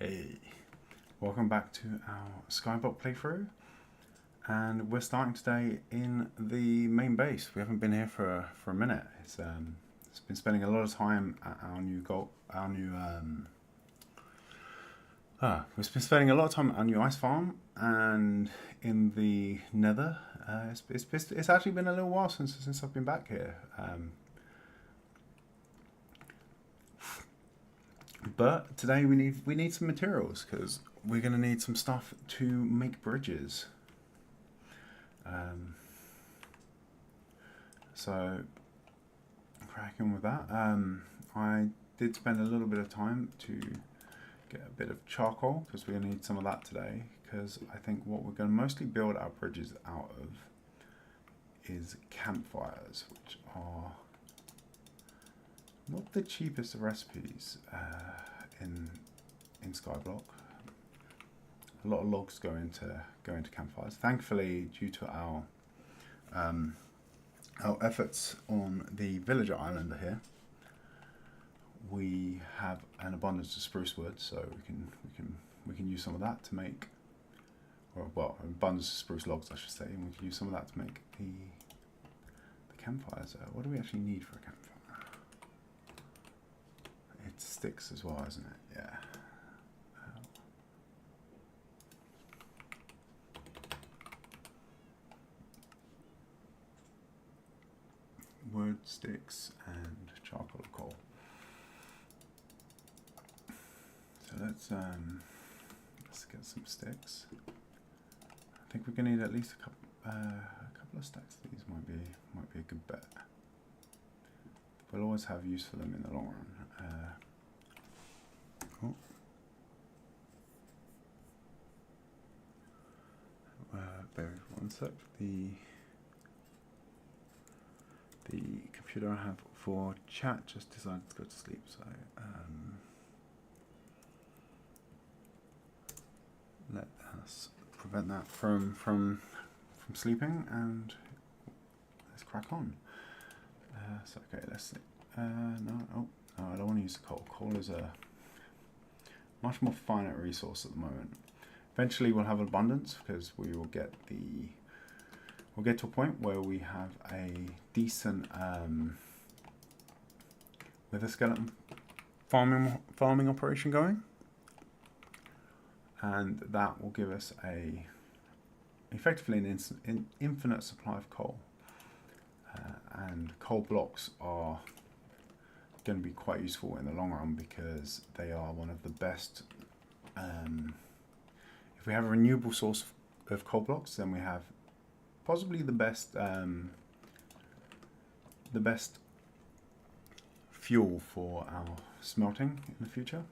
Hey, welcome back to our Skyblock playthrough, and we're starting today in the main base. We haven't been here for a minute. It's been spending a lot of time at our new we've been spending a lot of time at our new ice farm and in the Nether. It's actually been a little while since I've been back here. But today we need some materials because we're going to need some stuff to make bridges. So cracking with that. I did spend a little bit of time to get a bit of charcoal because we're going to need some of that today, because I think what we're going to mostly build our bridges out of is campfires, which are not the cheapest of recipes in Skyblock. A lot of logs go into campfires. Thankfully, due to our efforts on the villager islander here, we have an abundance of spruce wood, so we can use some of that to make, well, an abundance of spruce logs, I should say, and we can use some of that to make the campfires. What do we actually need for a campfire? It sticks as well, isn't it? Yeah. Wood, sticks, and charcoal or coal. So let's get some sticks. I think we're gonna need at least a couple of stacks. These might be a good bet. We'll always have use for them in the long run. Bear with 1 sec. The computer I have for chat just decided to go to sleep, so let us prevent that from sleeping, and let's crack on. So okay, let's see. No, I don't want to use the coal. Coal is a much more finite resource at the moment. Eventually we'll have abundance because we'll get to a point where we have a decent wither skeleton farming operation going, and that will give us effectively an infinite supply of coal. And coal blocks are going to be quite useful in the long run because they are one of the best. If we have a renewable source of coal blocks, then we have possibly the best fuel for our smelting in the future.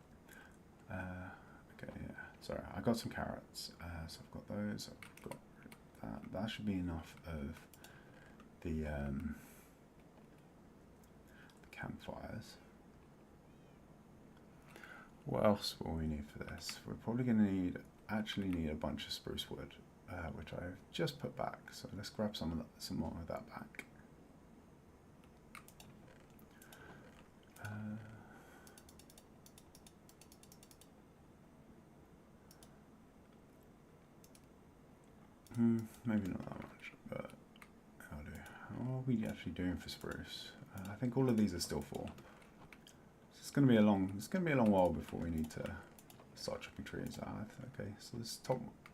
Okay, yeah. Sorry, I got some carrots, so I've got those. I've got that. That should be enough of the campfires. What else will we need for this? We're probably going to actually need a bunch of spruce wood, which I've just put back. So let's grab some more of that back. Maybe not that much, but I'll do. What are we actually doing for spruce? I think all of these are still full. So it's going to be a long while before we need to start chopping trees. Okay, so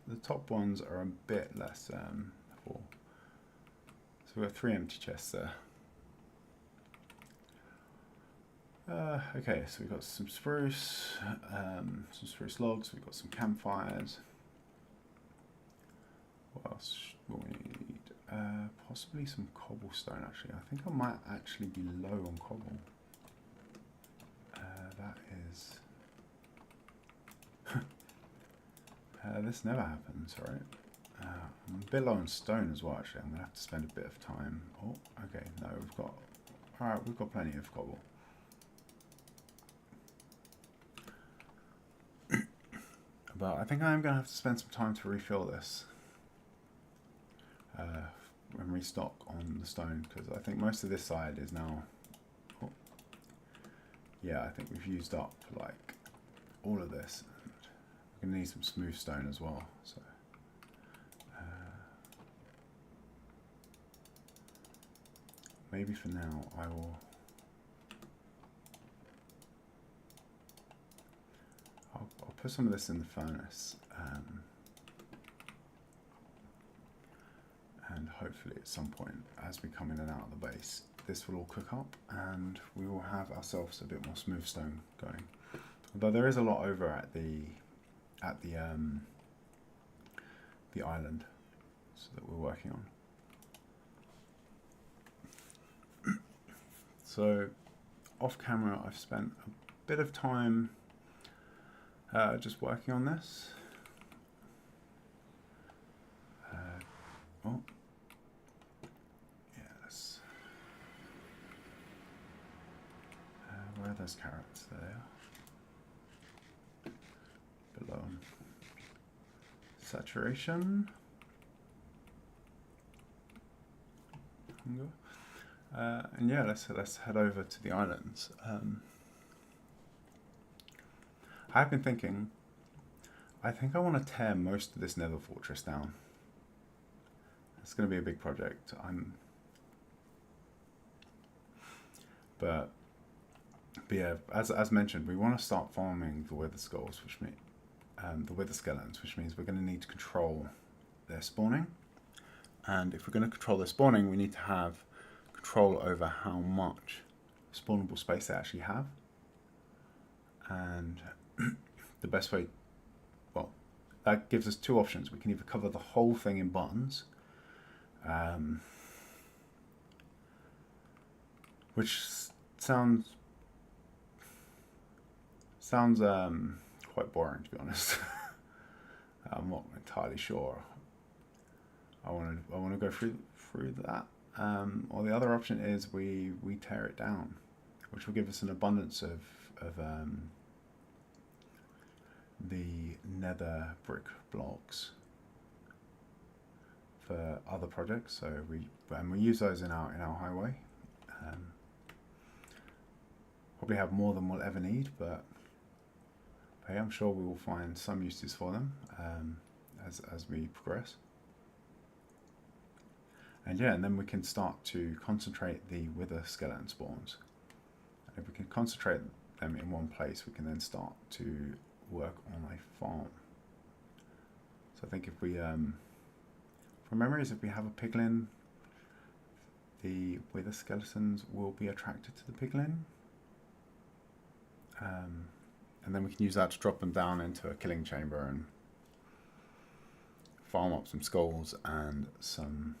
the top ones are a bit less full. So we've got 3 empty chests there. Okay, so we've got some spruce logs. We've got some campfires. What else will we need? Possibly some cobblestone, actually. I think I might actually be low on cobble. That is... this never happens, right? I'm a bit low on stone as well, actually. I'm going to have to spend a bit of time. Oh, okay, no, we've got plenty of cobble. But I think I am going to have to spend some time to refill this. And restock on the stone, because I think most of this side is now... Oh, yeah, I think we've used up like all of this. And we're going to need some smooth stone as well. So maybe for now I'll put some of this in the furnace, and hopefully at some point as we come in and out of the base this will all cook up and we will have ourselves a bit more smooth stone going. Although there is a lot over at the island so that we're working on. So off camera I've spent a bit of time just working on this. Oh, yeah, let's. Where are those carrots? There they are. Below. Saturation. And yeah, let's head over to the islands. I've been thinking, I think I want to tear most of this Nether fortress down. It's going to be a big project. But yeah, as mentioned, we want to start farming the wither skulls, which mean the wither skeletons, which means we're going to need to control their spawning. And if we're going to control their spawning, we need to have control over how much spawnable space they actually have. And the best way, well, that gives us two options. We can either cover the whole thing in buttons, which sounds quite boring, to be honest. I'm not entirely sure I want to go through that. Or the other option is we tear it down, which will give us an abundance of the nether brick blocks for other projects. So we use those in our highway. Probably have more than we'll ever need, but hey, I'm sure we will find some uses for them as we progress. And yeah, and then we can start to concentrate the wither skeleton spawns. And if we can concentrate them in one place, we can then start to work on a farm. So I think if we, from memories, if we have a piglin, the wither skeletons will be attracted to the piglin. And then we can use that to drop them down into a killing chamber and farm up some skulls and some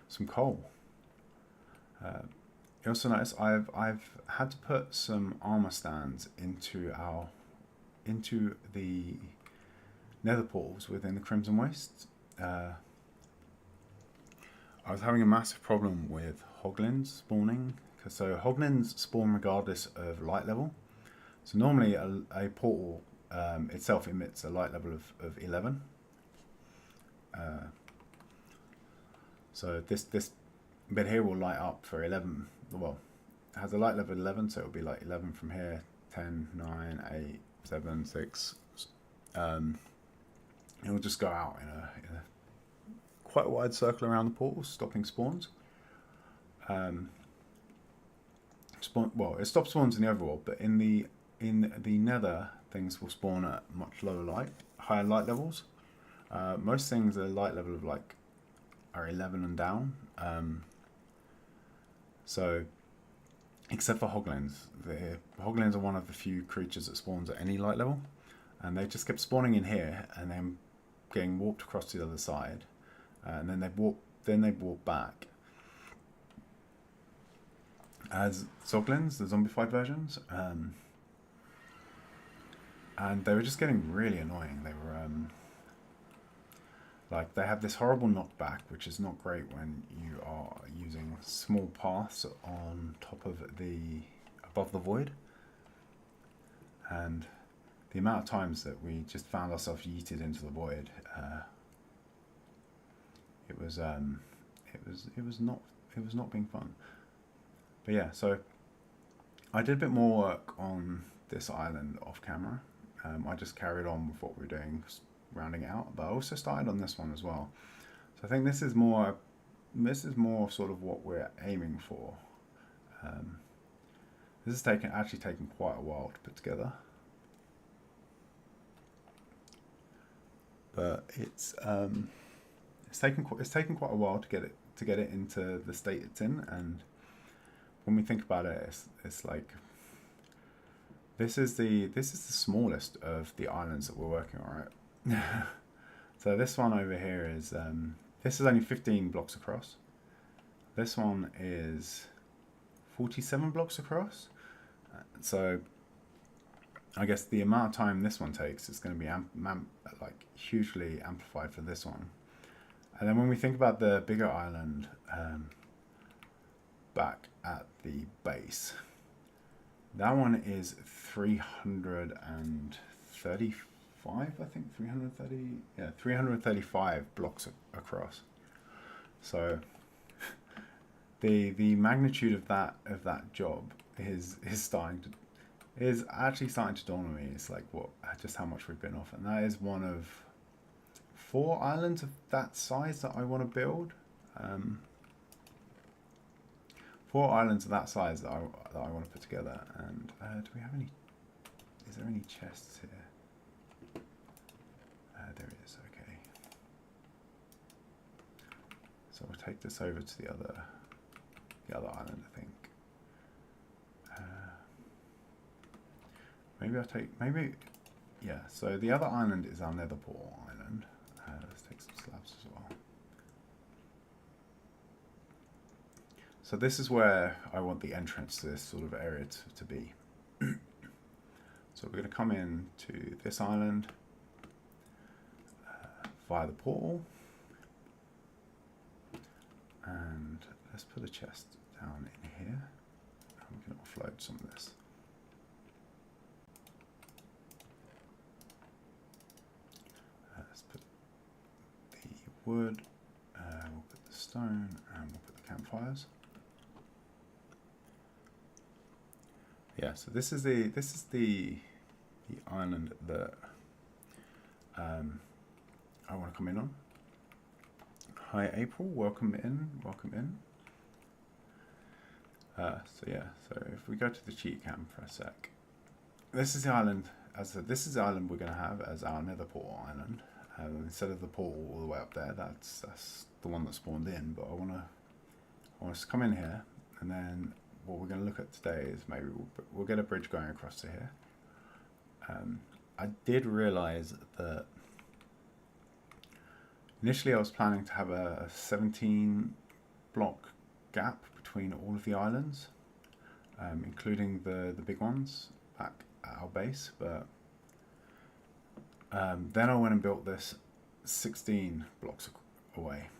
some coal. You also notice I've had to put some armor stands into the nether portals within the Crimson Wastes. I was having a massive problem with hoglins spawning. So hoglins spawn regardless of light level. So normally a portal itself emits a light level of 11. So this bit here will light up for 11. Well, it has a light level of 11, so it'll be like 11 from here, 10, 9, 8, 7, 6. It will just go out in a quite wide circle around the portal, stopping spawns. Well, it stops spawns in the overworld, but in the nether, things will spawn at much higher light levels. Most things are light level of are 11 and down. So, except for hoglins. The hoglins are one of the few creatures that spawns at any light level, and they just kept spawning in here and then getting warped across to the other side, and then they warp back. As Zoglins, the zombified versions, and they were just getting really annoying. They were they have this horrible knockback, which is not great when you are using small paths on top of above the void. And the amount of times that we just found ourselves yeeted into the void, it was not being fun. But yeah, so I did a bit more work on this island off camera. I just carried on with what we were doing, rounding out, but I also started on this one as well. So I think this is more sort of what we're aiming for. This is actually taken quite a while to put together, but it's taken quite a while to get it into the state it's in. And when we think about it, it's like this is the smallest of the islands that we're working on, right? So this one over here is this is only 15 blocks across. This one is 47 blocks across. So I guess the amount of time this one takes is going to be like hugely amplified for this one. And then when we think about the bigger island back at the base, that one is 335, I think 335 blocks across. So the magnitude of that job is actually starting to dawn on me. It's like just how much we've been off, and that is one of 4 islands of that size that I want to build. 4 islands of that size that I want to put together. And do we have any? Is there any chests here? There is. Okay. So we'll take this over to the other island, I think. Yeah, so the other island is our Nether portal island. Let's take some slabs as well. So this is where I want the entrance to this sort of area to be. So we're going to come in to this island via the portal. And let's put a chest down in here. And we can offload some of this. Let's put the wood, we'll put the stone, and we'll put the campfires. Yeah, so this is the island that I want to come in on. Hi April, welcome in. So yeah, so if we go to the cheat cam for a sec, this is the island. As I said, this is the island we're going to have as our Nether portal island. Instead of the portal all the way up there, that's the one that spawned in. But I want to come in here, and then what we're going to look at today is maybe we'll get a bridge going across to here. I did realize that initially I was planning to have a 17 block gap between all of the islands, including the big ones back at our base, but then I went and built this 16 blocks away.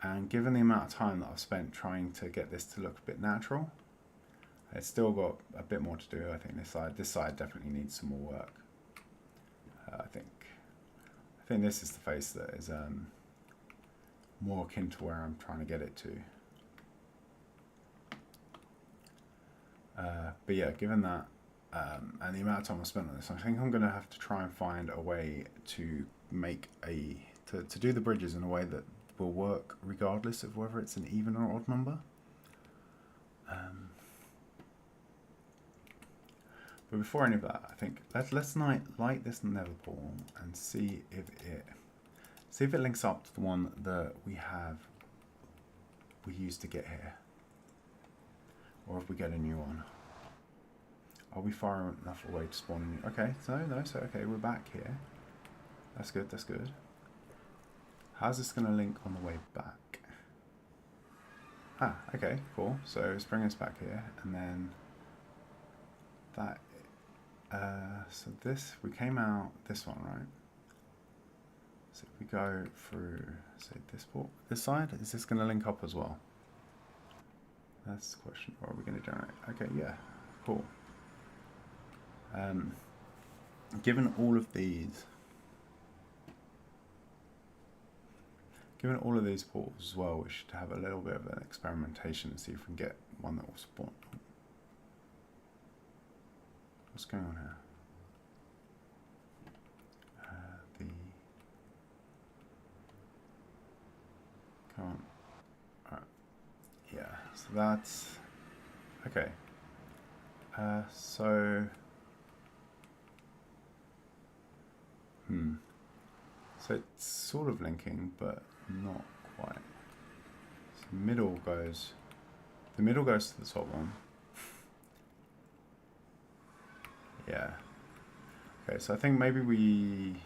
And given the amount of time that I've spent trying to get this to look a bit natural, it's still got a bit more to do. I think this side definitely needs some more work. I think this is the face that is more akin to where I'm trying to get it to. But yeah, given that and the amount of time I spent on this, I think I'm going to have to try and find a way to make to do the bridges in a way that will work regardless of whether it's an even or odd number. But before any of that, I think let's light this Nether portal and see if it links up to the one that we used to get here, or if we get a new one. Are we far enough away to spawn a new? Okay, so okay, we're back here. That's good. How's this going to link on the way back? Ah, okay, cool. So it's bringing us back here, and then that. So we came out this one, right? So if we go through, say, this side, is this going to link up as well? That's the question. Or are we going to generate? Okay, yeah, cool. Given all of these, Given all of these portals as well, we should have a little bit of an experimentation and see if we can get one that will spawn. What's going on here? Come on. Alright. Yeah, so that's... Okay. So... So it's sort of linking, but not quite. So the middle goes to the top one. Yeah. Okay, so I think maybe we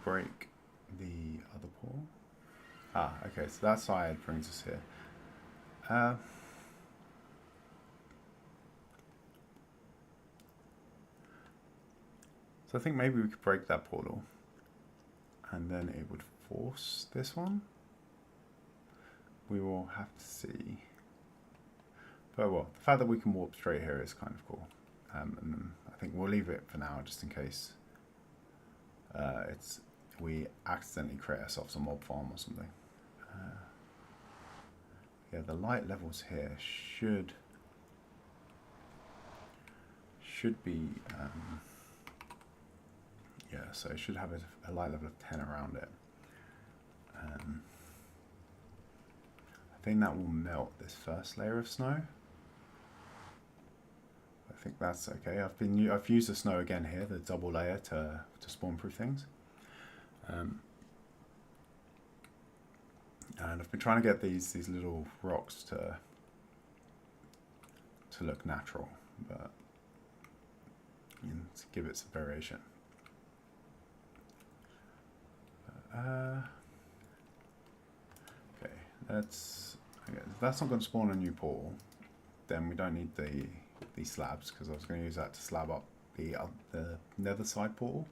break the other portal. Ah, okay, so that side brings us here. So I think maybe we could break that portal and then it would force this one. We will have to see. But well, the fact that we can warp straight here is kind of cool. And then I think we'll leave it for now just in case we accidentally create ourselves a mob farm or something. Yeah, the light levels here should be yeah, so it should have a light level of 10 around it. I think that will melt this first layer of snow. I think that's okay. I've used the snow again here, the double layer to spawn proof things. And I've been trying to get these little rocks to look natural, but to give it some variation. Okay, that's not going to spawn a new portal. Then we don't need these slabs, because I was going to use that to slab up the nether side portal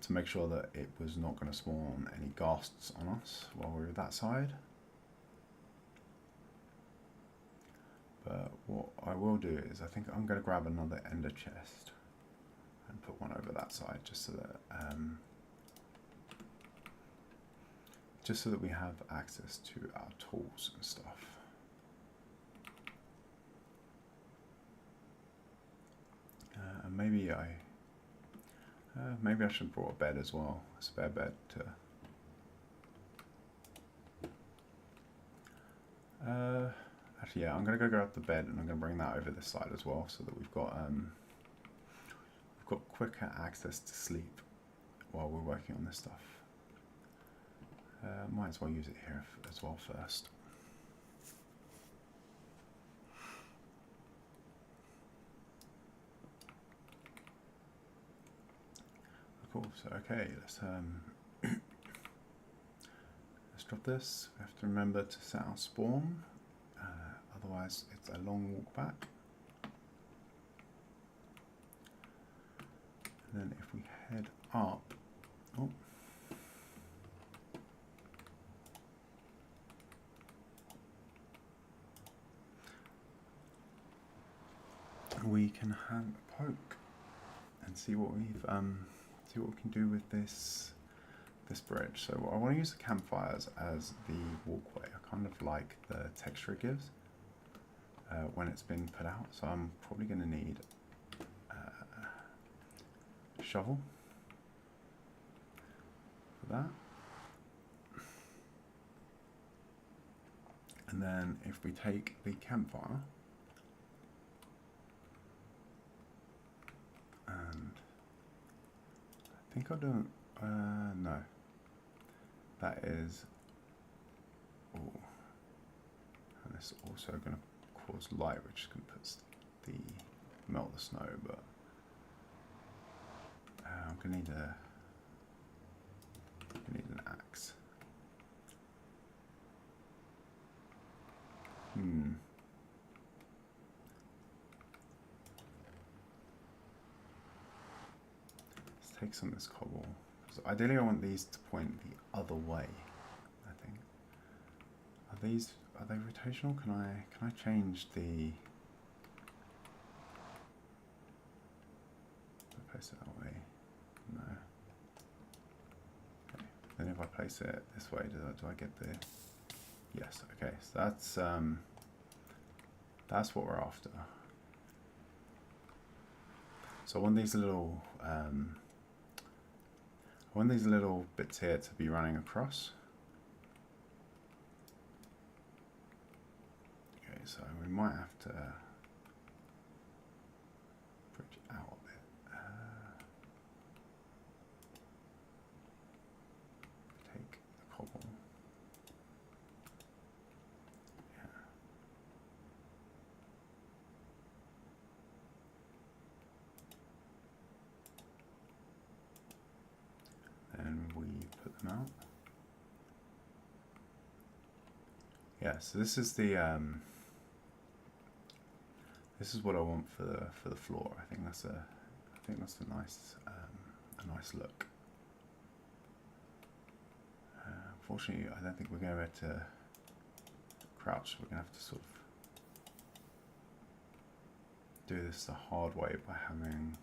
to make sure that it was not going to spawn any ghasts on us while we were that side. But what I will do is I think I'm going to grab another ender chest and put one over that side just so that we have access to our tools and stuff. And maybe I should have brought a bed as well, a spare bed to. Actually, yeah, I'm gonna go grab the bed and I'm gonna bring that over this side as well, so that we've got quicker access to sleep while we're working on this stuff. Might as well use it here as well first. Cool. So okay, let's drop this. We have to remember to set our spawn. Otherwise, it's a long walk back. And then if we head up, oh. We can have a poke and see what we can do with this bridge. So I want to use the campfires as the walkway. I kind of like the texture it gives when it's been put out. So I'm probably going to need a shovel for that. And then if we take the campfire and I think I'll do, no, that is, oh, and it's also going to cause light, which is going to put melt the snow, but I'm going to need an axe. Let's take some of this cobble. So ideally I want these to point the other way, I think. Are they rotational? Can I change the place it this way? Do I get the... Yes, okay, so that's what we're after. So I want these little bits here to be running across. Okay, so we might have to bridge out a bit. Take the cobble. And we put them out. Yeah, so this is the this is what I want for the floor. I think that's a nice a nice look. Unfortunately, I don't think we're going to be able to crouch. We're going to have to sort of do this the hard way by having.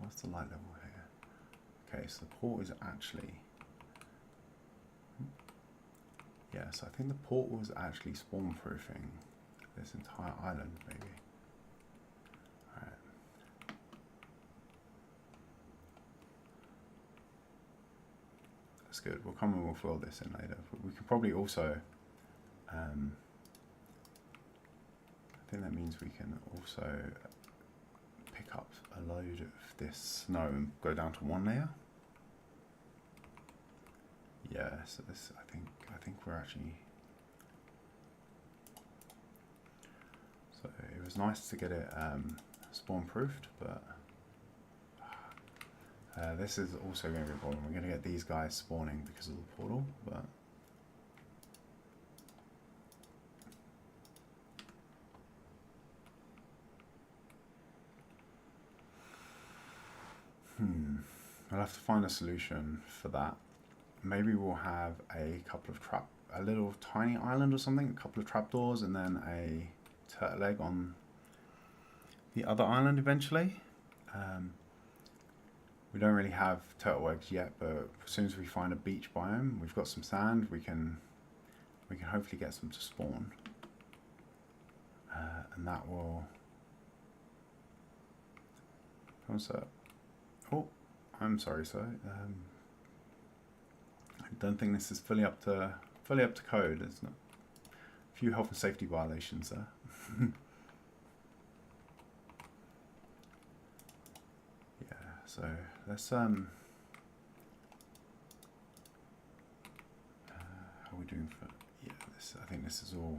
What's the light level here? Okay, so the port is actually... Yeah, so I think the port was actually spawn-proofing this entire island, maybe. Alright. That's good. We'll come and we'll fill this in later. But we could probably also... I think that means we can also pick up a load of this snow and go down to one layer. Yeah, so this I think we're actually. So it was nice to get it spawn proofed, but this is also going to be a problem. We're going to get these guys spawning because of the portal, but. I'll have to find a solution for that. Maybe we'll have a couple of a little tiny island or something, a couple of trapdoors, and then a turtle egg on the other island eventually. We don't really have turtle eggs yet, but as soon as we find a beach biome, we've got some sand, we can hopefully get some to spawn, and that will. What's that? Oh, I'm sorry, sir. I don't think this is fully up to code. There's not a few health and safety violations there. Yeah, so let's how are we doing for? Yeah, this. I think this is all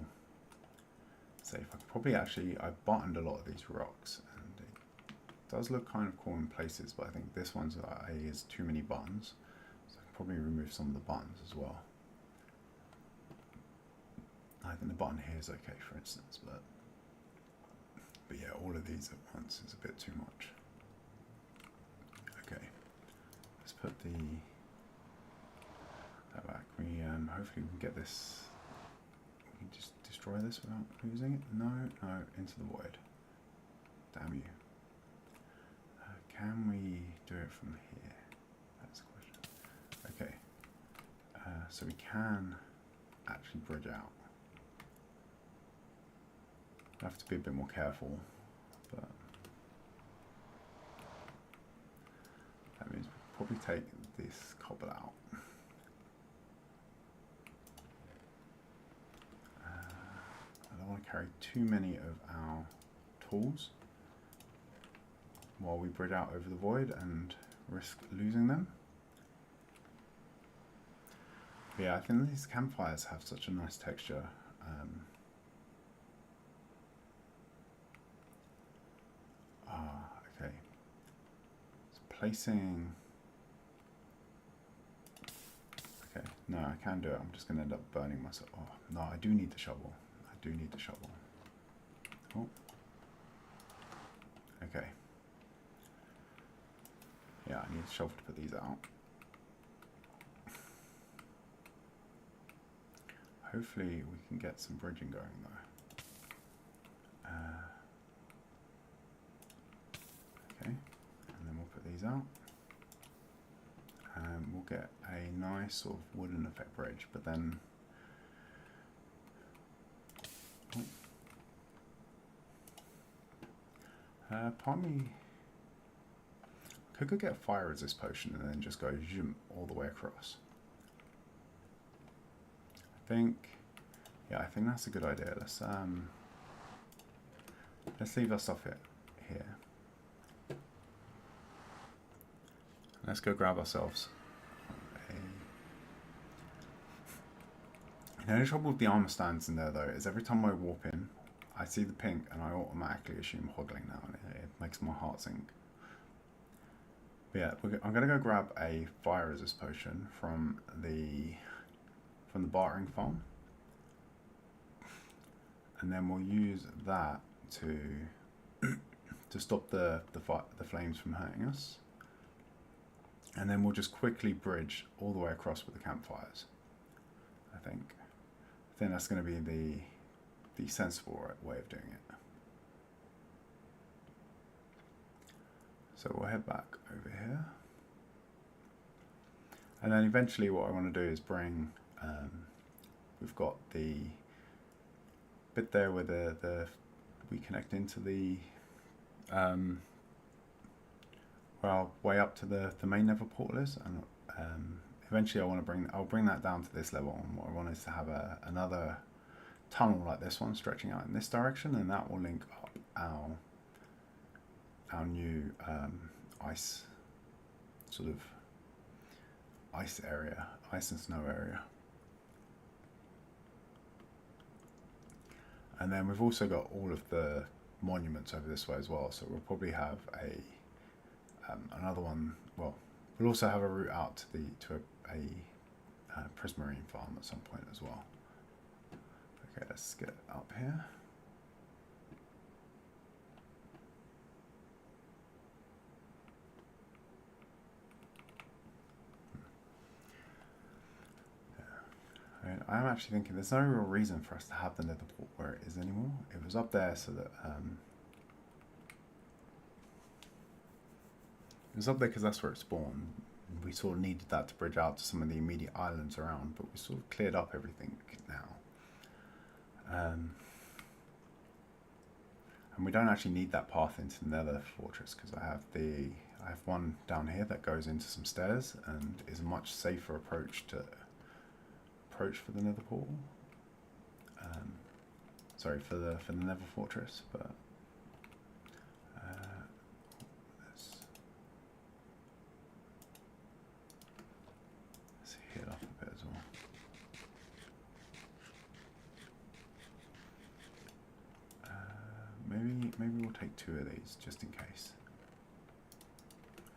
safe. I could probably I buttoned a lot of these rocks. Does look kind of cool in places, but I think this one's is too many buttons, so I can probably remove some of the buttons as well. I think the button here is okay, for instance, but yeah, all of these at once is a bit too much. Okay, let's put that back. We hopefully we can get this. We can just destroy this without losing it. No, into the void. Damn you. Can we do it from here? That's the question. Okay, so we can actually bridge out. I have to be a bit more careful, but that means we'll probably take this cobble out. I don't want to carry too many of our tools while we bridge out over the void and risk losing them. But yeah, I think these campfires have such a nice texture. Okay. It's placing... Okay, no, I can do it. I'm just going to end up burning myself. Oh, no, I do need the shovel. I do need the shovel. Oh. Okay. Yeah, I need a shovel to put these out. hopefully we can get some bridging going though. Okay, and then we'll put these out. And we'll get a nice sort of wooden effect bridge, but then pardon me. Could go get a fire resist potion and then just go zoom all the way across. I think that's a good idea. Let's leave our stuff here. Let's go grab ourselves the only trouble with the armor stands in there though is every time I warp in, I see the pink and I automatically assume hoggling now, and it makes my heart sink. But yeah, I'm gonna go grab a fire resist potion from the bartering farm, and then we'll use that to stop the flames from hurting us, and then we'll just quickly bridge all the way across with the campfires. I think that's going to be the sensible way of doing it. So we'll head back over here, and then eventually what I want to do is bring. We've got the bit there where we connect into the way up to the main Nether portal is, and eventually I'll bring that down to this level, and what I want is to have another tunnel like this one stretching out in this direction, and that will link up our new ice area, ice and snow area. And then we've also got all of the monuments over this way as well, so we'll probably have another one. Well, we'll also have a route out to a prismarine farm at some point as well. Okay, let's get up here. I'm actually thinking there's no real reason for us to have the Nether port where it is anymore. It was up there so that it was up there because that's where it spawned. We sort of needed that to bridge out to some of the immediate islands around, but we sort of cleared up everything now. And we don't actually need that path into the Nether fortress because I have one down here that goes into some stairs and is a much safer approach for the Nether portal. Sorry, for the Nether fortress, but let's heal up a bit as well. Maybe we'll take 2 of these just in case.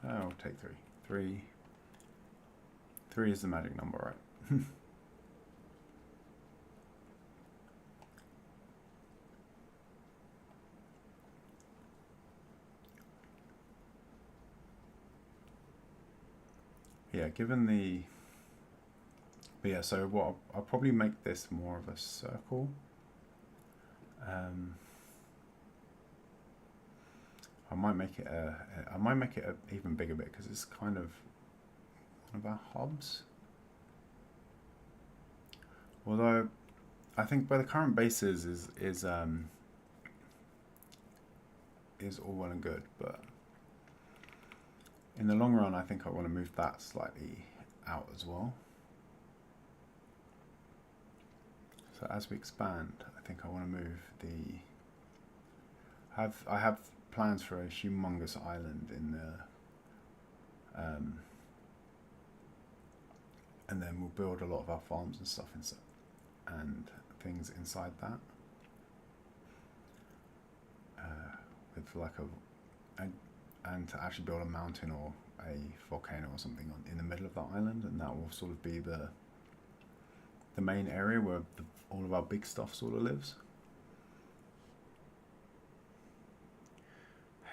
We'll take 3. 3 is the magic number, right? Yeah, so what I'll probably make this more of a circle. I might make it a even bigger bit because it's kind of one of our hubs. Although I think where the current base is all well and good, but in the long run, I think I want to move that slightly out as well. So as we expand, I think I want to move I have plans for a humongous island in the, and then we'll build a lot of our farms and stuff and things inside that. With like and to actually build a mountain or a volcano or something in the middle of the island, and that will sort of be the main area where all of our big stuff sort of lives.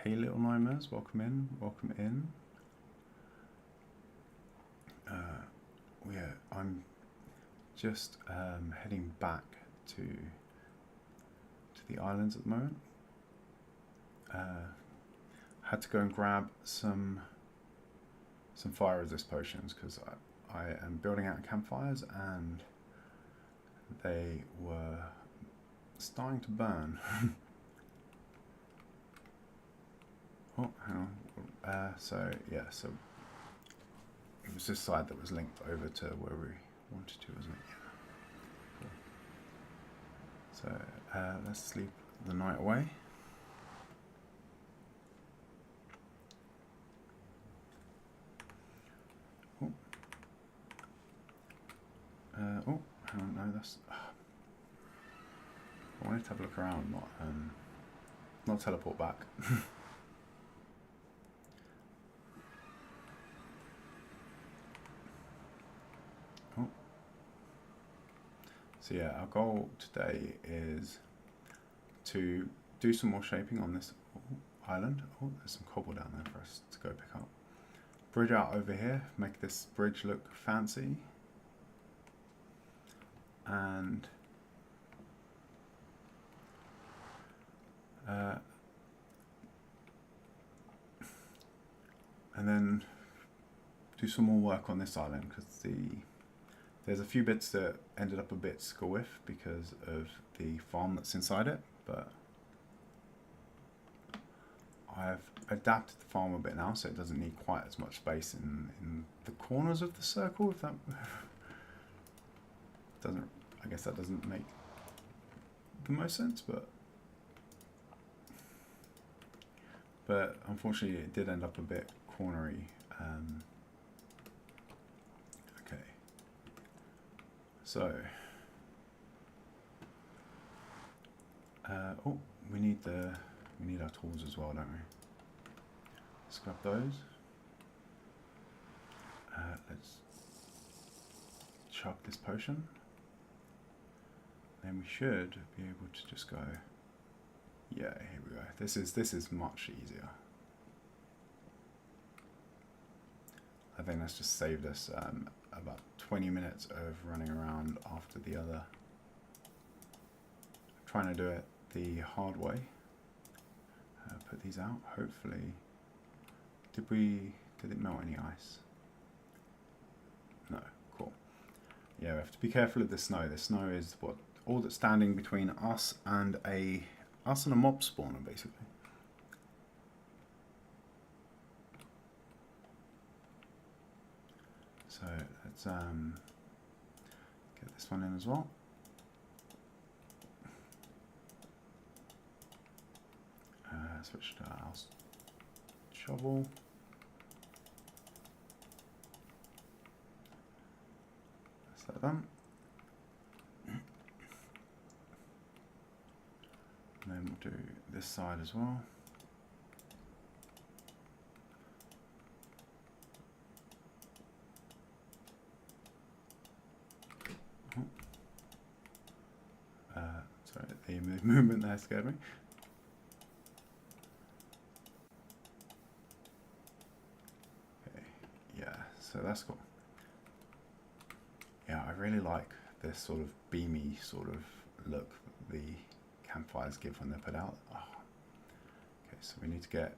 Hey little nightmares, welcome in. just heading back to the islands at the moment. Had to go and grab some fire resist potions because I am building out campfires and they were starting to burn. Oh, hang on. So yeah, so it was this side that was linked over to where we wanted to, wasn't it? Yeah. Cool. So let's sleep the night away. Oh, oh, hang on, no, that's. I wanted to have a look around, not teleport back. Oh. So yeah, our goal today is to do some more shaping on this island. Oh, there's some cobble down there for us to go pick up. Bridge out over here, make this bridge look fancy. And then do some more work on this island because there's a few bits that ended up a bit squiff because of the farm that's inside it, but I've adapted the farm a bit now so it doesn't need quite as much space in the corners of the circle, if that doesn't, I guess that doesn't make the most sense, but unfortunately it did end up a bit cornery. Okay, so oh, we need our tools as well, don't we? Let's grab those. Let's chuck this potion. Then we should be able to just go. Yeah, here we go. This is much easier. I think that's just saved us about 20 minutes of running around after the other. Trying to do it the hard way. Put these out. Hopefully, did it melt any ice? No. Cool. Yeah, we have to be careful of the snow. The snow is all that's standing between us and a mob spawner, basically. So let's get this one in as well. Switch to our shovel. That's that done. And then we'll do this side as well. Sorry, the movement there scared me. Okay, yeah, so that's cool. Yeah, I really like this sort of beamy sort of look the campfires give when they're put out. Oh. Okay, so we need to go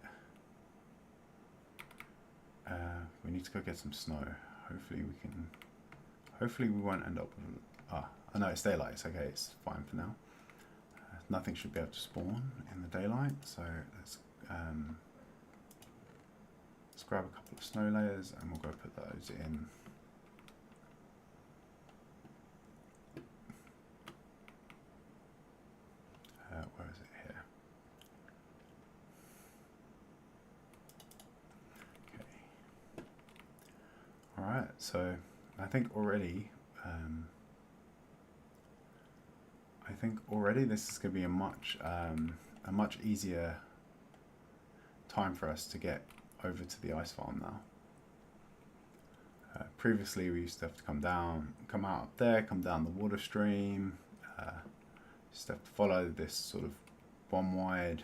get some snow. Hopefully we won't end up with, I know it's daylight, it's okay, it's fine for now. Nothing should be able to spawn in the daylight, so let's grab a couple of snow layers and we'll go put those in. Where is it? Here. Okay. Alright, so I think already this is going to be a much easier time for us to get over to the ice farm now. Previously we used to have to come out up there, come down the water stream, just have to follow this sort of one wide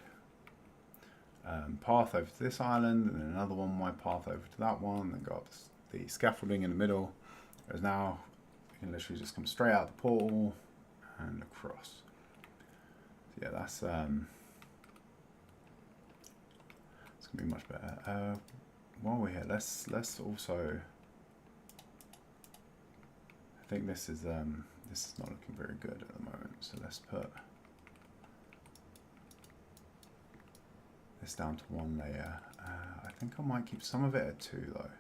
path over to this island and then another one wide path over to that one, then go up the scaffolding in the middle. Whereas now, can literally just come straight out the portal and across. So yeah, that's it's gonna be much better. While we're here, let's also. I think this is not looking very good at the moment. So let's put this down to 1 layer. I think I might keep some of it at 2 though.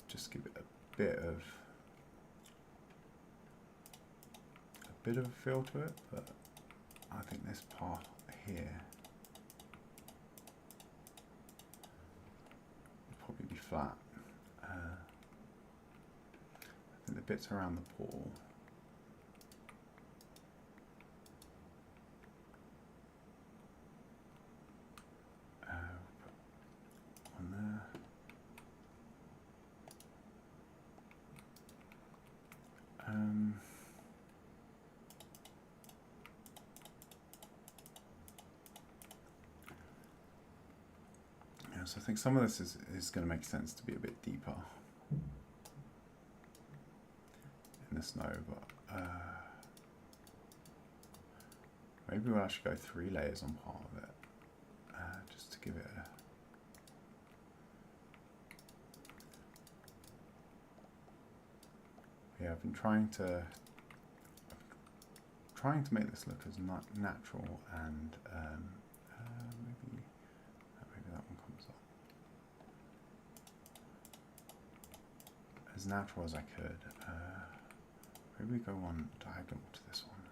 Just give it a bit of a feel to it, but I think this part here will probably be flat. I think the bits around the portal on there. Yeah, so I think some of this is going to make sense to be a bit deeper in the snow, but maybe we'll actually go 3 layers on part of it, just to give it a. Yeah, I've been trying to make this look as natural and maybe that one comes up as natural as I could. Maybe we go one diagonal to this one.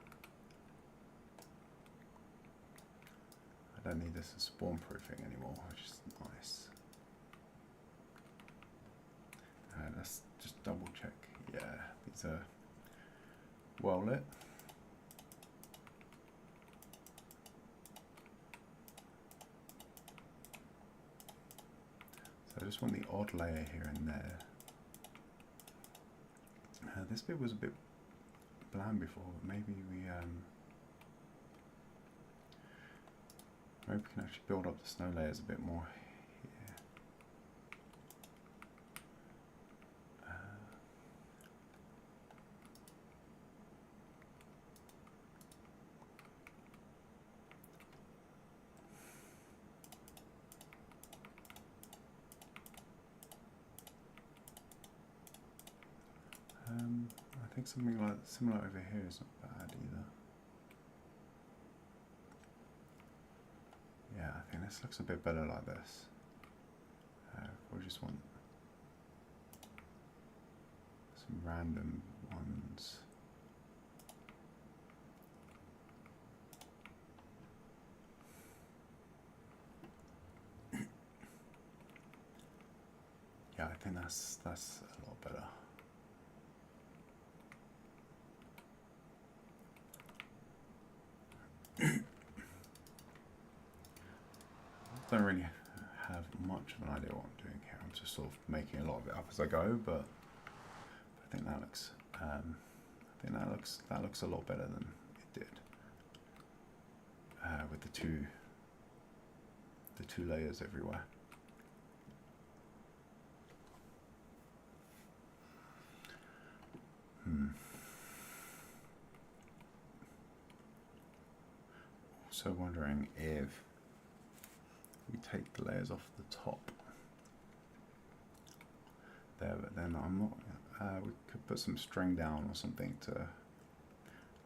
I don't need this as spawn proofing anymore, which is nice. Let's just double check. Yeah, these are well lit. So I just want the odd layer here and there. This bit was a bit bland before, but maybe we can actually build up the snow layers a bit more here. I think something like similar over here is not bad either. Yeah, I think this looks a bit better like this. We just want some random ones. Yeah, I think that's a lot better. I don't really have much of an idea what I'm doing here. I'm just sort of making a lot of it up as I go, but I think that looks that looks a lot better than it did with the two layers everywhere. Also wondering if we take the layers off the top there, but then I'm not. We could put some string down or something to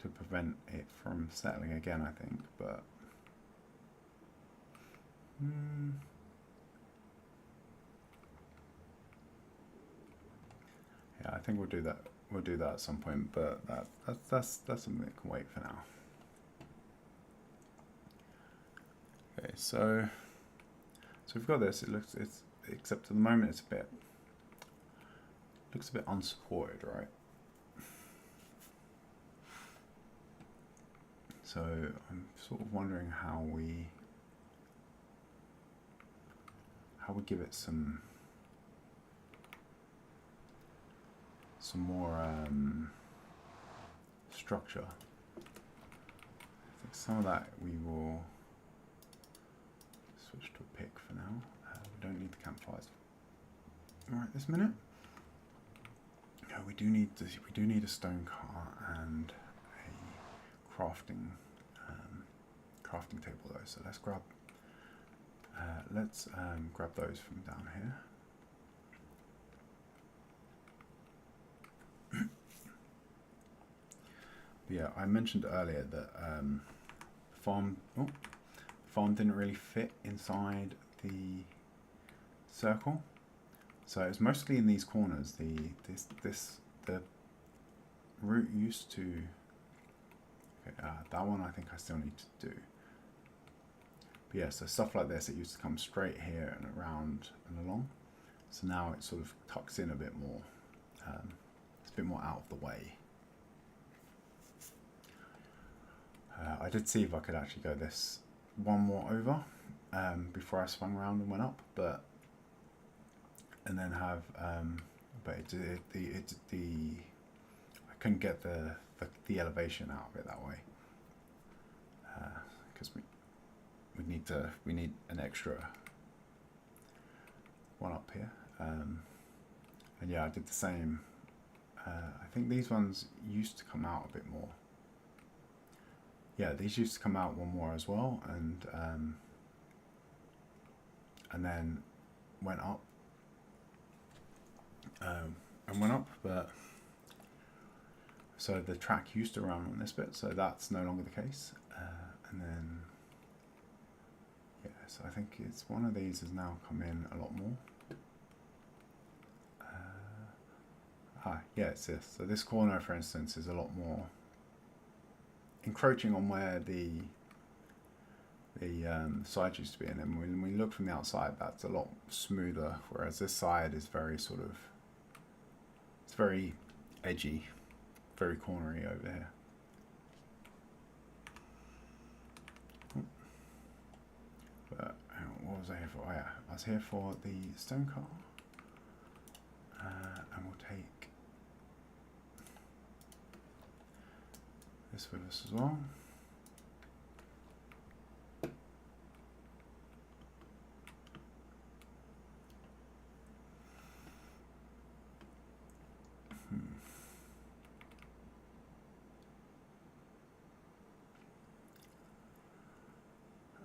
prevent it from settling again, I think. But yeah, I think we'll do that. We'll do that at some point. But that's something that can wait for now. Okay, so we've got this. Except at the moment it's looks a bit unsupported, right? So I'm sort of wondering how we give it some more structure. I think some of that we will switch to a pick for now. We don't need the campfires right this minute. we do need a stone cart and a crafting table though. So let's grab those from down here. Yeah, I mentioned earlier that farm didn't really fit inside the circle, so it's mostly in these corners. The route used to. Okay, that one I think I still need to do. But yeah, so stuff like this, it used to come straight here and around and along. So now it sort of tucks in a bit more. It's a bit more out of the way. I did see if I could actually go this one more over before I swung around and went up, and then have, but I couldn't get the elevation out of it that way, because we need an extra one up here, and yeah, I did the same. I think these ones used to come out a bit more. Yeah, these used to come out one more as well, and then went up, but so the track used to run on this bit, so that's no longer the case, and then yeah, so I think it's one of these has now come in a lot more. Yeah, it's this. So this corner, for instance, is a lot more encroaching on where the side used to be, and then when we look from the outside, that's a lot smoother, whereas this side is very sort of, it's very edgy, very cornery over here. But what was I here for? Oh yeah, I was here for the stone car, and we'll take this with us as well.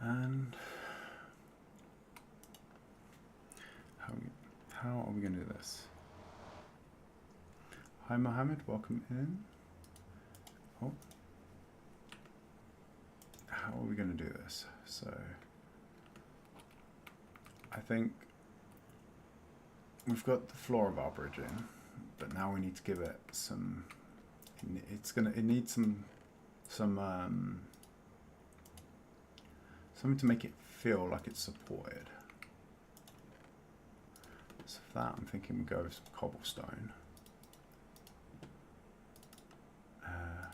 And how are we going to do this? Hi Mohammed, welcome in. Oh. How are we going to do this? So I think we've got the floor of our bridge in, but now we need to give it some. It needs something to make it feel like it's supported. So for that, I'm thinking we go with some cobblestone. A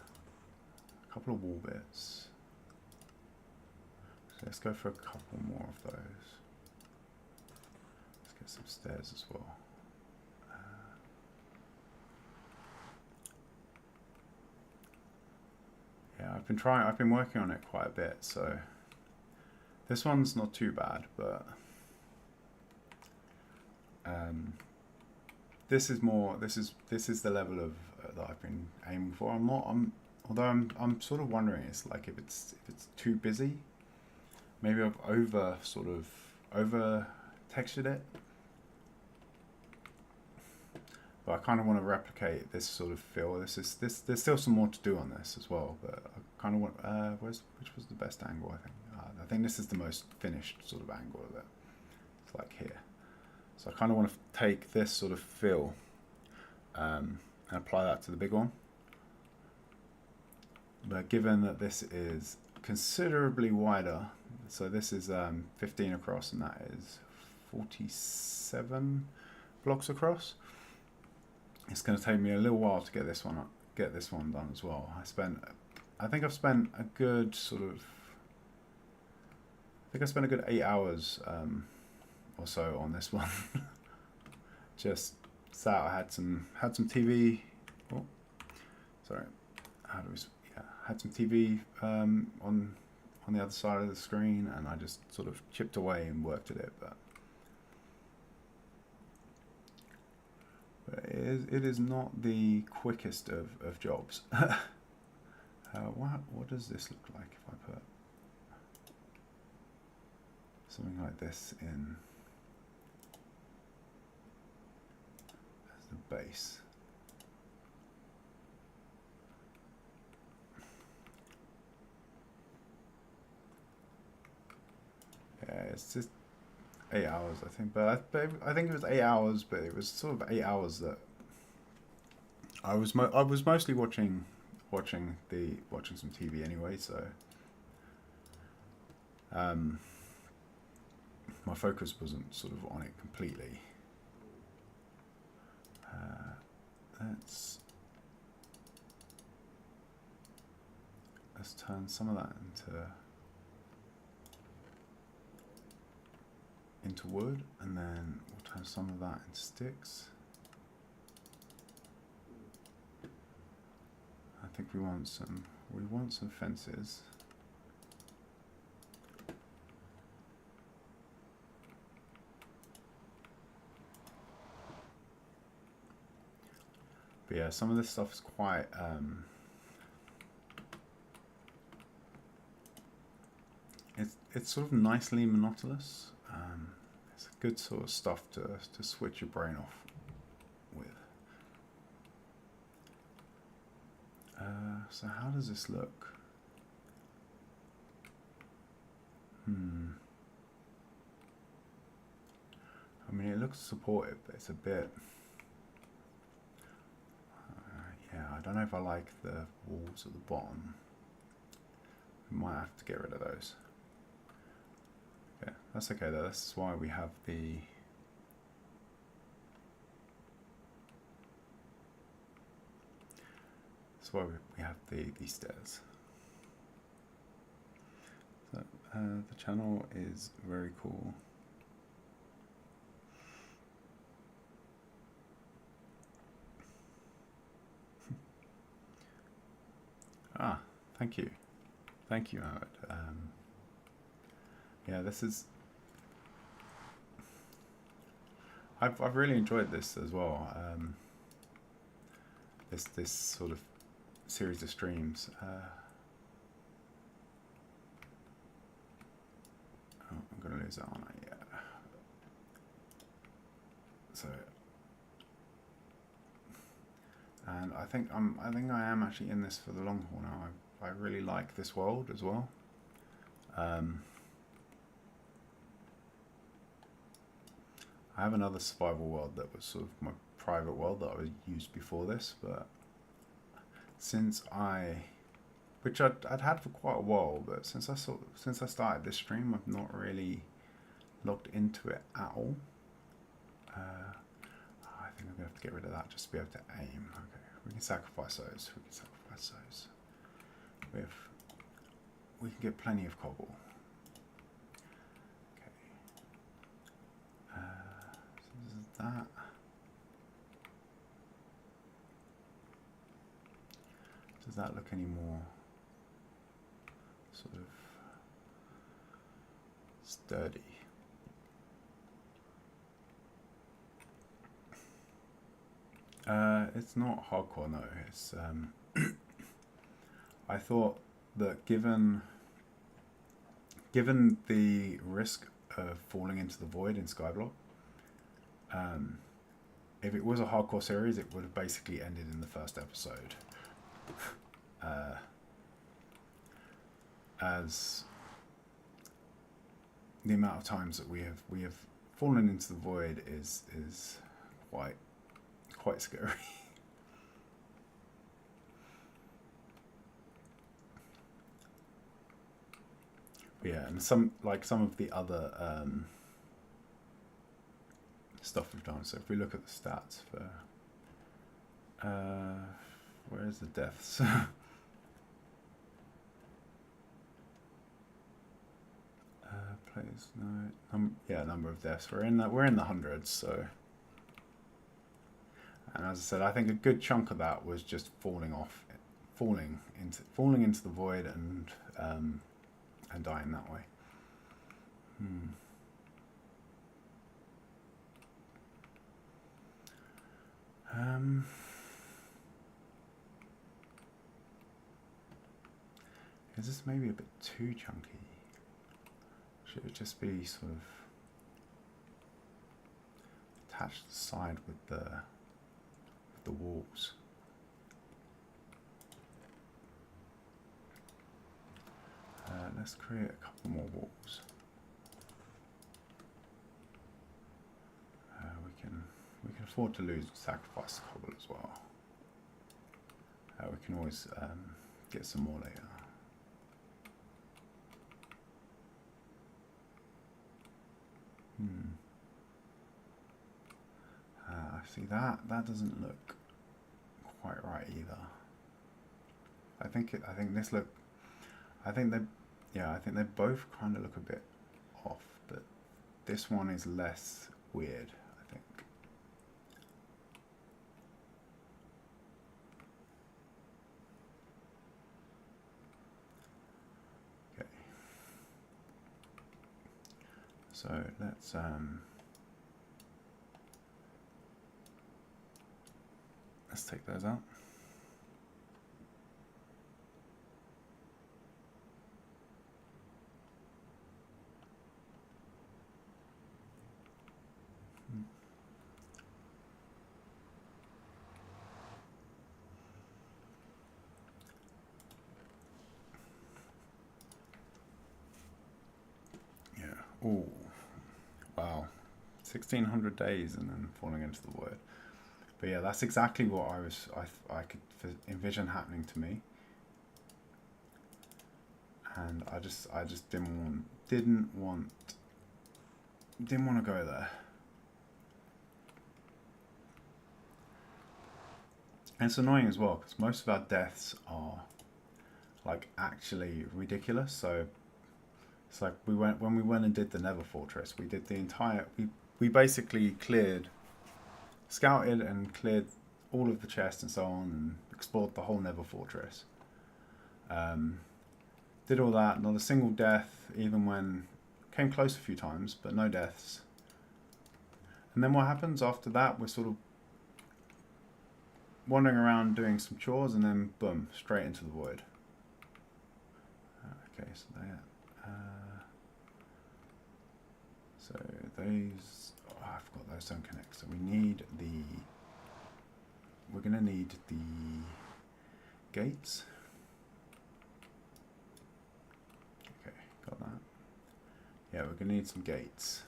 couple of wall bits. So let's go for a couple more of those. Let's get some stairs as well. Yeah, I've been working on it quite a bit, so this one's not too bad, but this is the level of that I've been aiming for. Although I'm sort of wondering, it's like if it's too busy, maybe I've over textured it. But I kind of want to replicate this sort of feel. There's still some more to do on this as well, but I kind of want which was the best angle, I think. I think this is the most finished sort of angle of it. It's like here. So I kind of want to take this sort of feel and apply that to the big one. But given that this is considerably wider, so this is 15 across and that is 47 blocks across, it's going to take me a little while to get this one done as well. I think I've spent a good sort of, I spent a good 8 hours or so on this one. Just sat, I had some TV. Oh, sorry. Had some TV on the other side of the screen, and I just sort of chipped away and worked at it. But But it is not the quickest of jobs. What does this look like if I put something like this in as the base? Yeah, it's just 8 hours, I think. But I think it was 8 hours, but it was sort of 8 hours that I was mostly watching some TV anyway. So my focus wasn't sort of on it completely. Let's turn some of that into wood, and then we'll turn some of that into sticks. I think we want some fences. But yeah, some of this stuff is quite it's sort of nicely monotonous. It's good sort of stuff to switch your brain off with. So how does this look? I mean, it looks supportive, but it's a bit... yeah, I don't know if I like the walls at the bottom. We might have to get rid of those. Yeah, that's okay though. That's why we have the... That's why we have these stairs. So the channel is very cool. Thank you, Howard. Yeah, this is... I've really enjoyed this as well. This sort of series of streams. Oh, I'm gonna lose that one. Yeah. So, and I think I am actually in this for the long haul now. I really like this world as well. I have another survival world that was sort of my private world that I used before this, but since which I'd had for quite a while, but since I started this stream, I've not really looked into it at all. I think I'm gonna have to get rid of that just to be able to aim. Okay, we can sacrifice those. We can get plenty of cobble. Okay. So this is that. Does that look any more sort of sturdy? It's not hardcore, no. It's I thought that given the risk of falling into the void in Skyblock, if it was a hardcore series, it would have basically ended in the first episode. As the amount of times that we have fallen into the void is quite scary. Yeah, and some of the other stuff we've done. So if we look at the stats for where's the deaths? Plays no, yeah, number of deaths. We're in the hundreds. So, and as I said, I think a good chunk of that was just falling into the void and dying that way. Is this maybe a bit too chunky? Should it just be sort of attached to the side with the walls? Let's create a couple more walls. We can afford to sacrifice the cobble as well. We can always get some more later. See that doesn't look quite right either. I think they both kind of look a bit off, but this one is less weird, I think. Okay. So let's take those out. Yeah. Oh, wow. 1600 days and then falling into the void. But yeah, that's exactly what I could envision happening to me, and I just didn't want to go there. And it's annoying as well because most of our deaths are like actually ridiculous. So it's like when we went and did the Nether Fortress, we did the entire we basically scouted and cleared all of the chests and so on, and explored the whole Nether Fortress. Did all that, not a single death, even when came close a few times, but no deaths. And then what happens after that? We're sort of wandering around doing some chores, and then boom, straight into the void. Okay, so those. I forgot those don't connect. So we're going to need the gates. Okay, got that. Yeah, we're going to need some gates.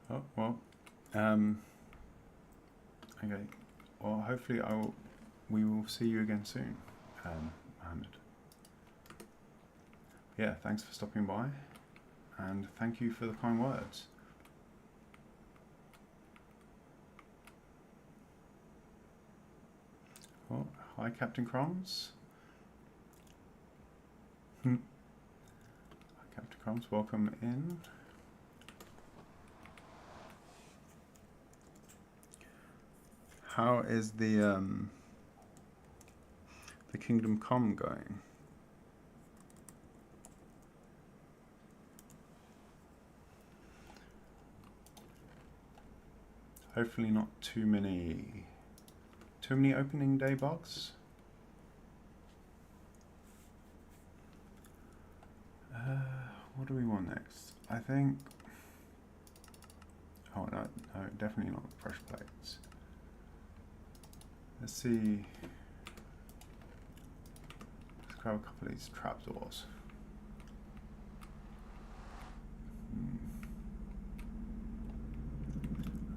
Oh, well, okay, well, hopefully we will see you again soon, Mohammed. Yeah, thanks for stopping by, and thank you for the kind words. Oh, hi, Captain Crumbs. Hi, Captain Crumbs, welcome in. How is the Kingdom Come going? Hopefully not too many opening day bugs. What do we want next? I think. Oh no, definitely not the pressure plates. Let's see. Let's grab a couple of these trapdoors.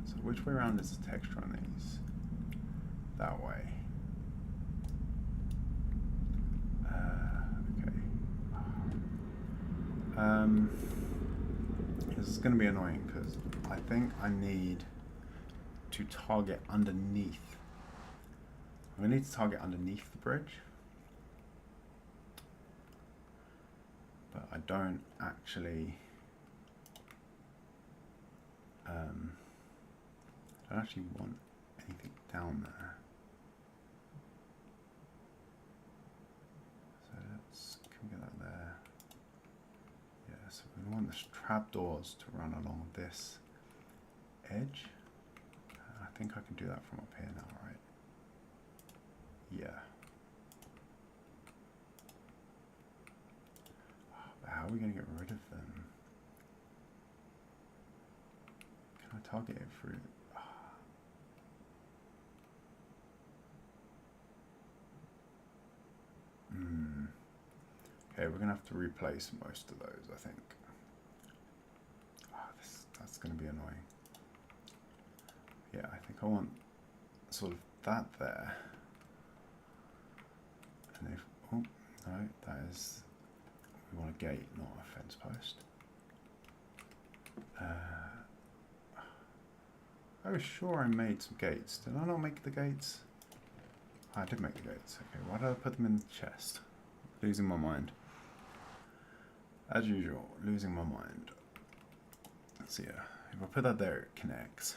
So which way around is the texture on these? That way. Okay. This is going to be annoying because I think I need to target underneath. We need to target underneath the bridge. But I don't actually want anything down there. So can we get that there? Yeah, so we want the trapdoors to run along this edge. I think I can do that from up here now, right? Yeah. But how are we going to get rid of them? Can I target it through? Okay, we're going to have to replace most of those, I think. That's going to be annoying. Yeah, I think I want sort of that there. And if, oh, no, that is, we want a gate, not a fence post. I was sure I made some gates. Did I not make the gates? I did make the gates. Okay, why did I put them in the chest? Losing my mind. As usual, losing my mind. So yeah, if I put that there, it connects.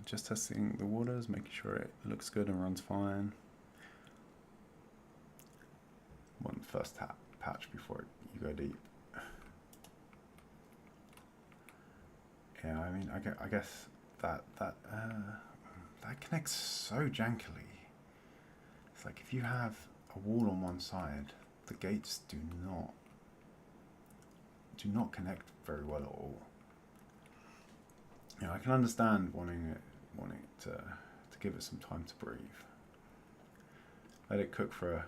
Just testing the waters, making sure it looks good and runs fine. One first patch before you go deep. Yeah, I mean, I guess that connects so jankily. It's like if you have a wall on one side, the gates do not connect very well at all. Yeah, I can understand wanting to give it some time to breathe. Let it cook for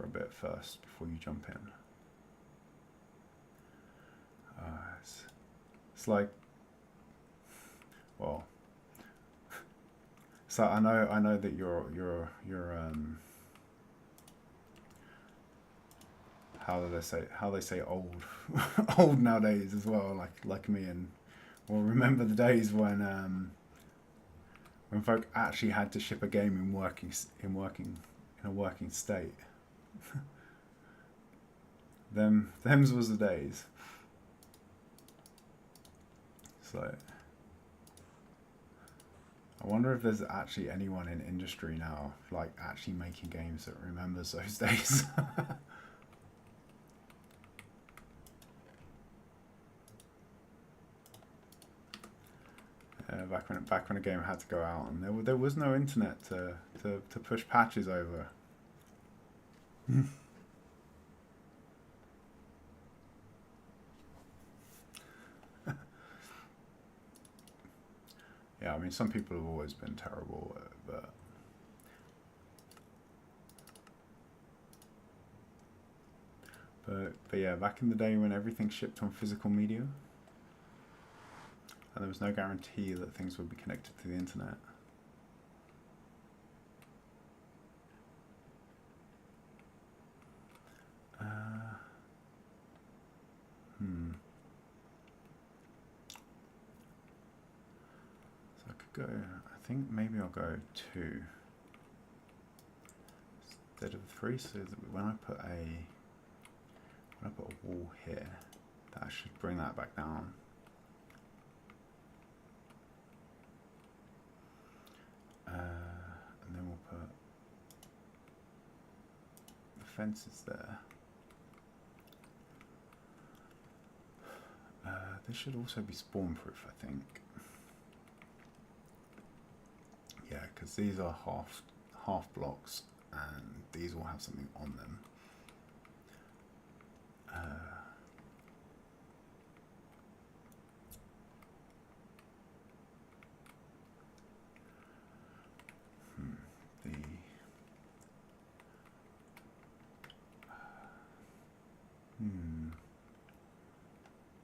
a bit first before you jump in. It's like, well, so I know that you're how they say old old nowadays as well, like me, and will remember the days when folk actually had to ship a game in a working state. Them's was the days. So I wonder if there's actually anyone in industry now, like actually making games that remembers those days. Back when a game had to go out and there was no internet to push patches over. Yeah, I mean, some people have always been terrible, but yeah, back in the day when everything shipped on physical media, and there was no guarantee that things would be connected to the internet. So I could go, I think maybe I'll go 2 instead of 3, so that when I put a wall here, that should bring that back down. And then we'll put the fences there. This should also be spawn proof, I think. Yeah, because these are half blocks, and these will have something on them.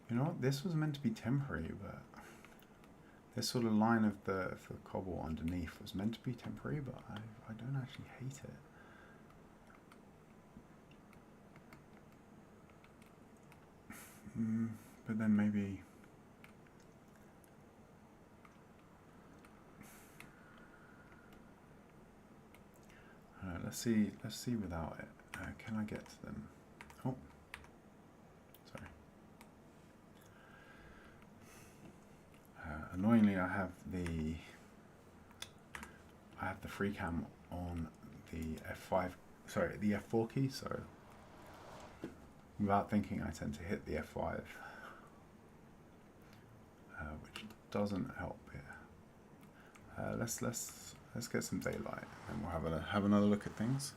You know what? This was meant to be temporary, but this sort of line of the cobble underneath was meant to be temporary, but I don't actually hate it. But then maybe Let's see without it. Can I get to them? Oh, sorry. Annoyingly, I have the free cam on the F5, sorry, the F4 key, so without thinking I tend to hit the F5, which doesn't help here. Let's get some daylight and we'll have another look at things.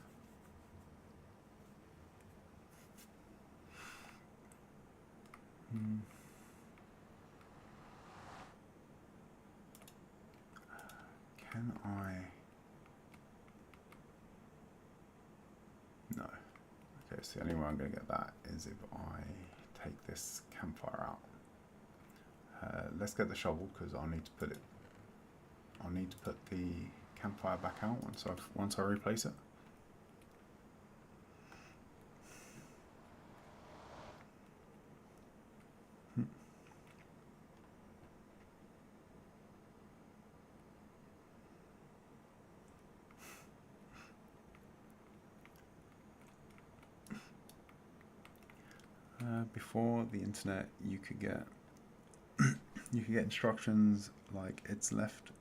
Can I? No. Okay, so the only way I'm going to get that is if I take this campfire out. Let's get the shovel because I'll need to put the campfire back out once I replace it. Before the internet, you could get instructions like it's left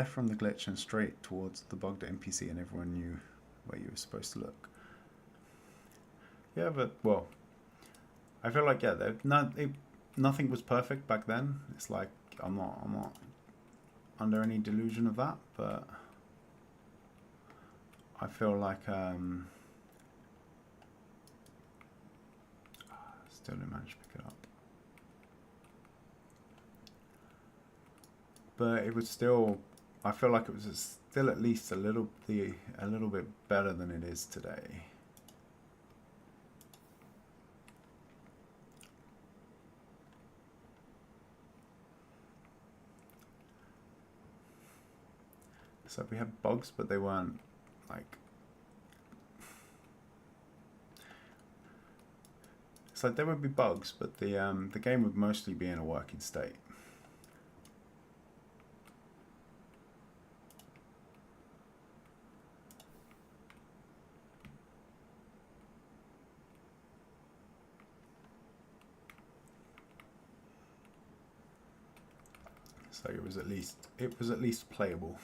from the glitch and straight towards the bugged NPC, and everyone knew where you were supposed to look. Yeah, but well, I feel like nothing was perfect back then. It's like I'm not under any delusion of that, but I feel like still didn't manage to pick it up. But it was still, I feel like it was still at least a little bit better than it is today. So we had bugs, but they weren't like. So there would be bugs, but the game would mostly be in a working state. So it was at least playable.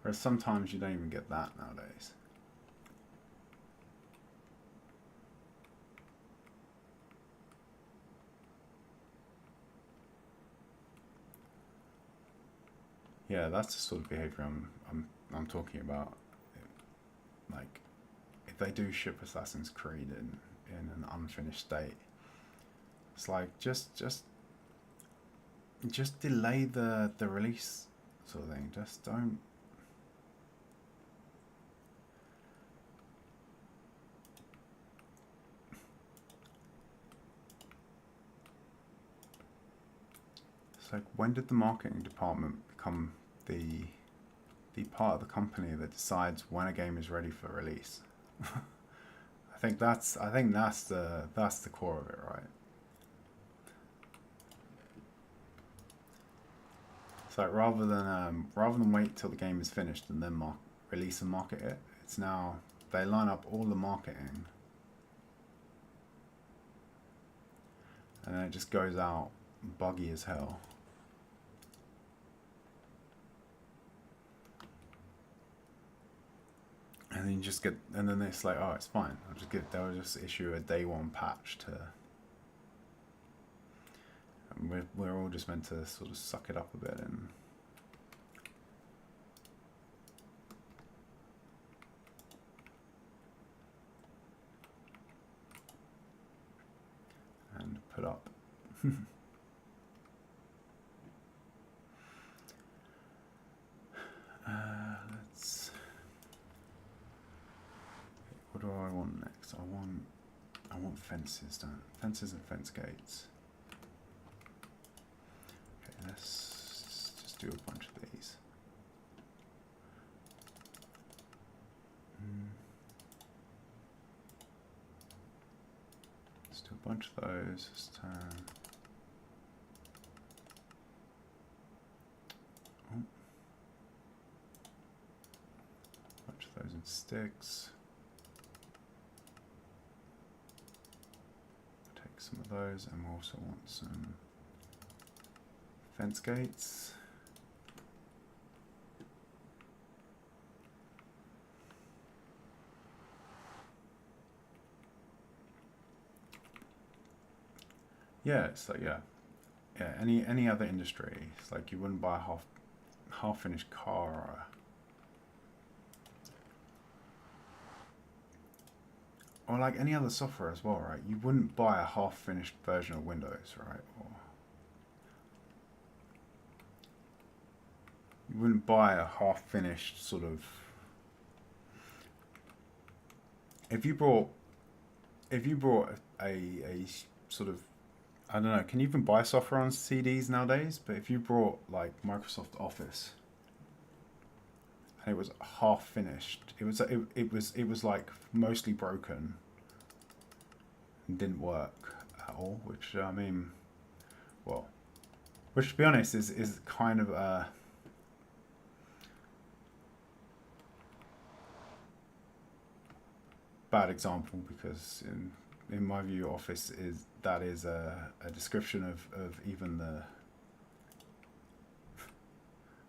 Whereas sometimes you don't even get that nowadays. Yeah, that's the sort of behavior I'm talking about. Like, if they do ship Assassin's Creed in an unfinished state, it's like just delay the release sort of thing. Just don't. It's like, when did the marketing department become the part of the company that decides when a game is ready for release? I think that's the core of it, right? It's like, rather than wait till the game is finished and then release and market it, it's now they line up all the marketing and then it just goes out buggy as hell. And then you just get, and then it's like, oh, it's fine. They'll just issue a day one patch to. And we're all just meant to sort of suck it up a bit and put up. Let's. What do I want next? I want fences, fences and fence gates. Okay, let's just do a bunch of these. Let's do a bunch of those. Just bunch of those and sticks. Take some of those, and we also want some fence gates. Yeah, it's like yeah. Any other industry, it's like you wouldn't buy a half finished car or like any other software as well, right? You wouldn't buy a half finished version of Windows, right? Or you wouldn't buy a half finished sort of. If you brought a sort of, I don't know, can you even buy software on CDs nowadays? But if you brought like Microsoft Office and it was half finished, it was like mostly broken and didn't work at all, which I mean, well, which to be honest is kind of a bad example, because in my view, Office is a description of even the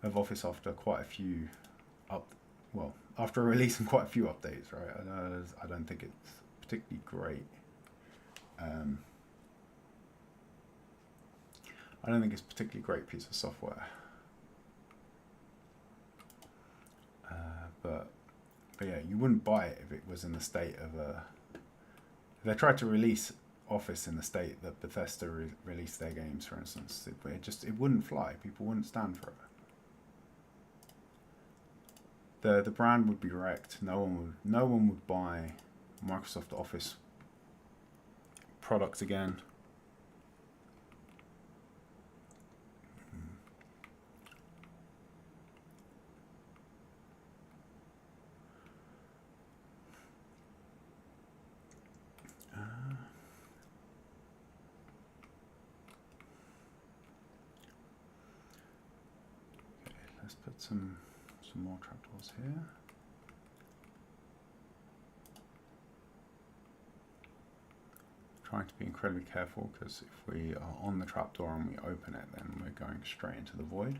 of Office after quite a few after releasing quite a few updates, right? I don't think it's particularly great. I don't think it's a particularly great piece of software. But yeah, you wouldn't buy it if it was in the state of a. If they tried to release Office in the state that Bethesda released their games, for instance, it wouldn't fly. People wouldn't stand for it. The brand would be wrecked. No one would buy Microsoft Office products again. Let's put some more trapdoors here. Trying to be incredibly careful, because if we are on the trapdoor and we open it, then we're going straight into the void.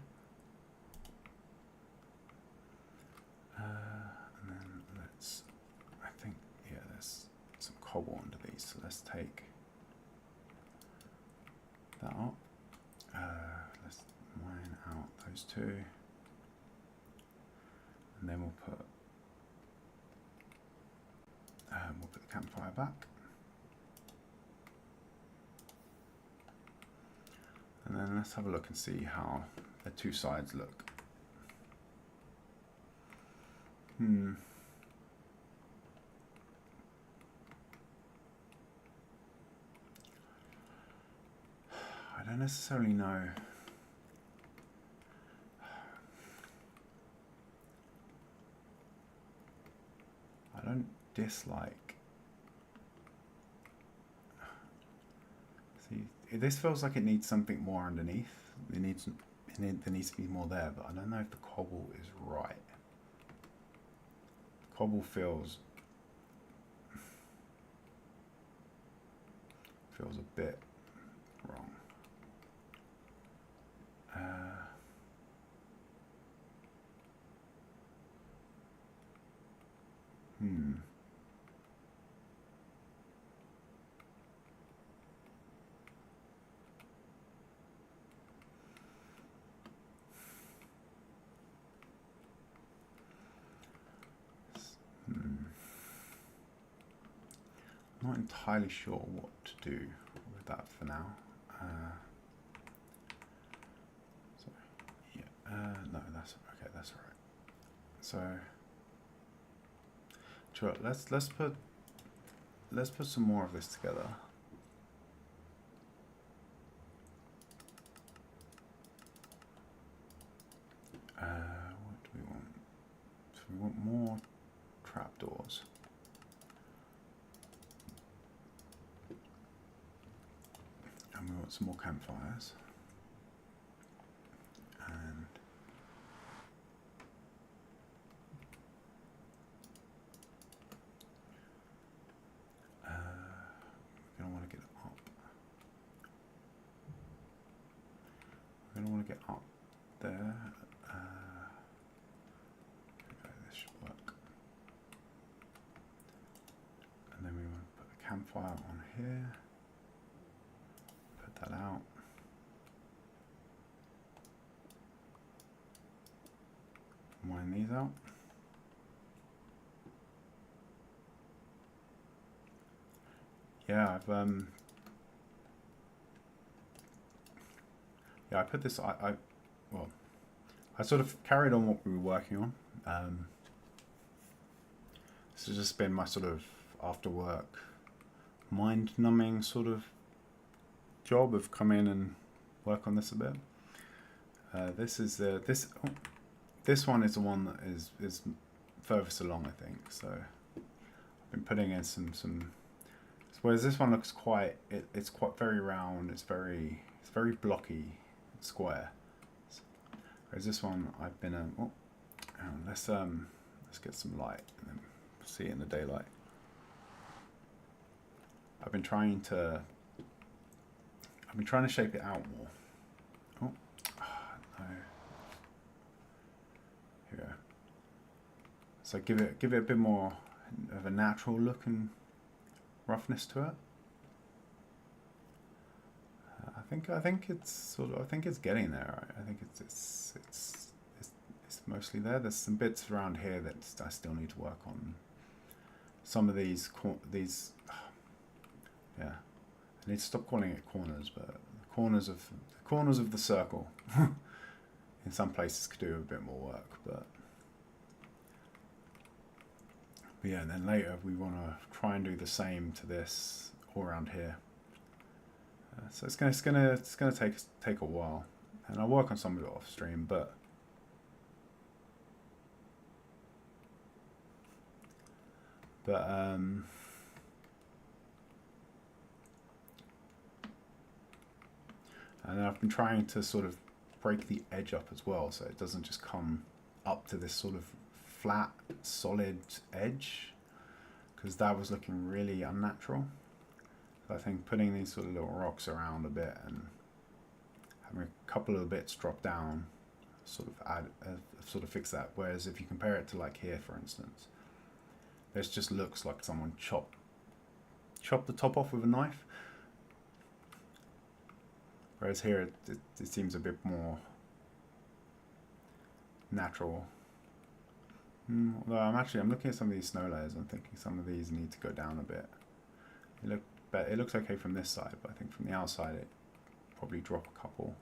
And then I think, yeah, there's some cobble under these, so let's take that up. Let's mine out those two. And then we'll put the campfire back. And then let's have a look and see how the two sides look. I don't necessarily know. I don't dislike. See, this feels like it needs something more underneath. There needs to be more there, but I don't know if the cobble is right. Cobble feels a bit wrong. I'm not entirely sure what to do with that for now. No, that's okay. That's all right. So, sure. Let's put some more of this together. What do we want? So we want more trapdoors. And we want some more campfires. And want to get up there. This should work. And then we want to put the campfire on here. Put that out. Mine these out. Yeah, I put this. I sort of carried on what we were working on. This has just been my sort of after work, mind numbing sort of job of come in and work on this a bit. This one is the one that is furthest along, I think. So I've been putting in some. Whereas this one looks quite, it's quite very round. It's very blocky, square. Whereas this one, I've been let's get some light and then see it in the daylight. I've been trying to shape it out more. Oh, no. Here we go. So give it a bit more of a natural look and roughness to it. I think it's getting there. I think it's mostly there. There's some bits around here that I still need to work on. Some of these yeah, I need to stop calling it corners, but the corners of the circle in some places could do a bit more work, but yeah. And then later we want to try and do the same to this all around here. So it's gonna take a while, and I'll work on some of it off stream, but and then I've been trying to sort of break the edge up as well, so it doesn't just come up to this sort of flat, solid edge, because that was looking really unnatural. So I think putting these sort of little rocks around a bit and having a couple of bits drop down sort of fix that. Whereas if you compare it to like here, for instance, this just looks like someone chopped the top off with a knife. Whereas here it seems a bit more natural. Although I'm looking at some of these snow layers, I'm thinking some of these need to go down a bit. It looks okay from this side, but I think from the outside it probably drop a couple.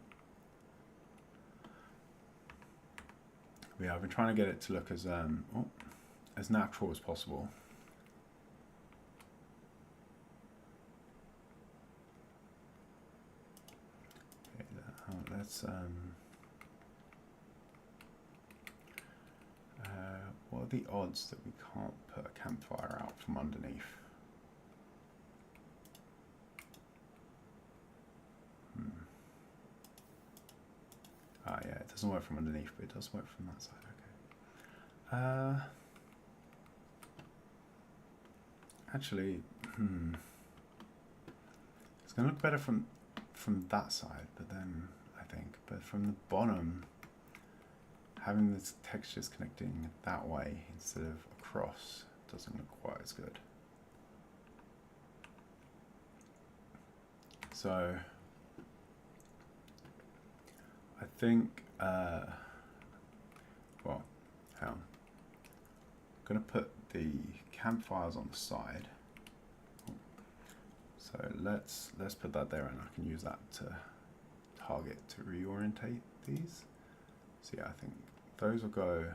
But yeah, I've been trying to get it to look as natural as possible. Okay, let's what are the odds that we can't put a campfire out from underneath? Yeah, it doesn't work from underneath, but it does work from that side. Okay. Actually, it's going to look better from that side, but then but from the bottom, having the textures connecting that way instead of across doesn't look quite as good. So I think, well, hang on. I'm going to put the campfires on the side. So let's put that there, and I can use that to target to reorientate these. So yeah, I think those will go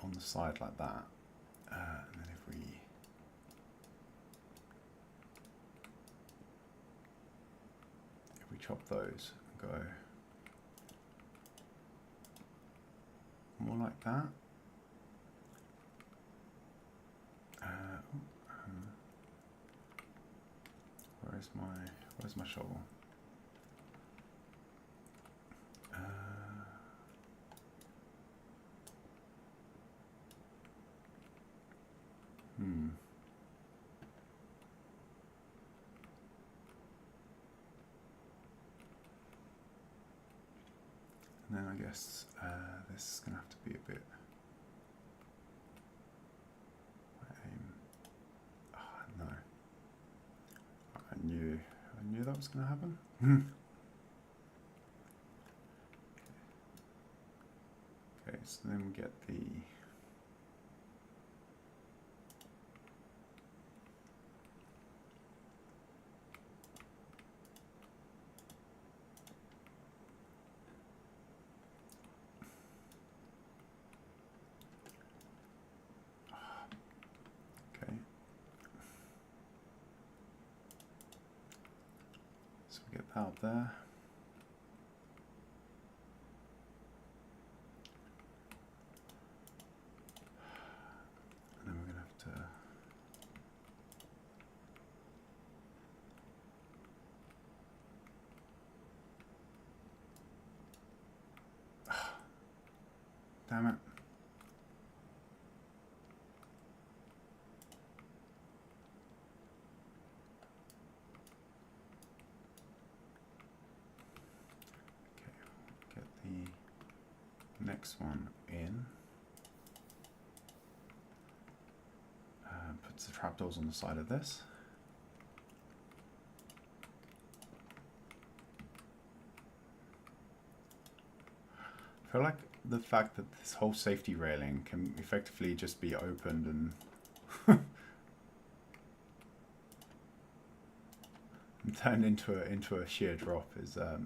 on the side like that, and then if we chop those and go more like that. Where's my shovel? then I guess this is going to have to be a bit... no. I knew that was going to happen. Okay, so then we get the... Okay. So we get that up there. And then we're going to have to... Damn it. Okay, get the next one in. Puts the trapdoors on the side of this. I feel like the fact that this whole safety railing can effectively just be opened and turned into a sheer drop is a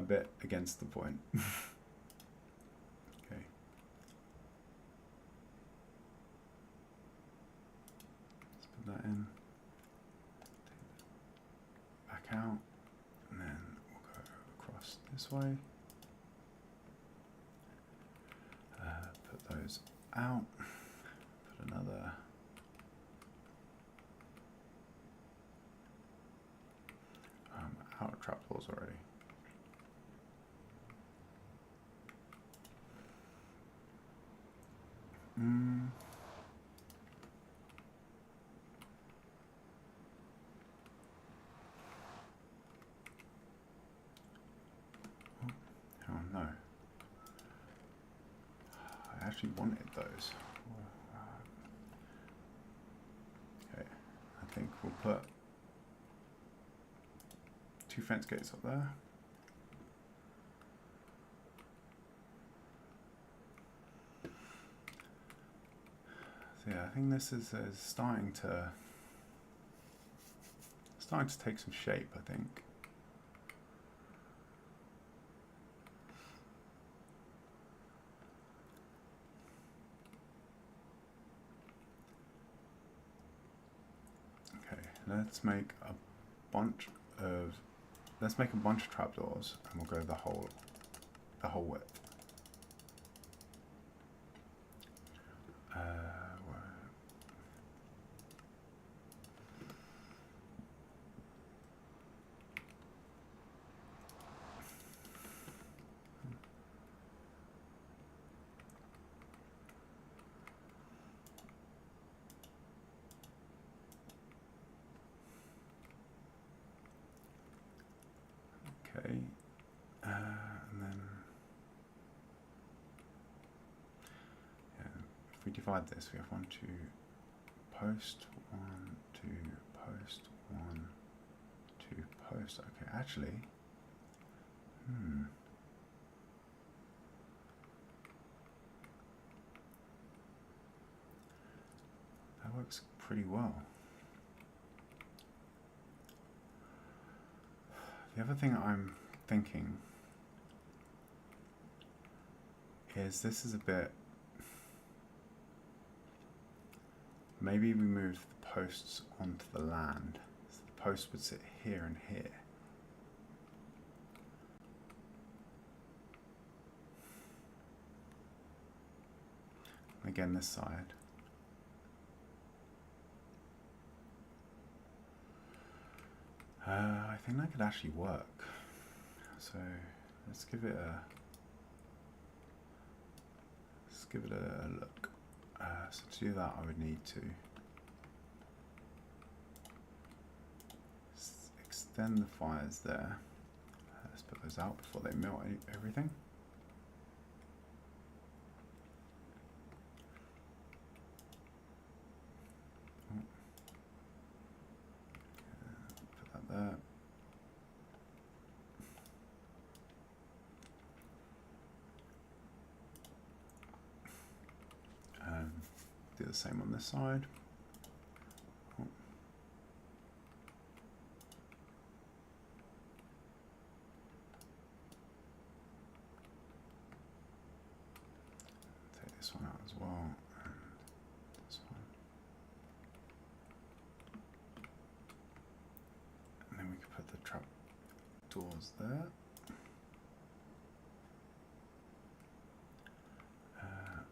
bit against the point. Okay. Let's put that in. Back out, and then we'll go across this way. Put those out. Put another. Out of trapdoors already. Oh no. I actually wanted those. Okay, I think we'll put 2 fence gates up there. So yeah, I think this is starting to take some shape, I think. Okay, let's make a bunch of trapdoors, and we'll go the whole width. Okay, and then yeah, if we divide this, we have 1, 2, post, 1, 2, post, 1, 2, post. Okay, actually, that works pretty well. The other thing I'm thinking is this is a bit... Maybe we move the posts onto the land. So the posts would sit here and here. And again, this side. I think that could actually work. So let's give it a look. So to do that, I would need to then the fire's there. Let's put those out before they melt everything. Put that there. Do the same on this side. Oh. Take this one out as well, and this one. And then we can put the trap doors there.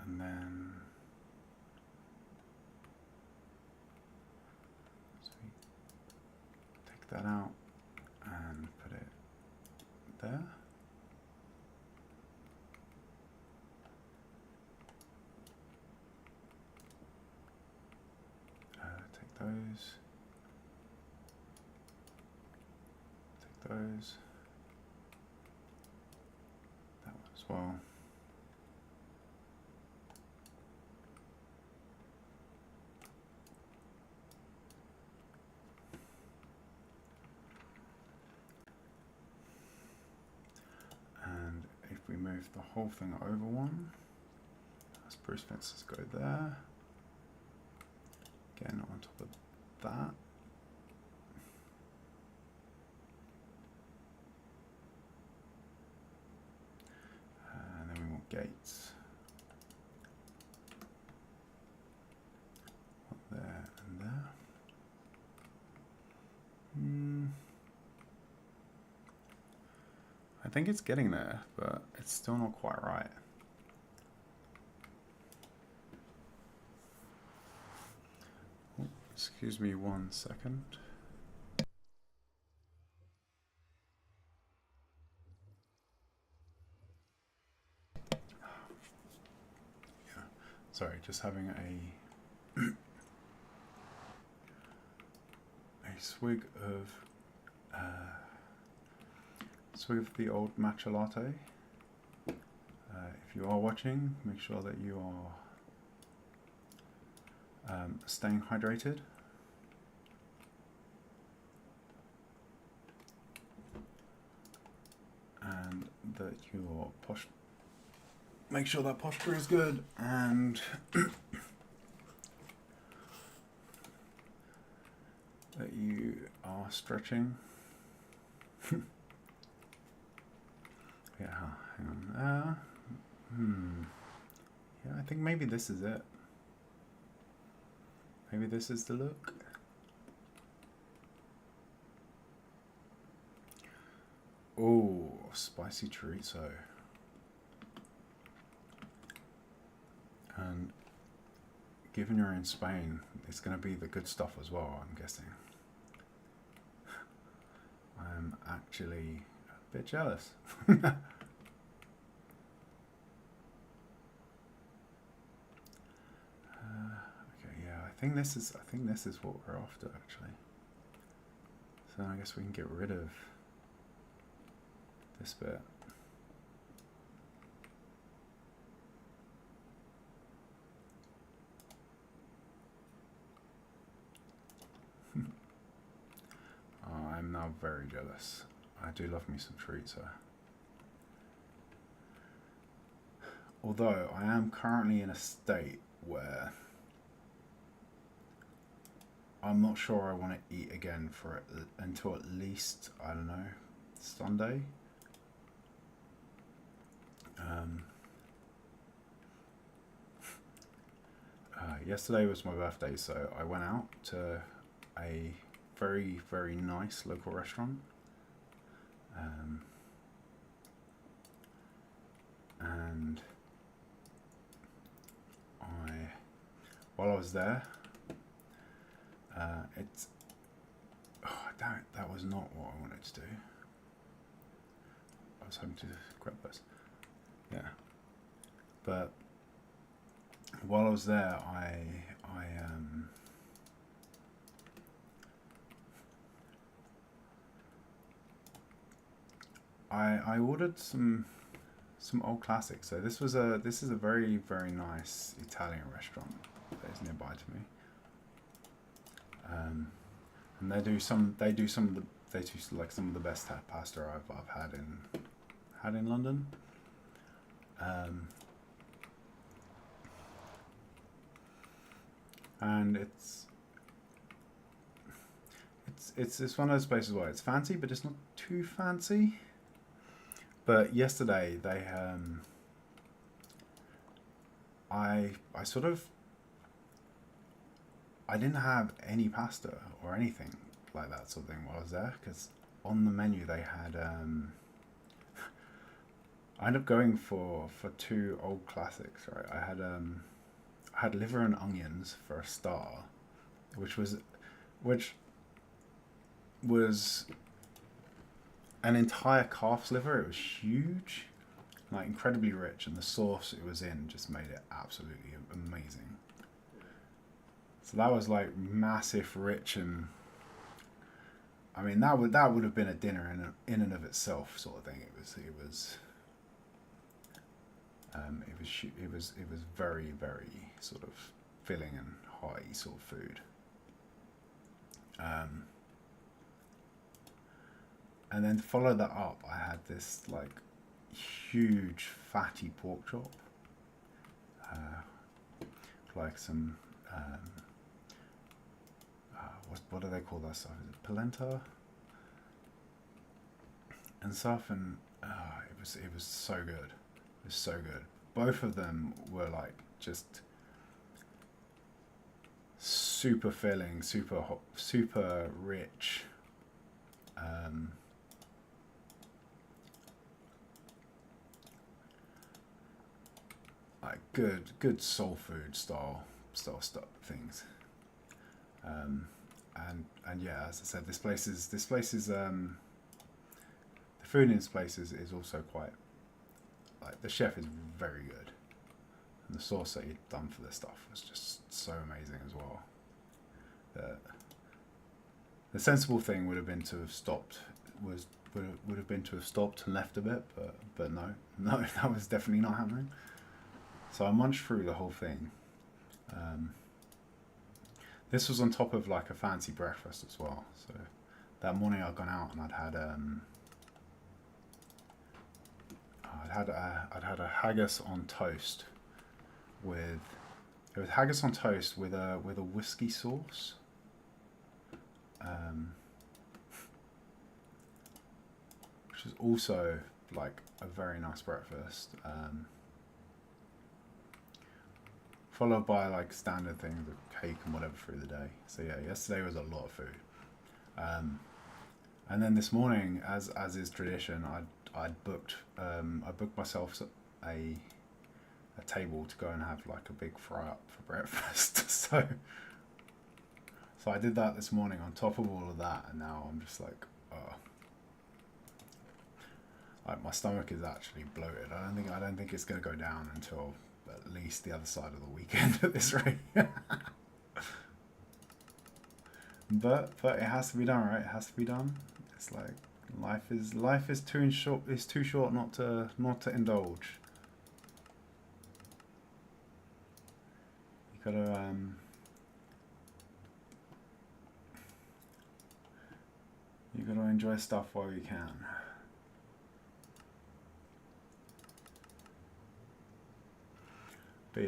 And then that out and put it there. Take those. Take those. That one as well. We move the whole thing over one. Spruce fences go there. Again on top of that. And then we want gates. Up there and there. I think it's getting there, but it's still not quite right. Oh, excuse me 1 second. Yeah, sorry, just having a swig of the old matcha latte. If you are watching, make sure that you are staying hydrated. And that your posture, make sure that posture is good, and that you are stretching. Yeah, hang on. Yeah, I think maybe this is it. Maybe this is the look. Oh, spicy chorizo. And given you're in Spain, it's going to be the good stuff as well, I'm guessing. I'm actually a bit jealous. Okay, yeah, I think this is what we're after, actually. So I guess we can get rid of this bit. Oh, I'm now very jealous. I do love me some chorizo. Although I am currently in a state where I'm not sure I want to eat again for until at least, I don't know, Sunday. Yesterday was my birthday, so I went out to a very, very nice local restaurant. And while I was there, damn it, that was not what I wanted to do. I was hoping to grab this. Yeah. But while I was there, I ordered some old classics. So this is a very very nice Italian restaurant that is nearby to me. And they do some of the like some of the best pasta I've had in London. And it's one of those places where it's fancy, but it's not too fancy. But yesterday they I sort of I didn't have any pasta or anything like that sort of thing while I was there, because on the menu they had I ended up going for two old classics. Right, I had liver and onions for a star, which was an entire calf's liver. It was huge, like incredibly rich, and the sauce it was in just made it absolutely amazing. So that was like massive, rich, and I mean that would have been a dinner in and of itself, sort of thing. It was very very sort of filling and hearty sort of food. And then to follow that up, I had this like huge fatty pork chop, like some what do they call that stuff? Is it polenta and stuff? And it was so good. It was so good. Both of them were like just super filling, super hot, super rich. Like good soul food style stuff things. And yeah, as I said, this place is the food in this place is also quite, like, the chef is very good, and the sauce that he'd done for this stuff was just so amazing as well. The sensible thing would have been to have stopped and left a bit, but no, that was definitely not happening. So I munched through the whole thing. This was on top of like a fancy breakfast as well. So that morning I'd gone out and I'd had a haggis on toast with a whiskey sauce. Which is also like a very nice breakfast. Followed by like standard things of cake and whatever through the day. So yeah, yesterday was a lot of food. And then this morning, as is tradition, I booked myself a table to go and have like a big fry up for breakfast. So I did that this morning on top of all of that, and now I'm just like, oh, like my stomach is actually bloated. I don't think it's gonna go down until at least the other side of the weekend at this rate. But it has to be done, right? It has to be done. It's like life is too short not to indulge. You gotta enjoy stuff while you can. But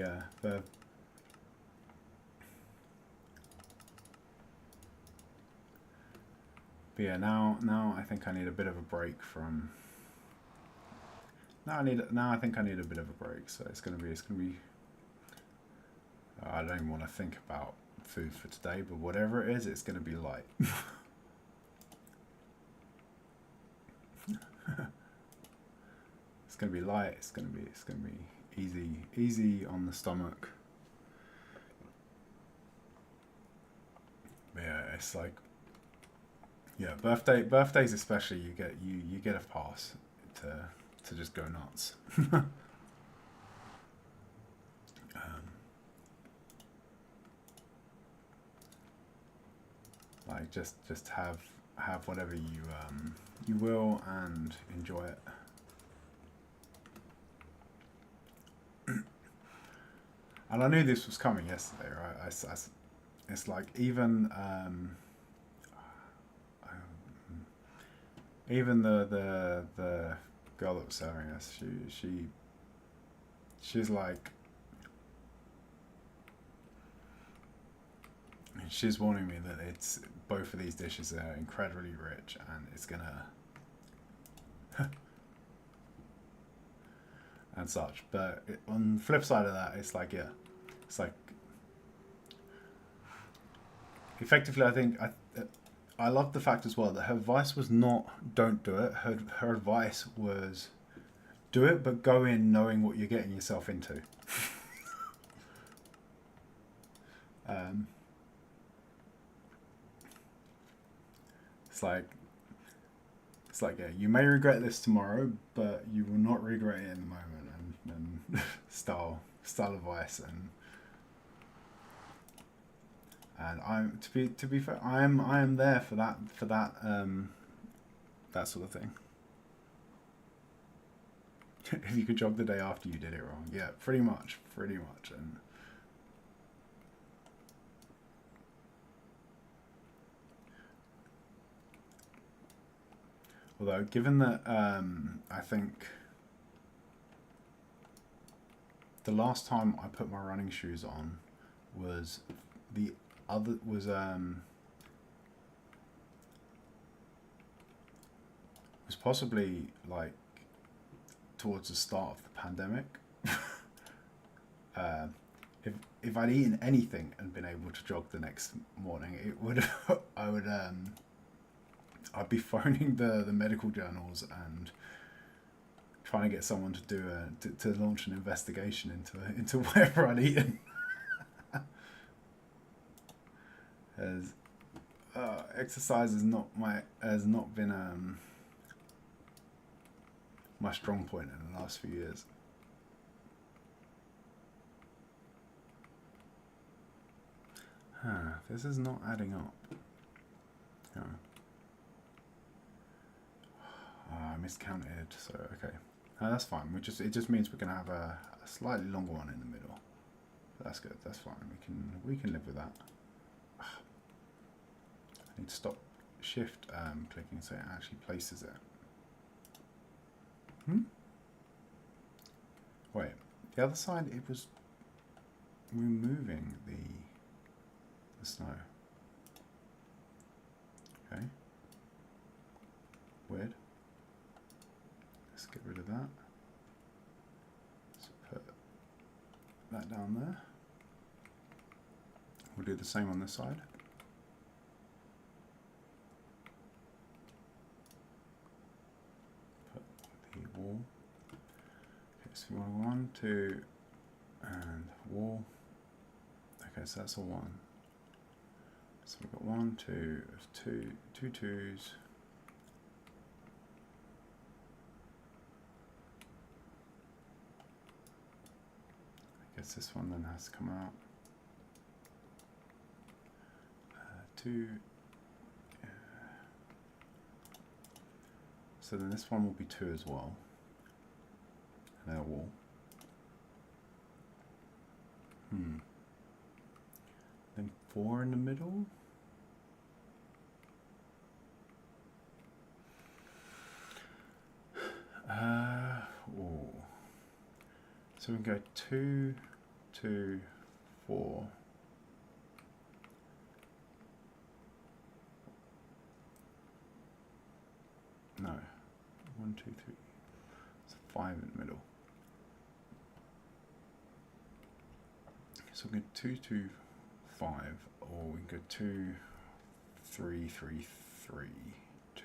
yeah, now I think I need a bit of a break from. Now I think I need a bit of a break. So it's gonna be. I don't even want to think about food for today, but whatever it is, it's gonna be light. It's gonna be light. It's gonna be easy on the stomach. But yeah, it's like, yeah, birthdays especially, you get a pass to just go nuts. Like just have whatever You will, and enjoy it. And I knew this was coming yesterday, right? It's like even even the girl that was serving us, she's like, she's warning me that it's both of these dishes are incredibly rich and it's gonna and such. But on the flip side of that, it's like, yeah, it's like effectively, I think I love the fact as well that her advice was not don't do it. Her advice was do it, but go in knowing what you're getting yourself into. It's like, yeah, you may regret this tomorrow, but you will not regret it in the moment. And style advice, and I'm to be fair, I am there for that that sort of thing. If you could jog the day after you did it wrong, yeah, pretty much, and. Although, given that I think the last time I put my running shoes on was possibly like towards the start of the pandemic. If I'd eaten anything and been able to jog the next morning, it would I'd be phoning the medical journals and trying to get someone to do to launch an investigation into whatever I'd eaten. As exercise has not been my strong point in the last few years. This is not adding up. Yeah. I miscounted, so okay. That's fine. It just means we're gonna have a slightly longer one in the middle. That's good. That's fine. We can live with that. I need to stop shift clicking so it actually places it. Wait, the other side it was removing the snow. Okay. Weird. Let's get rid of that. Let's put that down there. We'll do the same on this side. Put the wall. Okay, so we want 1, 2, and wall. Okay, so that's a 1. So we've got 1, 2, 2 twos. I guess this one then has to come out. 2. So then this one will be 2 as well. And then a wall. Then 4 in the middle. So we can go 2, 2, 4. No, 1, 2, 3. It's 5 in the middle. So we can go 2, 2, 5, or we can go 2, 3, 3, 3, 2.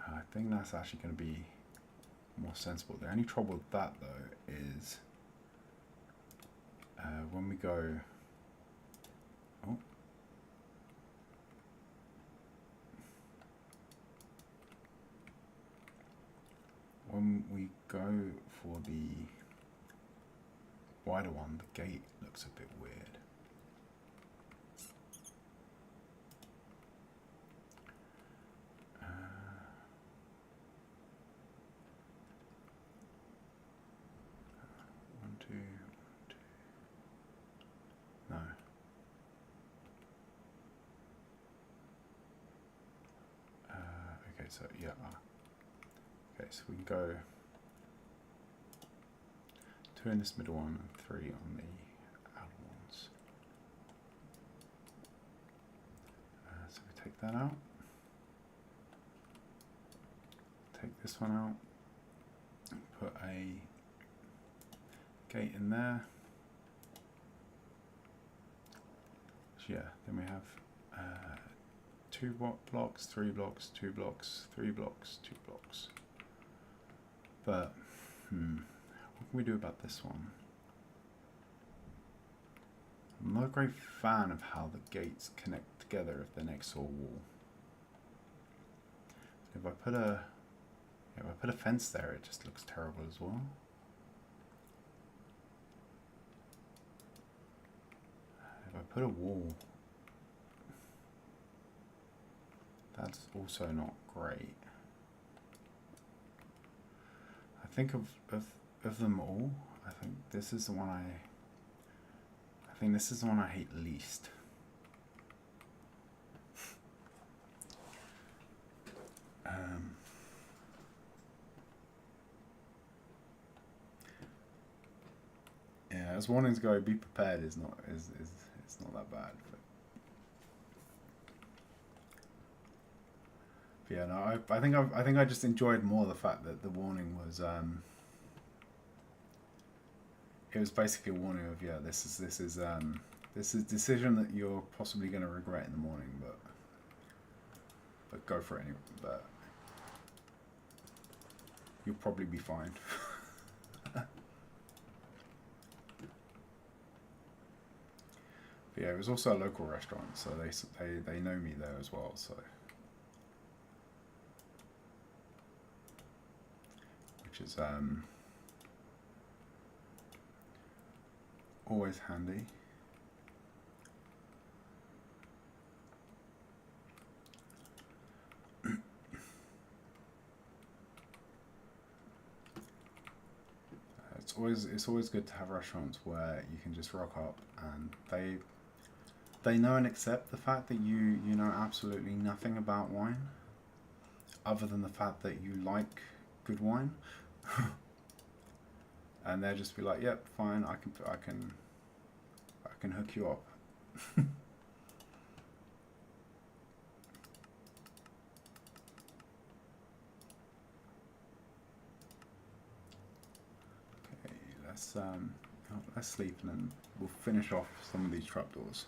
I think that's actually going to be more sensible. The only trouble with that though is when we go when we go for the wider one, the gate looks a bit weird. so yeah. Okay, so we can go 2 in this middle one and 3 on the outer ones. So we take that out. Take this one out. Put a gate in there. So yeah, then we have 2 blocks, 3 blocks, 2 blocks, 3 blocks, 2 blocks. But, what can we do about this one? I'm not a great fan of how the gates connect together if they're next to a wall. If I put a fence there, it just looks terrible as well. If I put a wall, that's also not great. I think of them all, I think this is the one I hate least. Yeah, as warnings go, be prepared is not that bad. But yeah, no, I think I just enjoyed more the fact that the warning was it was basically a warning of, yeah, this is a decision that you're possibly going to regret in the morning, but go for it anyway. But you'll probably be fine. But yeah, it was also a local restaurant, so they know me there as well. So, which is always handy. It's always good to have restaurants where you can just rock up and they know and accept the fact that you know absolutely nothing about wine, other than the fact that you like good wine, and they'll just be like, "Yep, fine, I can hook you up." Okay, let's sleep and then we'll finish off some of these trapdoors.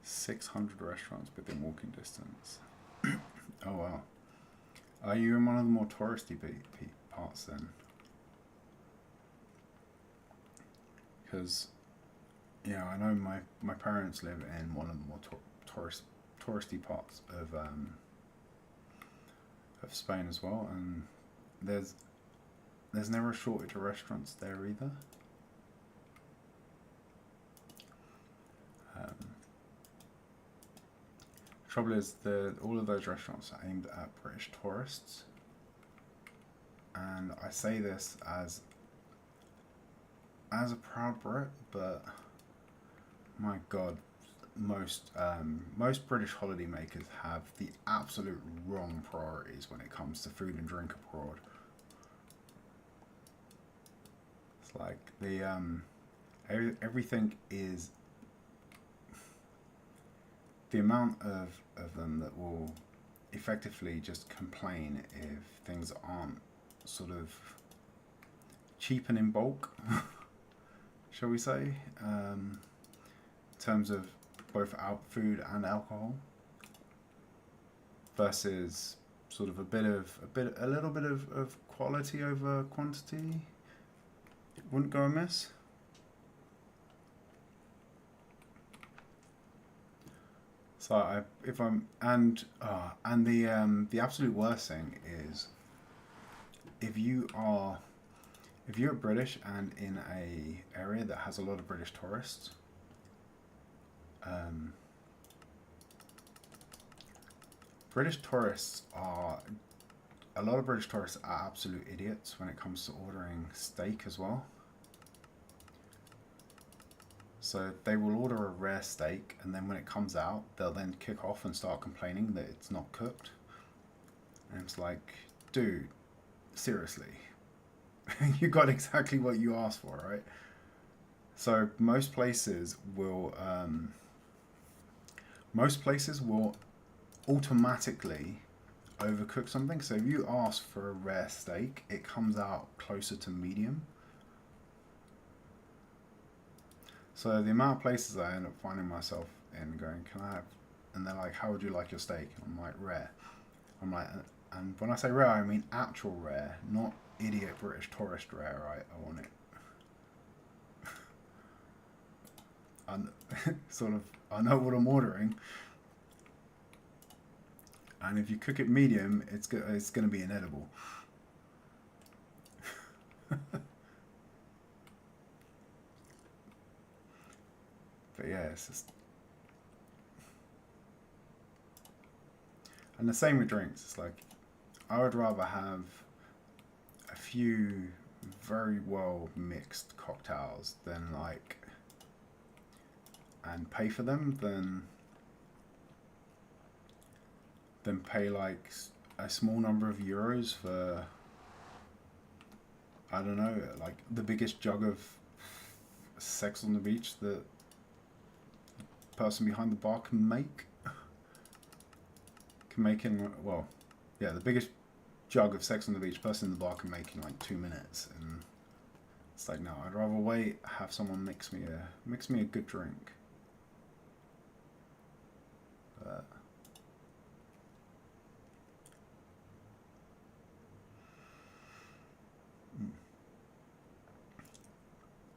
600 restaurants within walking distance. Oh wow. Are you in one of the more touristy parts then? Because, yeah, I know my parents live in one of the more touristy parts of Spain as well, and there's never a shortage of restaurants there either. Trouble is, all of those restaurants are aimed at British tourists, and I say this as a proud Brit, but my God, most British holidaymakers have the absolute wrong priorities when it comes to food and drink abroad. It's like everything is. The amount of them that will effectively just complain if things aren't sort of cheap and in bulk, shall we say, in terms of both food and alcohol, versus sort of a little bit of quality over quantity wouldn't go amiss. So the absolute worst thing is if you're British and in a area that has a lot of British tourists, a lot of British tourists are absolute idiots when it comes to ordering steak as well. So they will order a rare steak, and then when it comes out, they'll then kick off and start complaining that it's not cooked. And it's like, dude, seriously, you got exactly what you asked for, right? So most places will automatically overcook something. So if you ask for a rare steak, it comes out closer to medium. So the amount of places I end up finding myself in going, can I have, and they're like, how would you like your steak? And I'm like, rare. I'm like, and when I say rare, I mean actual rare, not idiot British tourist rare, right? I want it. And sort of, I know what I'm ordering. And if you cook it medium, it's going to be inedible. But yeah, it's just... And the same with drinks. It's like, I would rather have a few very well mixed cocktails than like... and pay for them than pay like a small number of euros for, I don't know, like the biggest jug of Sex on the Beach that the person behind the bar can make. The biggest jug of Sex on the Beach person in the bar can make in like 2 minutes, and it's like, no, I'd rather wait, have someone mix me a good drink.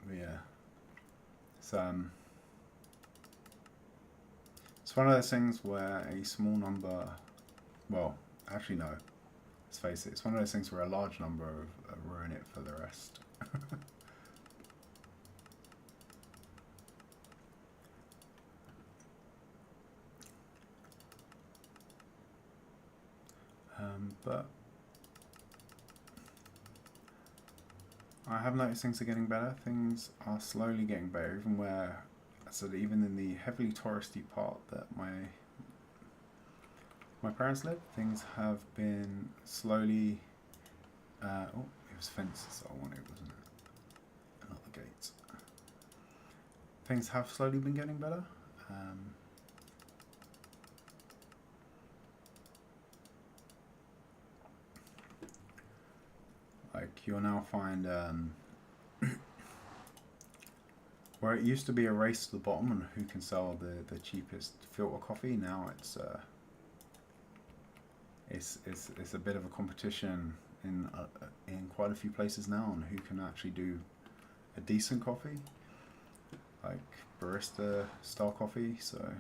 But yeah, it's one of those things where a small number, well, actually no, let's face it, it's one of those things where a large number ruin it for the rest. But I have noticed things are getting better. Things are slowly getting better, even in the heavily touristy part that my parents live, things have been slowly... it was fences I wanted, wasn't it? Not the gates. Things have slowly been getting better. Like, you'll now find where it used to be a race to the bottom on who can sell the cheapest filter coffee, now it's a bit of a competition in quite a few places now on who can actually do a decent coffee, like barista style coffee. So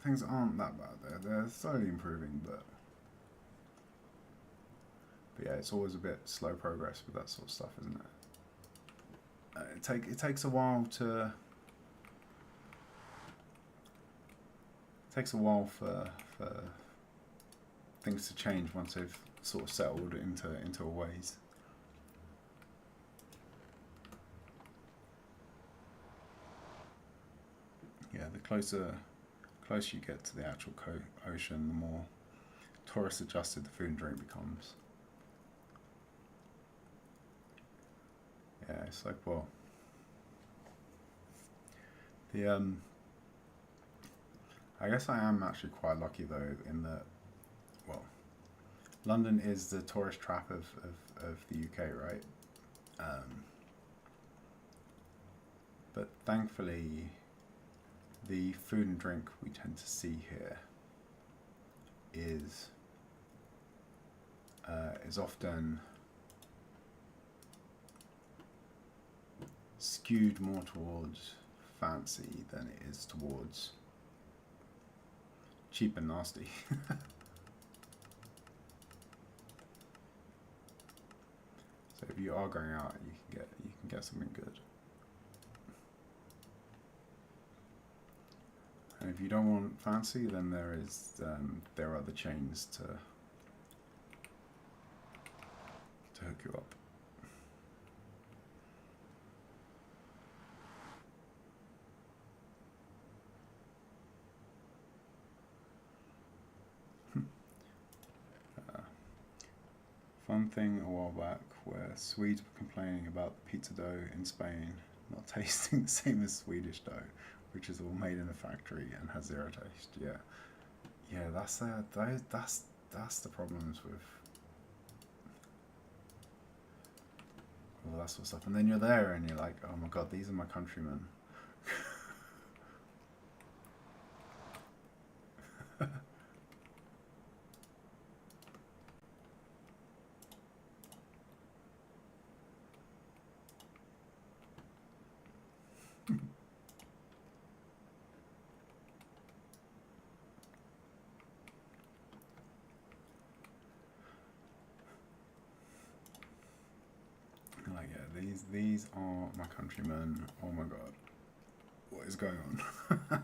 things aren't that bad. They're slowly improving, but yeah, it's always a bit slow progress with that sort of stuff, isn't it? It takes a while to... It takes a while for things to change once they've sort of settled into a ways. Yeah, the closer you get to the actual ocean, the more tourist adjusted the food and drink becomes. Yeah, it's like, well, I guess I am actually quite lucky though, in that, well, London is the tourist trap of the UK, right? But thankfully, the food and drink we tend to see here is often skewed more towards fancy than it is towards cheap and nasty. So if you are going out, you can get something good. And if if you don't want fancy, then there are other chains to hook you up. Fun thing a while back where Swedes were complaining about the pizza dough in Spain not tasting the same as Swedish dough, which is all made in a factory and has zero taste. Yeah, that's the problems with all that sort of stuff. And then you're there and you're like, oh my god, these are my countrymen. Like, yeah, these are my countrymen. Oh my god, what is going on?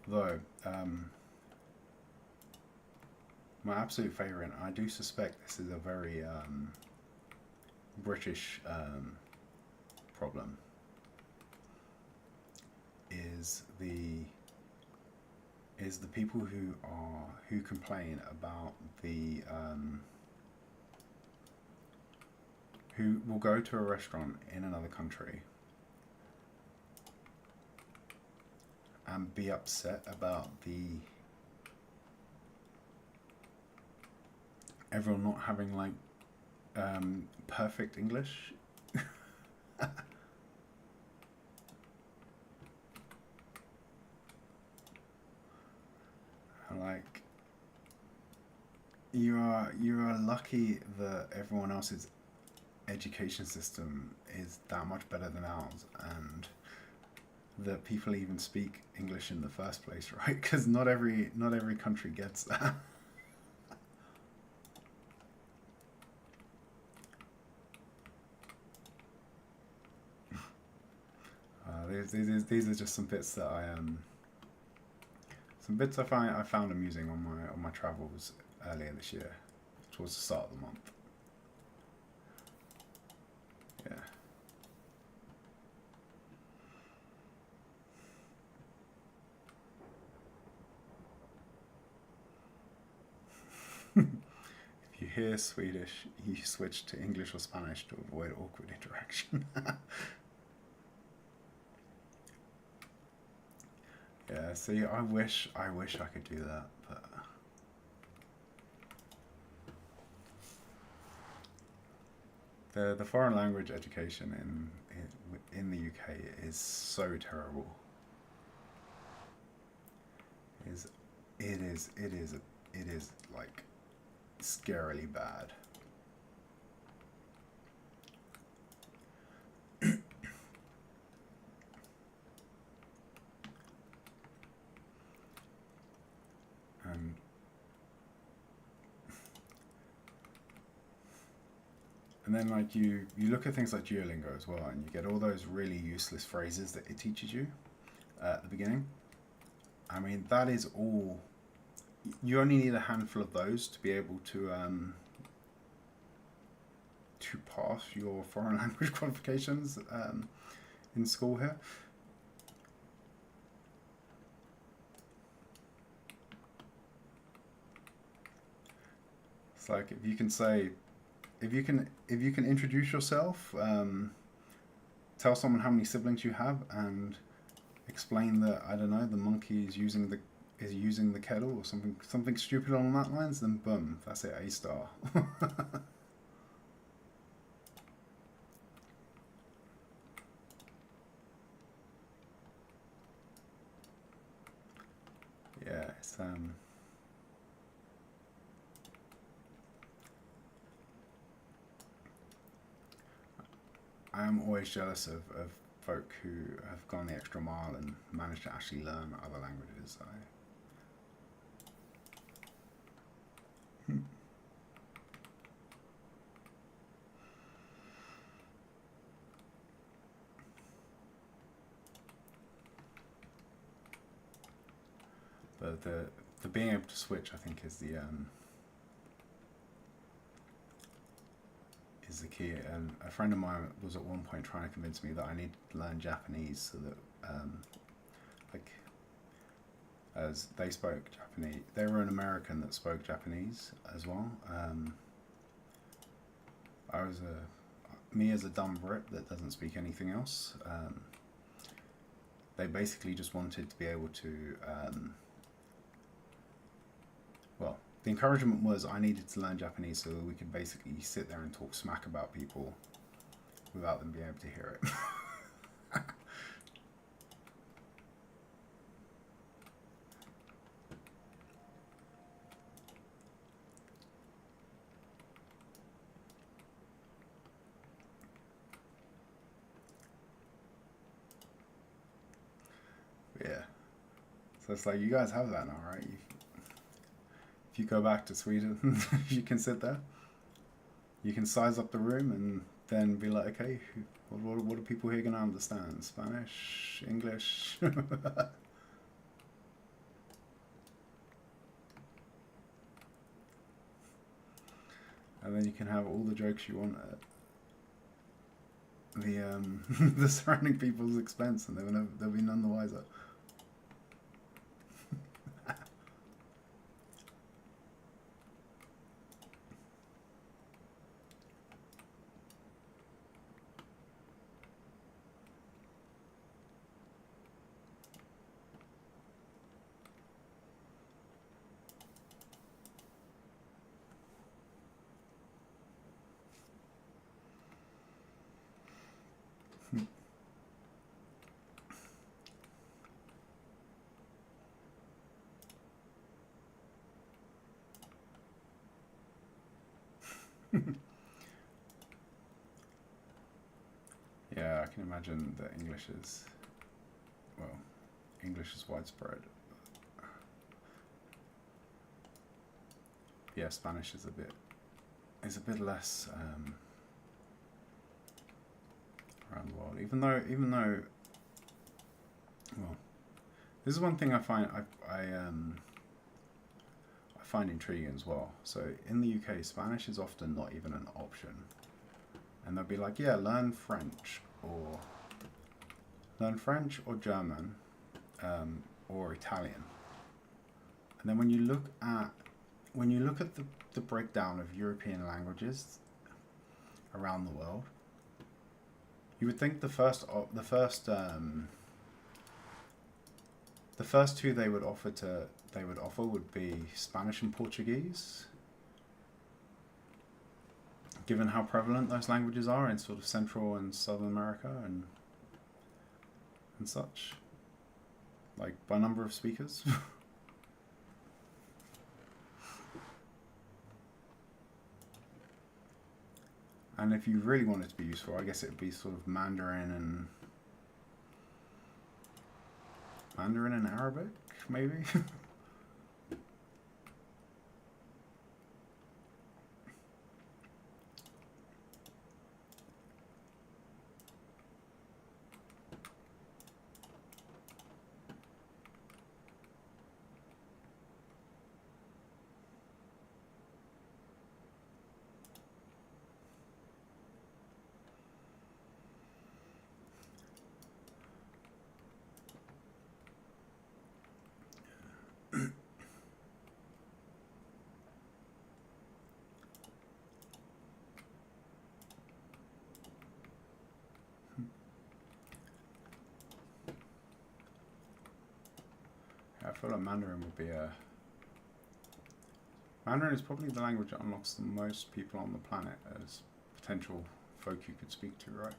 Though, my absolute favourite, I do suspect this is a very British problem, is the people who complain about the who will go to a restaurant in another country and be upset about everyone not having like perfect English. Like, you are lucky that everyone else's education system is that much better than ours, and that people even speak English in the first place, right? Because not every country gets that. These are just some bits that I found amusing on my travels earlier this year, towards the start of the month. Yeah. If you hear Swedish, you switch to English or Spanish to avoid awkward interaction. Yeah, see, I wish I could do that, but the foreign language education in the UK is so terrible. It is like scarily bad. And then, like, you look at things like Duolingo as well, and you get all those really useless phrases that it teaches you at the beginning. I mean, that is all. You only need a handful of those to be able to pass your foreign language qualifications in school here. It's like, if you can say, if you can introduce yourself, tell someone how many siblings you have, and explain that, I don't know, the monkey is using the kettle or something stupid along that lines, then boom, that's it, A star. Yeah, it's I am always jealous of folk who have gone the extra mile and managed to actually learn other languages. But the being able to switch, I think, is the key. And a friend of mine was at one point trying to convince me that I need to learn Japanese so that, like, as they spoke Japanese, they were an American that spoke Japanese as well. I was me as a dumb Brit that doesn't speak anything else. They basically just wanted to be able to. Well, the encouragement was I needed to learn Japanese so that we could basically sit there and talk smack about people without them being able to hear it. Yeah. So it's like, you guys have that now, right? If you go back to Sweden, you can sit there. You can size up the room and then be like, okay, what are people here going to understand? Spanish? English? And then you can have all the jokes you want at the the surrounding people's expense, and they'll be none the wiser. Yeah, I can imagine that English is widespread. Yeah, Spanish is a bit less around the world. Even though, well, this is one thing I find I find intriguing as well. So in the UK, Spanish is often not even an option, and they'll be like, yeah, learn French or German, or Italian. And then when you look at the breakdown of European languages around the world, you would think the first two they would offer would be Spanish and Portuguese, given how prevalent those languages are in sort of Central and Southern America and such, like by number of speakers. And if you really want it to be useful, I guess it would be sort of Mandarin and Arabic, maybe. I feel like Mandarin would be a... Mandarin is probably the language that unlocks the most people on the planet as potential folk you could speak to, right?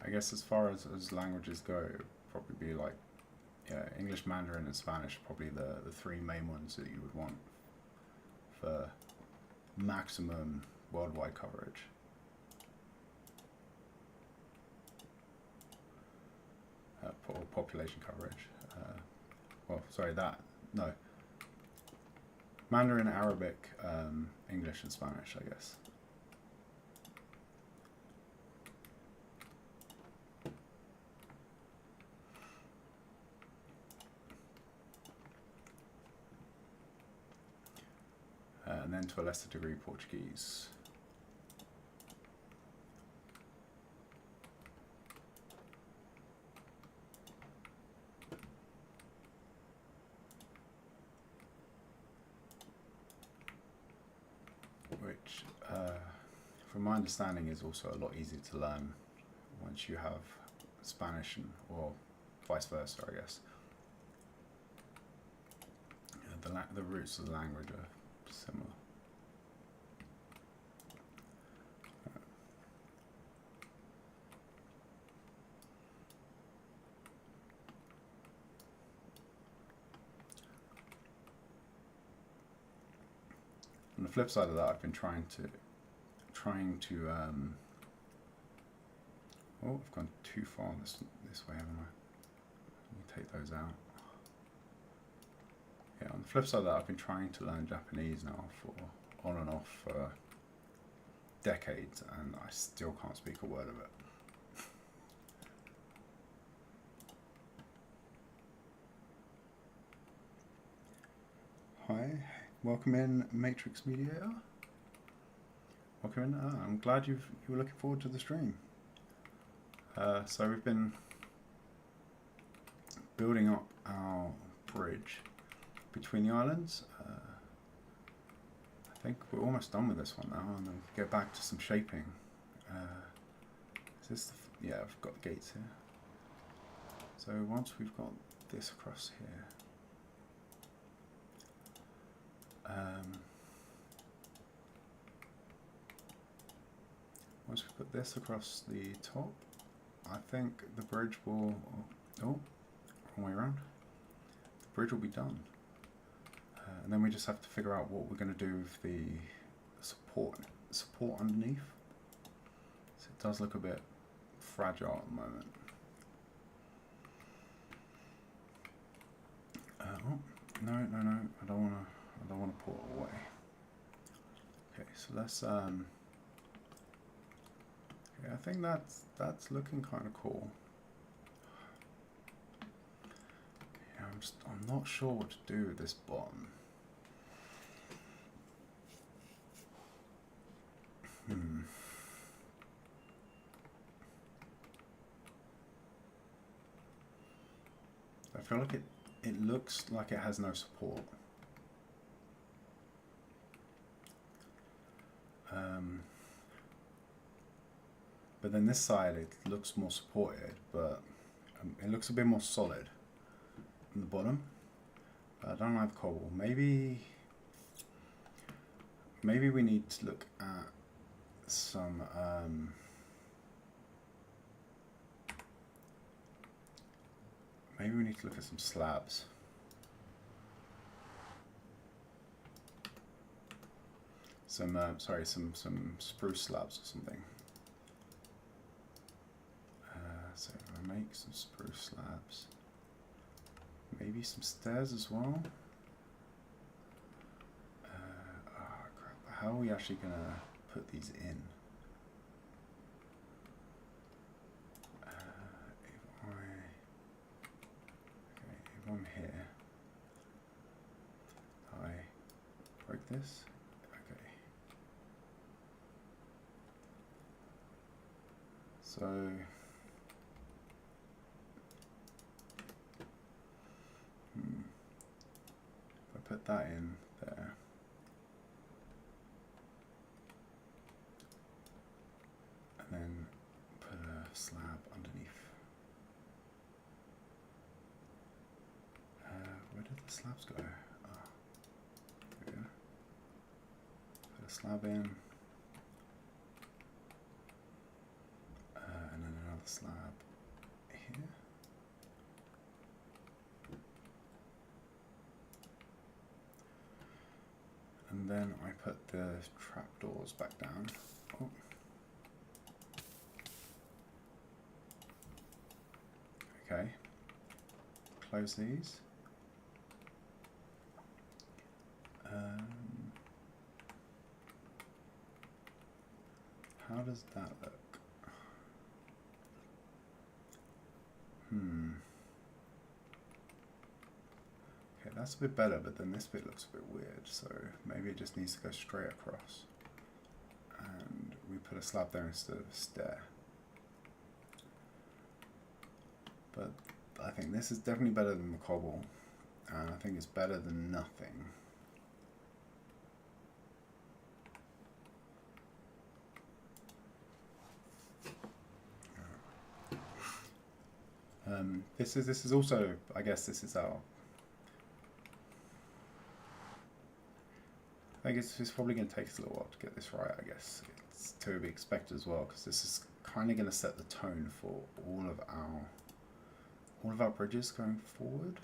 I guess as far as languages go, it would probably be like, yeah, English, Mandarin, and Spanish, probably the three main ones that you would want for maximum worldwide coverage. Population coverage. Well, sorry, no. Mandarin, Arabic, English, and Spanish, I guess. And then to a lesser degree, Portuguese. Which, from my understanding, is also a lot easier to learn once you have Spanish, or vice versa, I guess. The roots of the language are similar. On the flip side of that, I've been trying to oh, I've gone too far this way, haven't I? Let me take those out. Yeah, on the flip side of that, I've been trying to learn Japanese now for on and off for decades, and I still can't speak a word of it. Hi, welcome in, Matrix Mediator. Welcome in. I'm glad you were looking forward to the stream. So we've been building up our bridge between the islands. I think we're almost done with this one now, and then get back to some shaping. Is this yeah, I've got the gates here. So once we've got this across here, once we put this across the top, I think the bridge will, oh, wrong way around. The bridge will be done. And then we just have to figure out what we're going to do with the support underneath. So it does look a bit fragile at the moment. Oh, no, I don't want to pull it away. Okay, so let's okay, I think that's looking kind of cool. Okay, I'm not sure what to do with this bottom. I feel like it looks like it has no support. But then this side it looks more supported, but it looks a bit more solid in the bottom. I don't have cobble. Maybe we need to look at some maybe we need to look at some slabs. Some spruce slabs or something. So I make some spruce slabs. Maybe some stairs as well. Oh crap! How are we actually gonna put these in? If I'm here, I break this. Okay. So. If I put that in there, and then put a slab underneath. Where did the slabs go? Oh, there we go. Put a slab in, and then another slab. And then I put the trapdoors back down. Oh. Okay. Close these. How does that look? Okay, that's a bit better, but then this bit looks a bit weird, so maybe it just needs to go straight across. And we put a slab there instead of a stair. But I think this is definitely better than the cobble, and I think it's better than nothing. This is also, I guess this is our. I guess it's probably going to take us a little while to get this right. I guess it's to be expected as well, because this is kind of going to set the tone for all of our bridges going forward.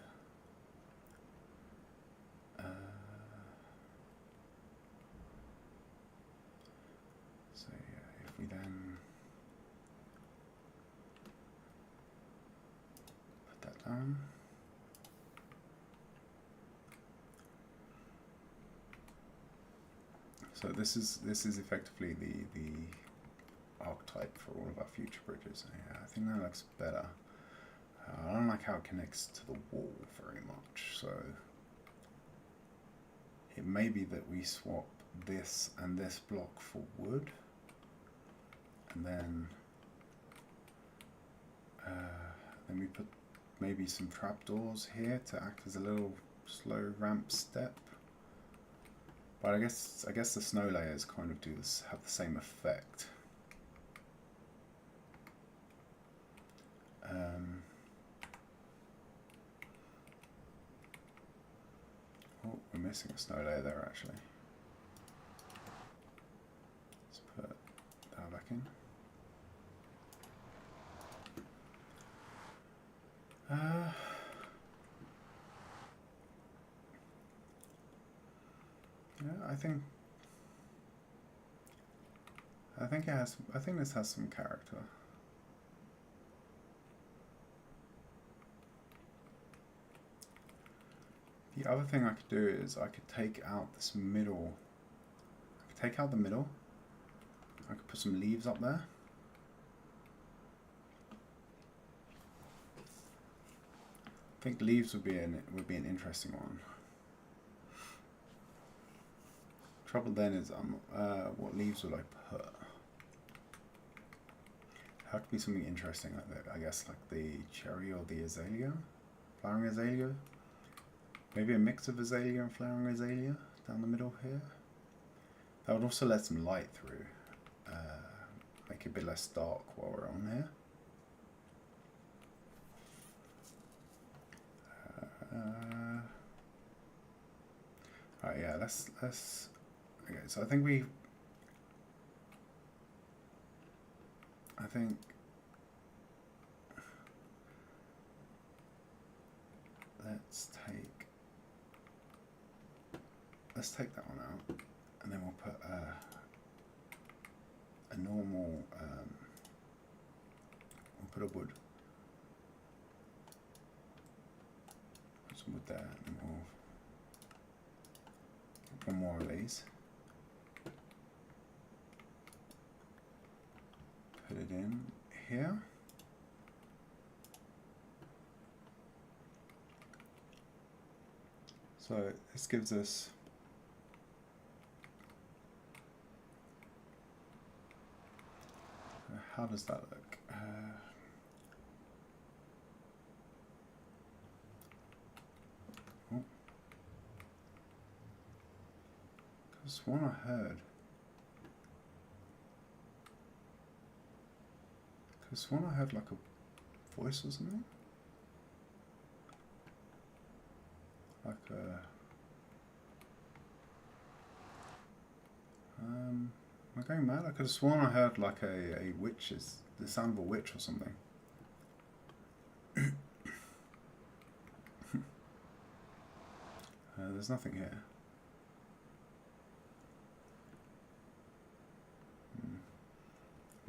So yeah, if we then put that down. So this is effectively the archetype for all of our future bridges. Yeah, I think that looks better. I don't like how it connects to the wall very much, so it may be that we swap this and this block for wood, and then we put maybe some trapdoors here to act as a little slow ramp step. But I guess the snow layers kind of have the same effect. Oh, we're missing a snow layer there actually. Let's put that back in. Yeah, I think this has some character. The other thing I could do is I could take out this middle. I could take out the middle. I could put some leaves up there. I think leaves would be an interesting one. Trouble then is what leaves would I put? Have to be something interesting like that. I guess like the cherry or the azalea, flowering azalea. Maybe a mix of azalea and flowering azalea down the middle here. That would also let some light through, make it a bit less dark while we're on here. Alright, yeah, let's. Okay, so I think let's take that one out, and then we'll put a normal. We'll put a wood. Put some wood there, and we'll get one more of these. Put it in here. So this gives us how does that look? Oh. There's one I heard. Because one I heard like a voice or something. Like a. Am I going mad? I could have sworn I heard like a witch's, the sound of a witch or something. There's nothing here.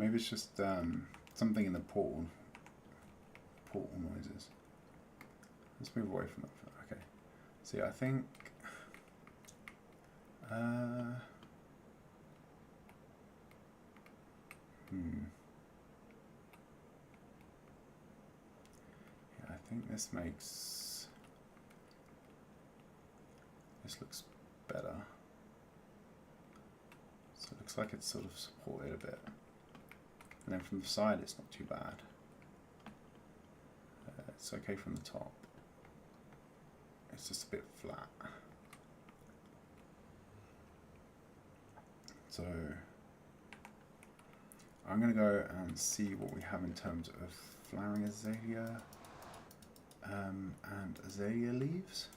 Maybe it's just something in the portal noises. Let's move away from that. Okay. See, I think yeah, I think this looks better. So it looks like it's sort of supported a bit. And then from the side it's not too bad. It's okay from the top. It's just a bit flat. So I'm going to go and see what we have in terms of flowering azalea and azalea leaves.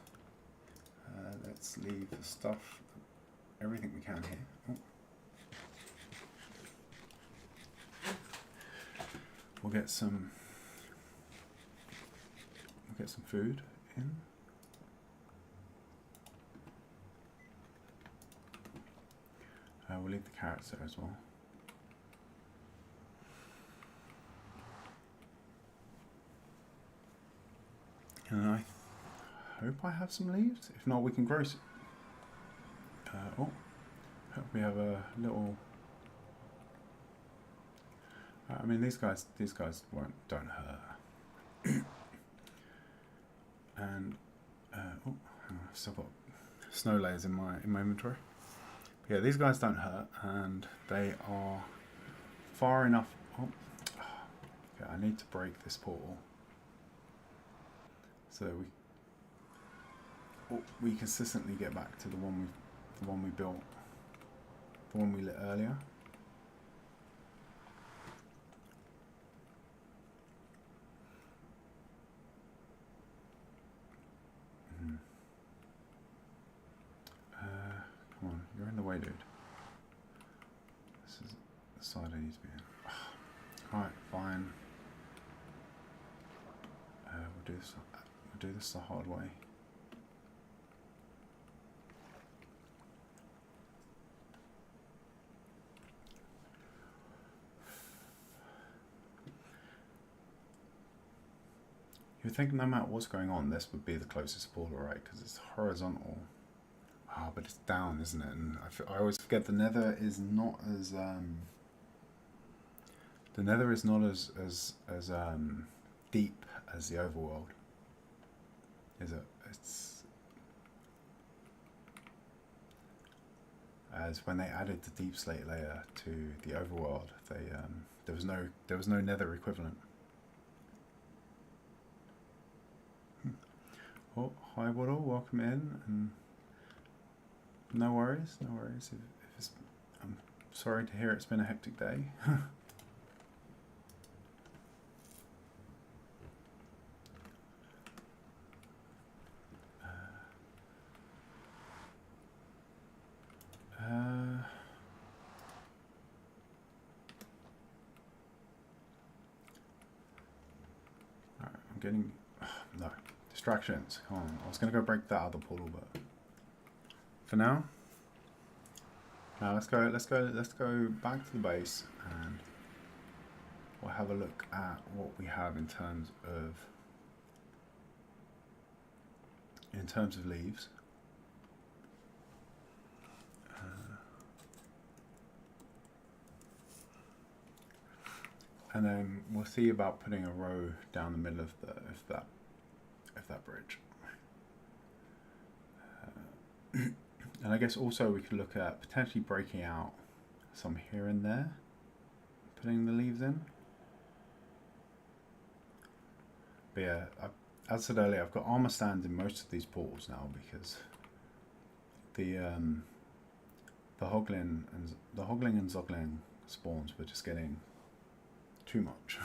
Let's leave the stuff, everything we can here. Oh. We'll get some food in. We'll leave the carrots there as well. And I hope I have some leaves. If not, we can grow some. Oh, hope we have a little. I mean, these guys don't hurt. And oh, hang on, I've still got snow layers in my inventory. But yeah, these guys don't hurt, and they are far enough. Oh, okay, I need to break this portal so we consistently get back to the one we built, the one we lit earlier. Come on, you're in the way, dude. This is the side I need to be in. Alright, fine. We'll do this the hard way. You'd think no matter what's going on, this would be the closest border, right? Because it's horizontal. Ah, but it's down, isn't it? And I always forget the Nether is not as deep as the overworld. Is it? It's as when they added the deep slate layer to the overworld, there was no Nether equivalent. Oh, hi Waddle, welcome in, and no worries. If I'm sorry to hear it's been a hectic day. Alright, I'm getting no distractions. Come on, I was gonna go break that other portal, but for now, let's go back to the base, and we'll have a look at what we have in terms of leaves. And then we'll see about putting a row down the middle of that bridge. And I guess also we could look at potentially breaking out some here and there, putting the leaves in. But yeah, as I said earlier, I've got armor stands in most of these portals now because the hoglin and zoglin spawns were just getting too much.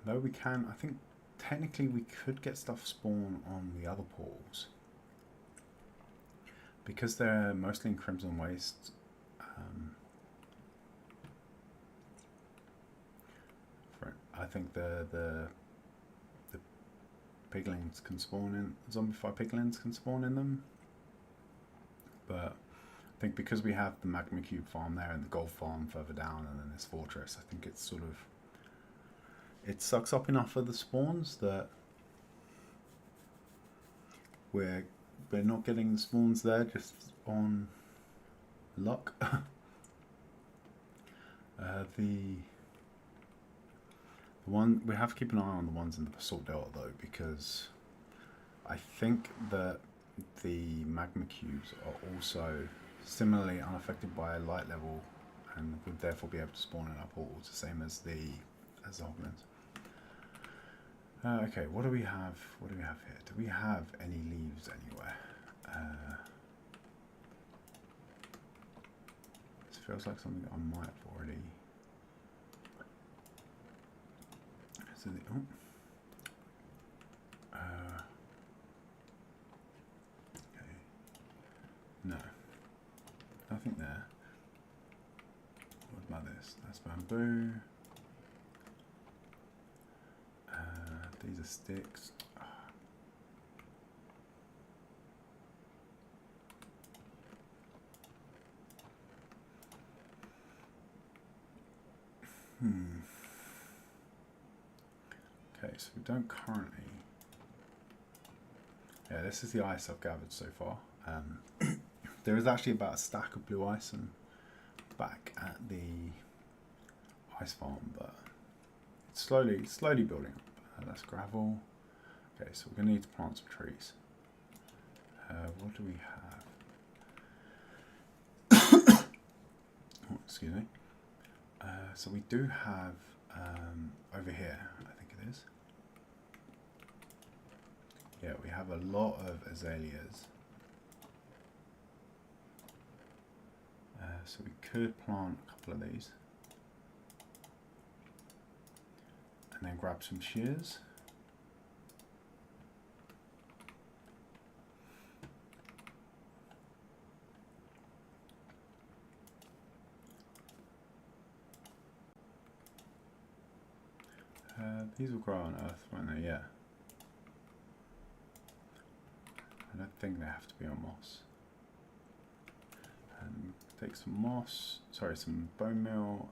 Though we can, I think technically we could get stuff spawn on the other portals. because they're mostly in Crimson Waste, I think the piglins can spawn in, zombified piglins can spawn in them. But I think because we have the magma cube farm there and the gold farm further down and then this fortress, I think it's sort of, it sucks up enough of the spawns that we're not getting the spawns there just on luck. The one, we have to keep an eye on the ones in the basalt delta though, because I think that the magma cubes are also similarly unaffected by light level and would therefore be able to spawn in our portals, the same as the hoglins. Okay, what do we have? What do we have here? Do we have any leaves anywhere? This feels like something that I might have already. So the, oh. Okay. No. Nothing there. What about this? That's bamboo. These are sticks. Okay, so we don't currently. Yeah, this is the ice I've gathered so far. There is actually about a stack of blue ice and back at the ice farm, but it's slowly building up. That's gravel. Okay, so we're going to need to plant some trees. What do we have? Oh, excuse me. So we do have over here, I think it is. Yeah, we have a lot of azaleas. So we could plant a couple of these. And then grab some shears. These will grow on earth, won't they? Yeah. I don't think they have to be on moss. Take some moss, sorry, some bone meal.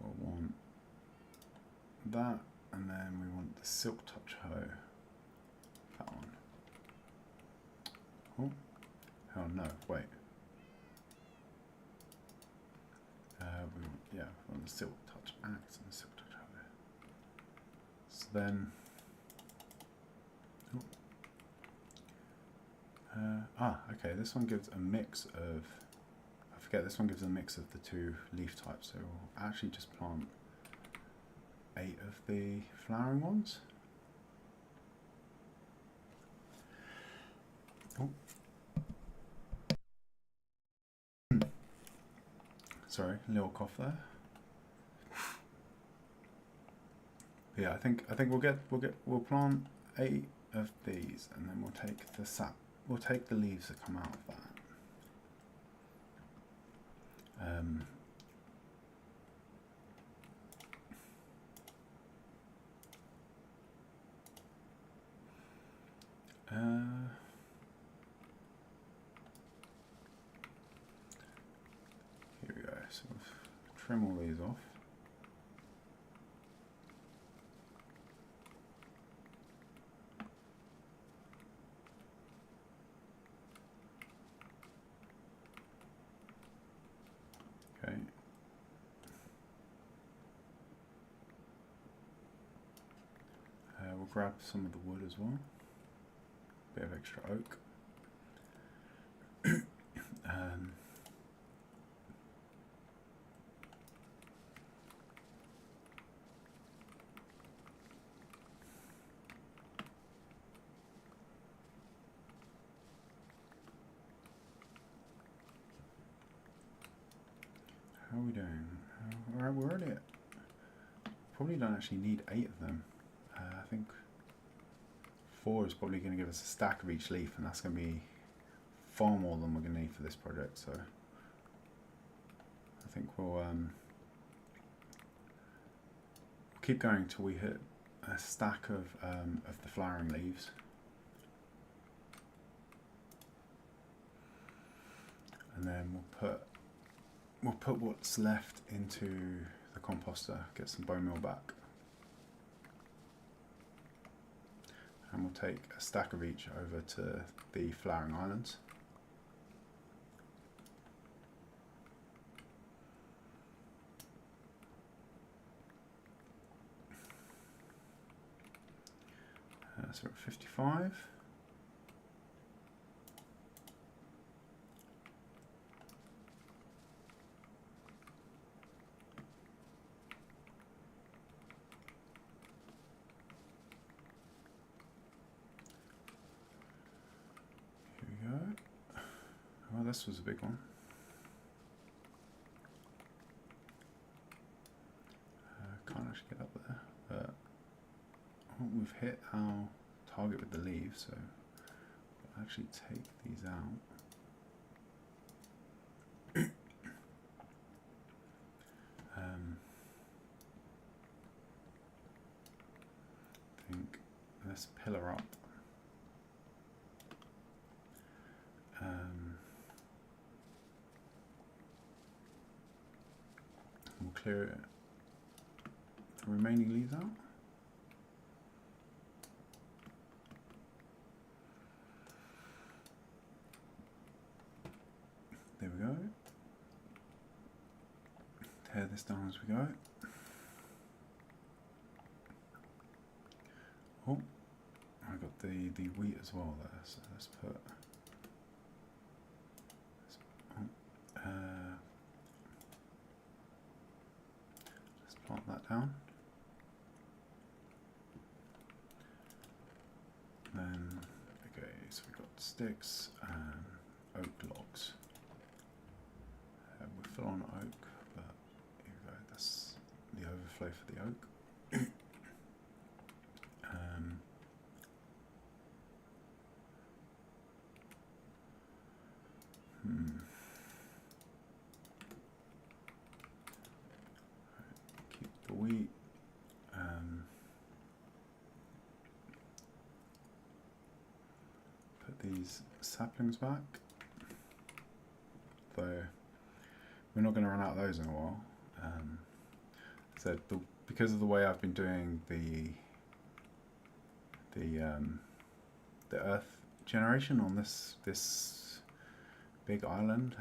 We'll want that, and then we want the silk touch hoe. That one. Oh, hell no! Wait. We want the silk touch axe and the silk touch hoe. So then. Okay, this one gives a mix of, I forget, this one gives a mix of the two leaf types, so we'll actually just plant 8 of the flowering ones. Oh. Sorry, a little cough there. But yeah, I think we'll plant 8 of these, and then we'll take the sap. We'll take the leaves that come out of that. Here we go. So we'll trim all these off. Okay. We'll grab some of the wood as well. Bit of extra oak. How are we doing? Alright, we're already at. Probably don't actually need 8 of them. I think 4 is probably going to give us a stack of each leaf, and that's going to be far more than we're going to need for this project. So I think we'll keep going till we hit a stack of the flowering leaves. And then we'll put what's left into the composter, get some bone meal back. And we'll take a stack of each over to the flowering islands. So we're at 55. Well, this was a big one. Can't actually get up there, but we've hit our target with the leaves, so we'll actually take these out. I think let's pillar up. We'll clear the remaining leaves out. There we go. Tear this down as we go. Oh, I got the wheat as well there, so let's put. Let's plant that down. Then, okay, so we've got sticks and oak logs. We're full on oak, but here we go, that's the overflow for the oak. Keep the wheat. Put these saplings back. Though we're not going to run out of those in a while. So because of the way I've been doing the earth generation on this big island,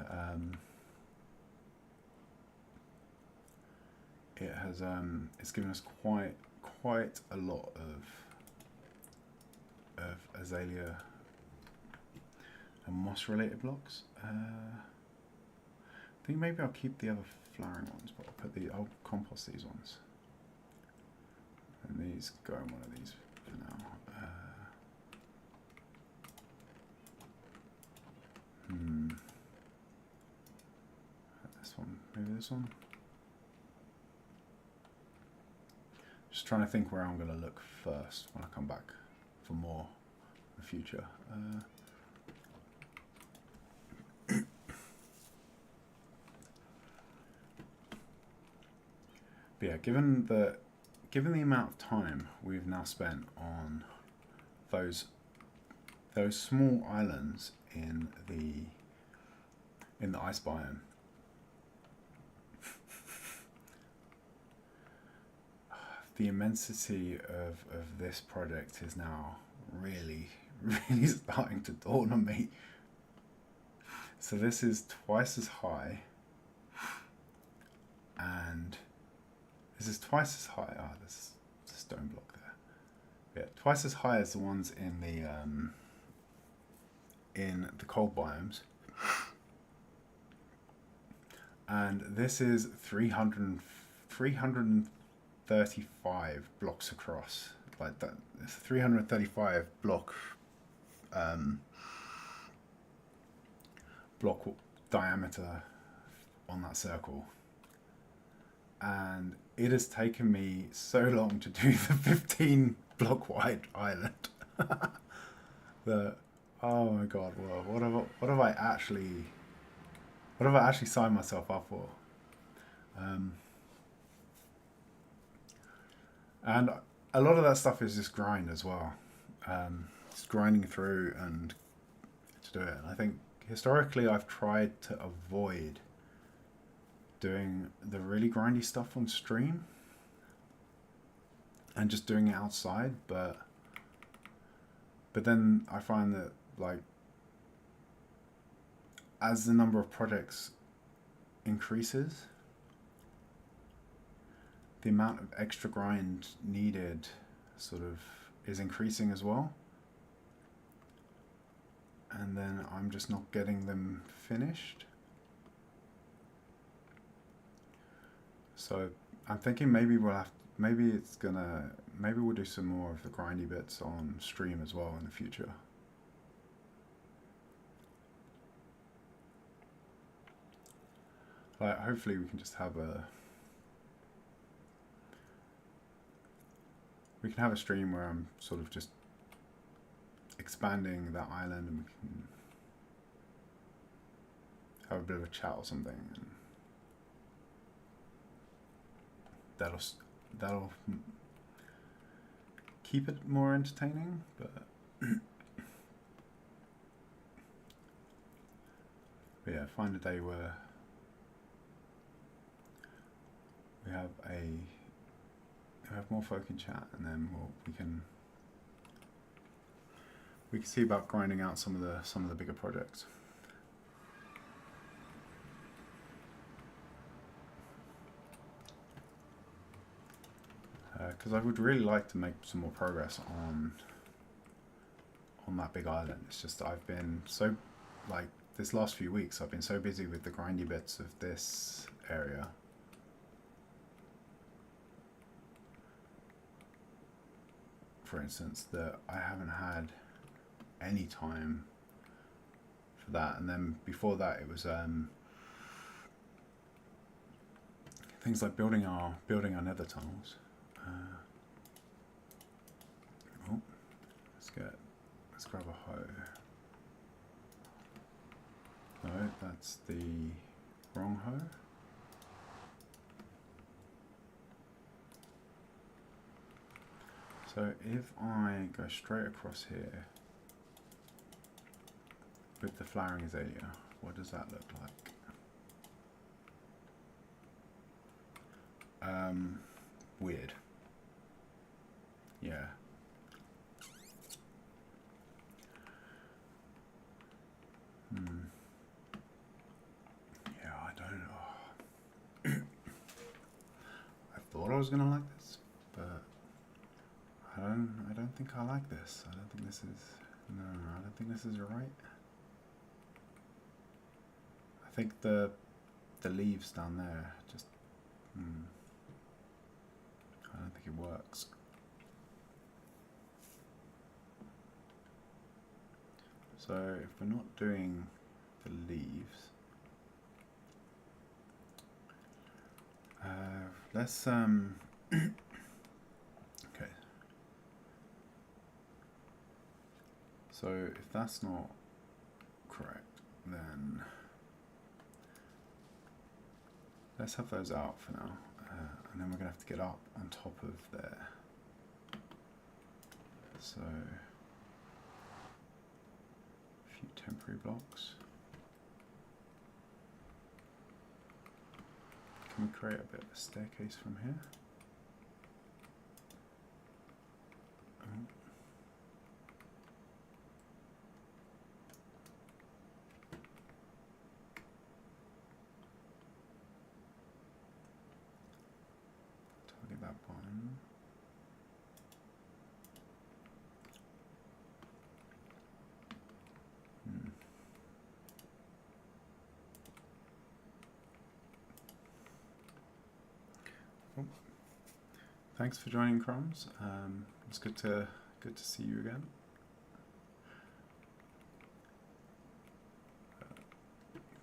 it has it's given us quite a lot of azalea and moss related blocks. I think maybe I'll keep the other flowering ones, but I'll compost these ones, and these go in one of these for now. This one, maybe this one. Just trying to think where I'm going to look first when I come back for more in the future. But yeah, given the amount of time we've now spent on those small islands in the ice biome, the immensity of this project is now really starting to dawn on me. So this is twice as high, and this is twice as high. Ah, there's a stone block there. Yeah, twice as high as the ones in the cold biomes. And this is 335 blocks across. Like that, it's 335 block diameter on that circle. And it has taken me so long to do the 15 block wide island. The oh my god, well, what have I actually signed myself up for? And a lot of that stuff is just grind as well. Just grinding through and to do it. And I think historically I've tried to avoid doing the really grindy stuff on stream and just doing it outside, but then I find that, like, as the number of projects increases, the amount of extra grind needed sort of is increasing as well. And then I'm just not getting them finished. So I'm thinking maybe maybe we'll do some more of the grindy bits on stream as well in the future. Like, hopefully we can just have a stream where I'm sort of just expanding that island and we can have a bit of a chat or something, and that'll keep it more entertaining. But yeah, find a day where we have more folk in chat, and then we can see about grinding out some of the bigger projects. Because I would really like to make some more progress on that big island. It's just I've been so, like, this last few weeks I've been so busy with the grindy bits of this area, for instance, that I haven't had any time for that. And then before that it was things like building our nether tunnels. Let's grab a hoe. No, that's the wrong hoe. So if I go straight across here with the flowering azalea, what does that look like? Weird. Yeah. Yeah, I don't know. I thought I was gonna like this, but I don't think I like this. I don't think this is right. I think the leaves down there just I don't think it works. So if we're not doing the leaves, let's okay. So if that's not correct, then let's have those out for now, and then we're gonna have to get up on top of there. So a few temporary blocks. Can we create a bit of a staircase from here? Target that one. Thanks for joining, Crumbs. It's good to see you again.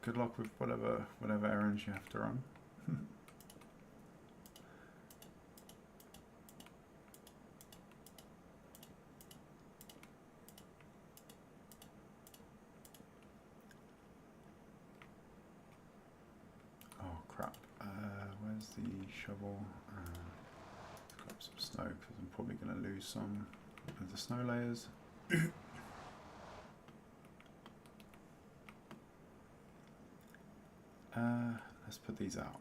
Good luck with whatever errands you have to run. the shovel. Grab some snow because I'm probably going to lose some of the snow layers. Let's put these out.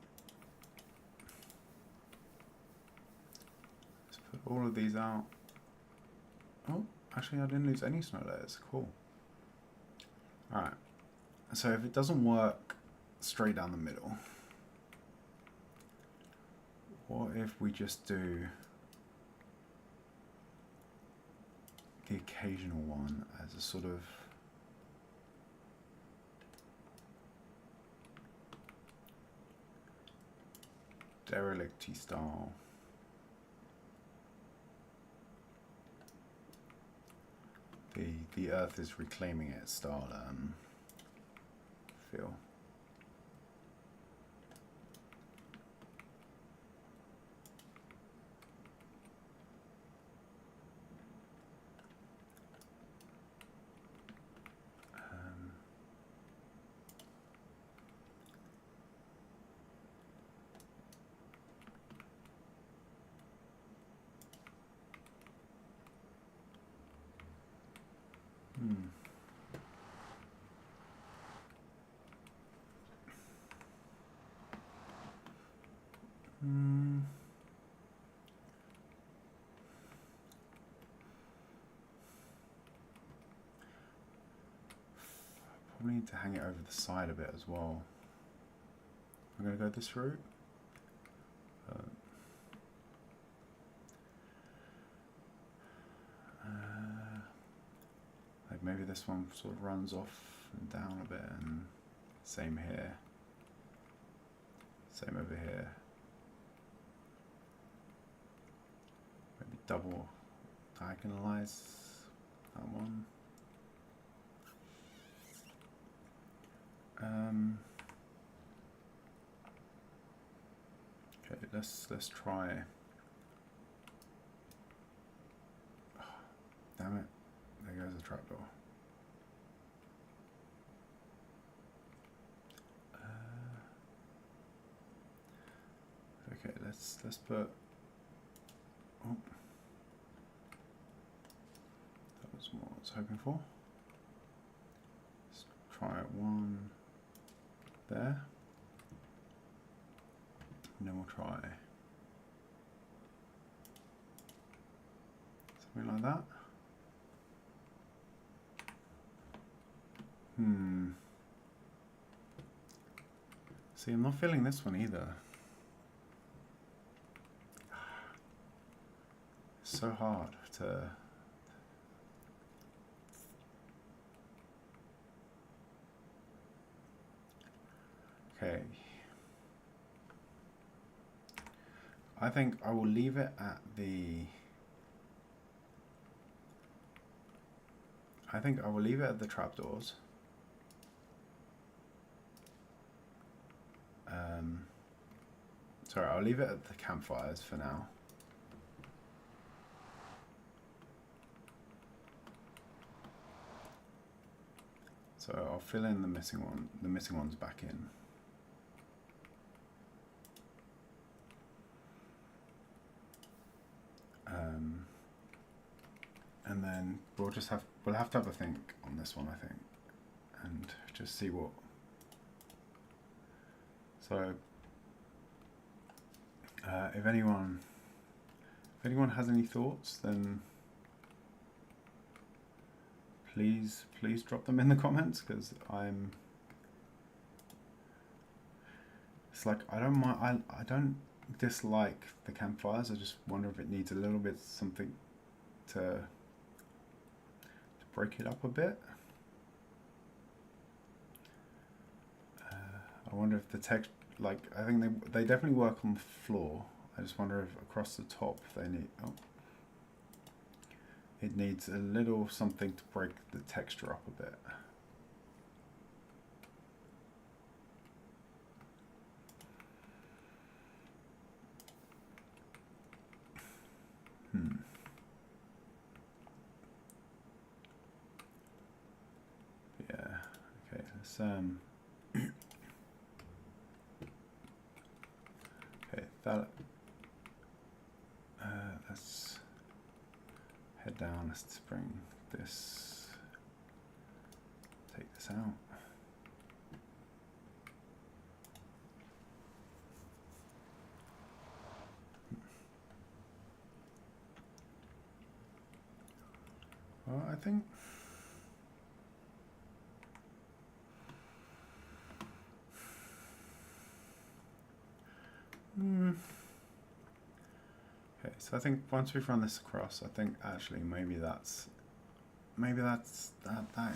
Let's put all of these out. Oh, actually I didn't lose any snow layers. Cool. Alright. So if it doesn't work straight down the middle, what if we just do the occasional one as a sort of derelict-y style? The earth is reclaiming its style feel. Probably need to hang it over the side a bit as well. I'm going to go this route. Like maybe this one sort of runs off and down a bit, and same here. Same over here. Maybe double diagonalize that one. Okay, let's try. Oh, damn it! There goes the trapdoor. Okay, let's put. Oh, that was what I was hoping for. Let's try one there. And then we'll try something like that. See, I'm not feeling this one either. It's so hard to... Okay. I think I will leave it at the... I think I will leave it at the trapdoors. Sorry, I'll leave it at the campfires for now. So I'll fill in the missing one. The missing one's back in. And then we'll have to have a think on this one, I think, and just see what. So if anyone has any thoughts, then please drop them in the comments, because it's like I don't mind. I don't dislike the campfires. I just wonder if it needs a little bit something to break it up a bit. I wonder if the text, like, I think they definitely work on the floor. I just wonder if across the top they need, it needs a little something to break the texture up a bit. Yeah, okay, let's okay, let's bring this, take this out. Well, I think okay, so I think once we've run this across, I think actually maybe that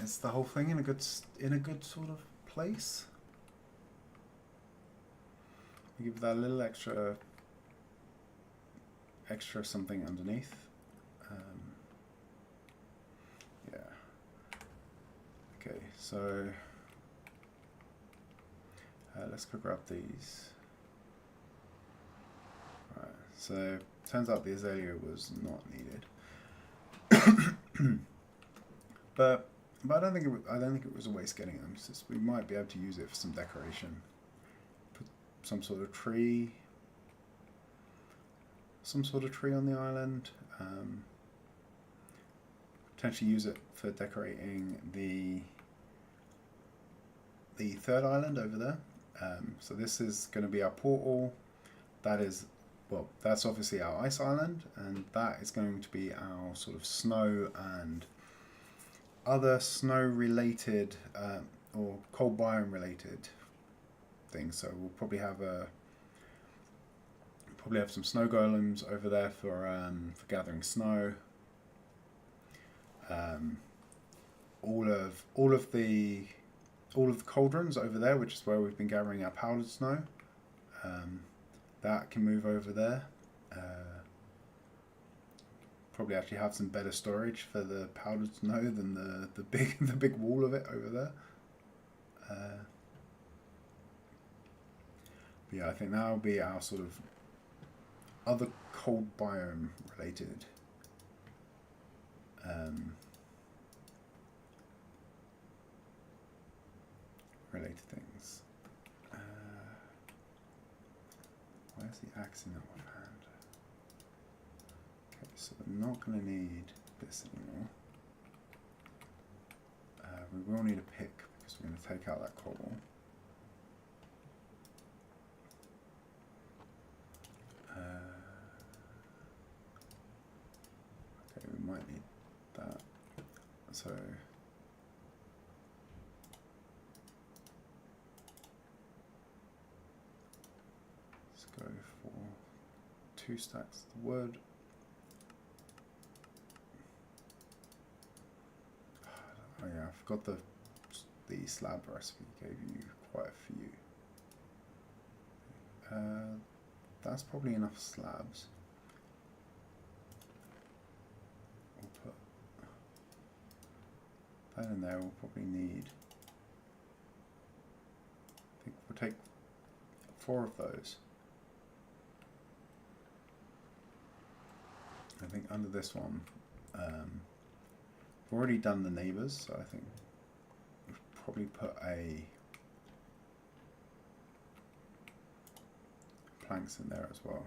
is the whole thing in a good sort of place. Give that a little extra something underneath. Yeah. Okay, so let's go grab these. Right, so turns out the azalea was not needed, but I don't think it was a waste getting them. Since we might be able to use it for some decoration. Put some sort of tree on the island. Potentially use it for decorating the third island over there. So this is going to be our portal. That is, well, that's obviously our ice island, and that is going to be our sort of snow and other snow related or cold biome related things. So we'll probably have some snow golems over there for gathering snow. All of the cauldrons over there, which is where we've been gathering our powdered snow, that can move over there. Probably actually have some better storage for the powdered snow than the big wall of it over there. But yeah, I think that'll be our sort of other cold biome related things. Where's the axe in that one hand? Okay, so we're not going to need this anymore. We will need a pick because we're going to take out that cobble. Okay, we might need that. So let's go for 2 stacks of wood. Oh yeah, I forgot the slab recipe gave you quite a few. That's probably enough slabs. We'll put that in there. We'll probably need, I think we'll take 4 of those. I think under this one, we've already done the neighbours, so I think we've probably put planks in there as well.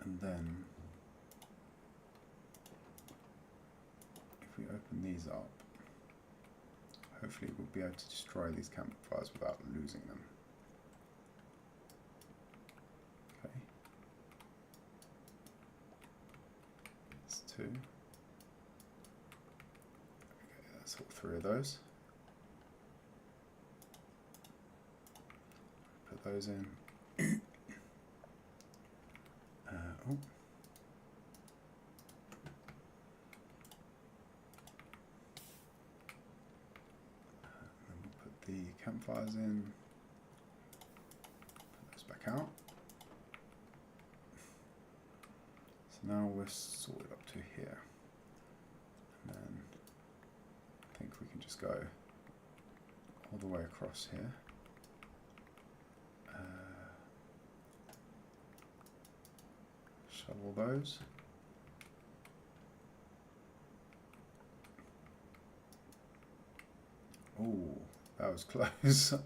And then if we open these up, hopefully we'll be able to destroy these campfires without losing them. Okay. That's 2. Okay, that's all 3 of those. Put those in. Oh. Then we'll put the campfires in. Put those back out. So now we're sorted up to here. And then I think we can just go all the way across here. Shovel those. Oh, that was close. I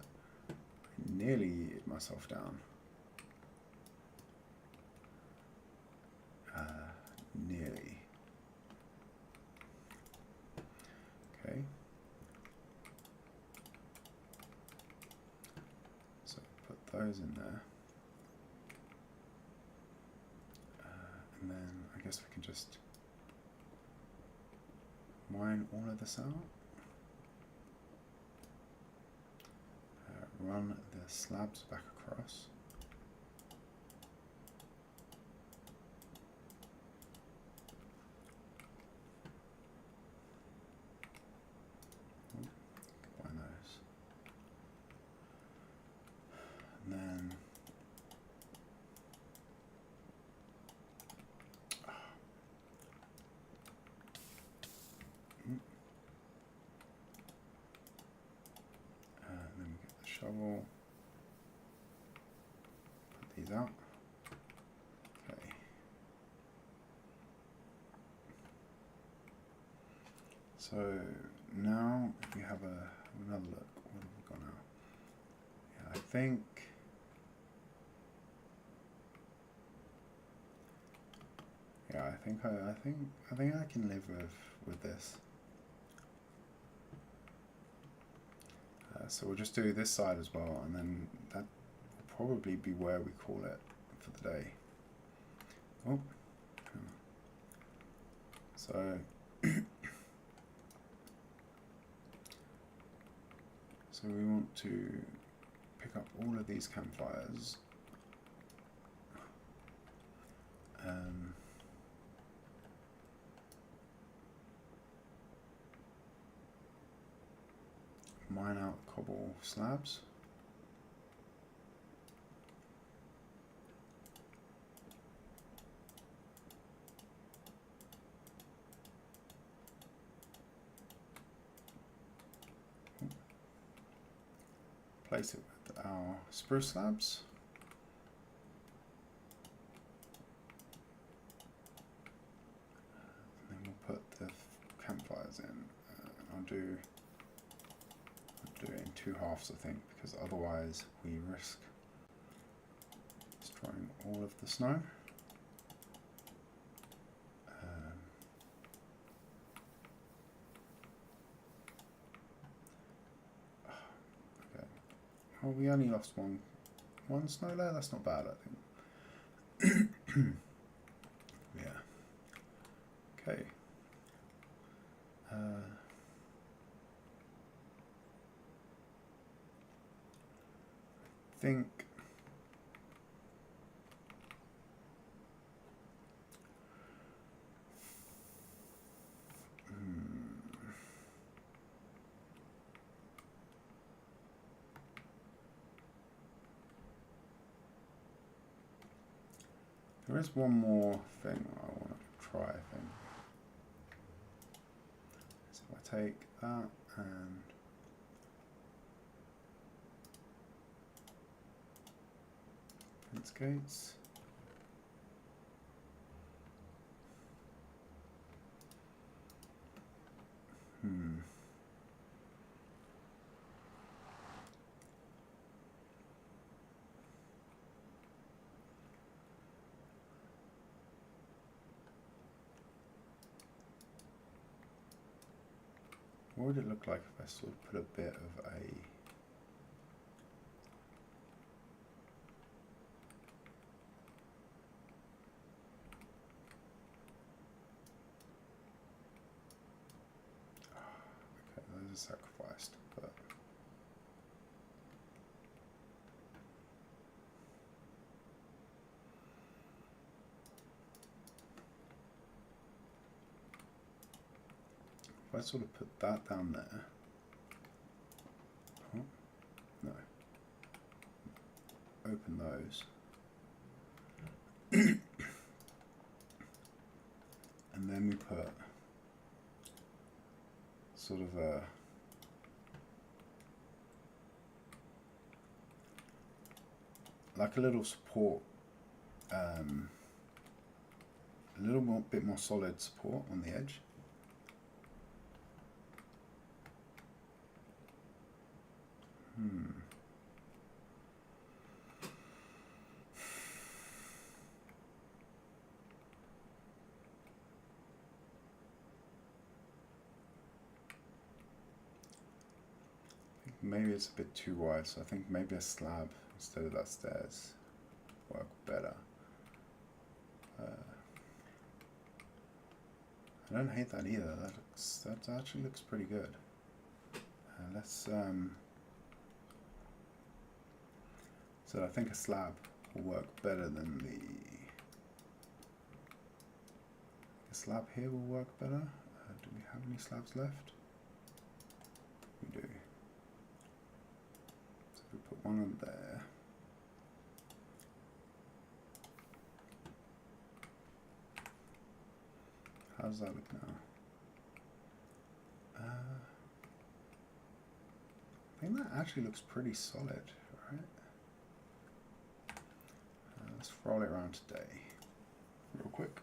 nearly hit myself down. those in there. And then I guess we can just mine all of this out. Run the slabs back across. Combine those. And then then we get the shovel. Put these out. Okay. So now if we have another look, what have we got now? Yeah, I think I can live with this. So we'll just do this side as well, and then that will probably be where we call it for the day. Oh, so so we want to pick up all of these campfires. Mine out cobble slabs. Place it with our spruce slabs. And then we'll put the campfires in. I'll do it in 2 halves, I think, because otherwise we risk destroying all of the snow. Okay. Well, we only lost one snow layer. That's not bad, I think. Yeah. Okay. Think there is one more thing I want to try, I think. So if I take that and fence gates. What would it look like if I sort of put a bit of a okay, those are sacrificed, but if I sort of put that down there, oh, no, open those, and then we put sort of a like a little support, a little bit more solid support on the edge. Maybe it's a bit too wide, so I think maybe a slab instead of that stairs work better. I don't hate that either. That actually looks pretty good. Let's so I think a slab will work better than the slab here will work better. Do we have any slabs left? We do. So if we put one on there. How does that look now? I think that actually looks pretty solid, right? Let's roll it around today, real quick.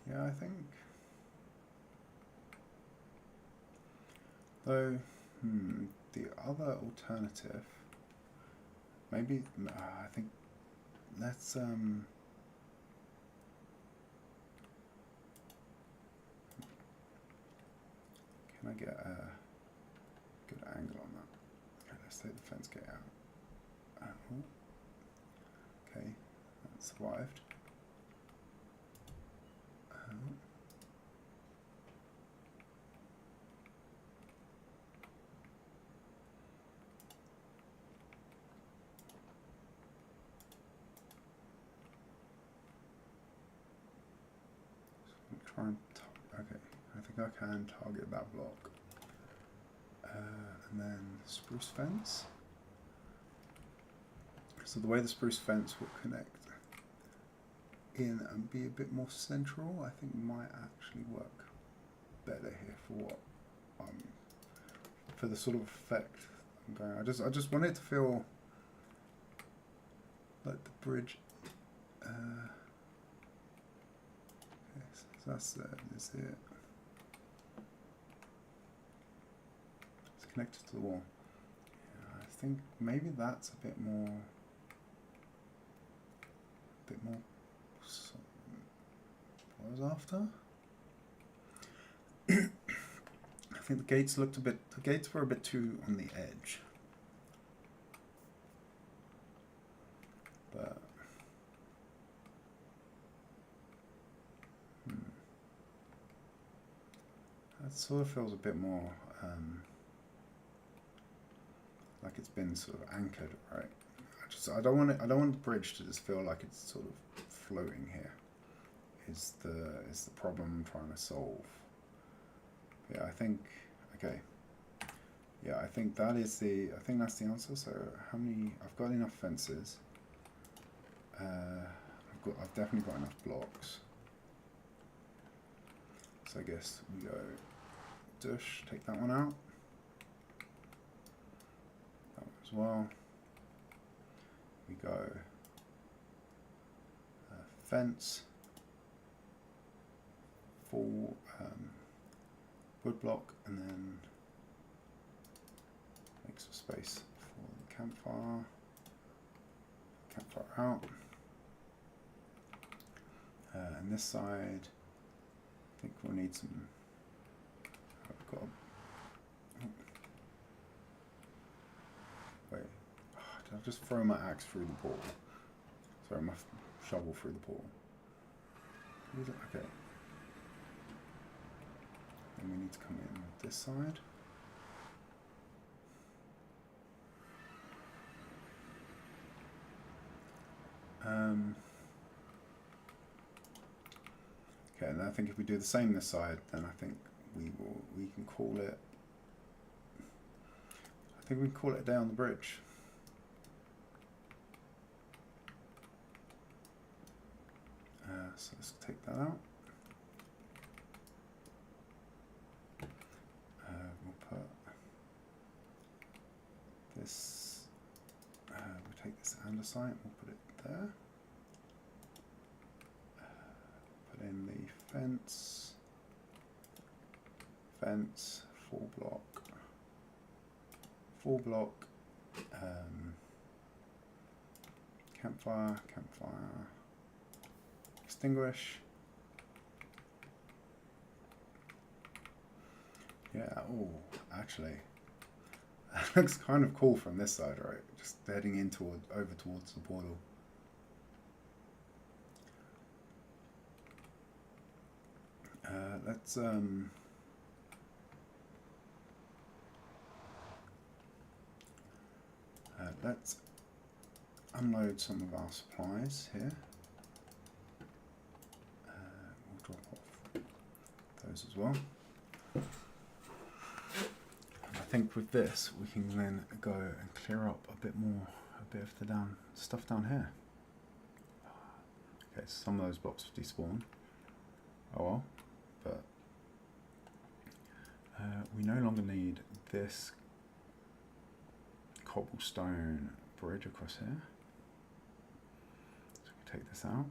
Yeah, I think. Though, the other alternative, maybe, I think, let's, can I get a good angle on that? Okay, let's take the fence gate out. Okay, that survived. Try and okay, I think I can target that block. And then spruce fence. So the way the spruce fence will connect in and be a bit more central, I think might actually work better here for what for the sort of effect I'm going. I just want it to feel like the bridge. So that's it. Is it? It's connected to the wall. Yeah, I think maybe that's a bit more. What I was after? I think the gates looked a bit. The gates were a bit too on the edge. But. That sort of feels a bit more like it's been sort of anchored, right? I don't want the bridge to just feel like it's sort of floating here. Is the problem I'm trying to solve? Yeah, I think okay. Yeah, I think that's the answer. So how many? I've got enough fences. I've definitely got enough blocks. So I guess we go dish, take that one out. That one as well. We go fence, full wood block, and then make some space for the campfire. Campfire out. And this side, I think we'll need some. I've got. Wait, did I just throw my axe through the portal? Sorry, my shovel through the portal. Okay. Then we need to come in this side. Okay, and I think if we do the same this side, then I think we can call it. I think we can call it a day on the bridge. So let's take that out. We'll put this. We'll take this andesite. We'll put it there. Put in the fence, full block, 4 block, campfire, extinguish. Yeah, oh, actually, that looks kind of cool from this side, right? Just heading in over towards the portal. Let's unload some of our supplies here. We'll drop off those as well. And I think with this we can then go and clear up a bit of the stuff down here. Okay, so some of those blocks have despawned. Oh well, but we no longer need this cobblestone bridge across here. So we can take this out.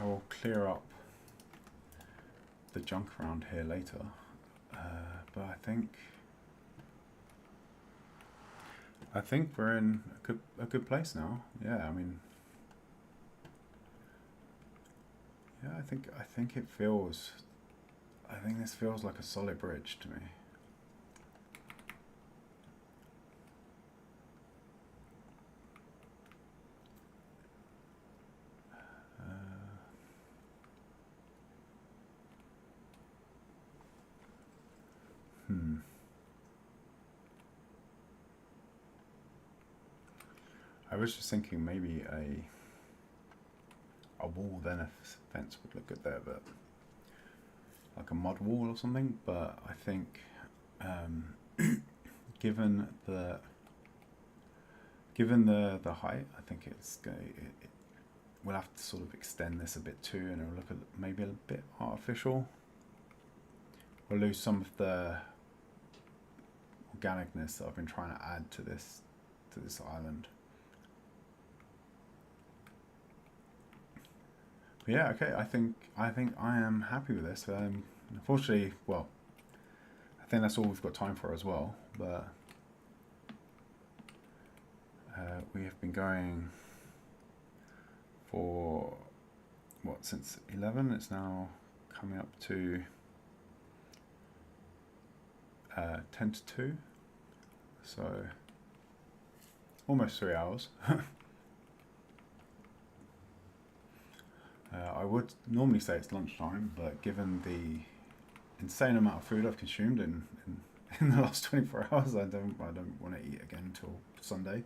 I will clear up the junk around here later, but I think we're in a good place now. Yeah, I mean, yeah, I think it feels. I think this feels like a solid bridge to me. I was just thinking maybe a wall, then a fence would look good there, but like a mud wall or something. But I think given the height, I think we'll have to sort of extend this a bit too, and it'll look maybe a bit artificial. We'll lose some of the organicness that I've been trying to add to this island. But yeah, okay. I think I am happy with this. Unfortunately, well, I think that's all we've got time for as well. But we have been going for what, since 11? It's now coming up to 10 to 2, so almost 3 hours. I would normally say it's lunchtime, but given the insane amount of food I've consumed in the last 24 hours, I don't want to eat again until Sunday.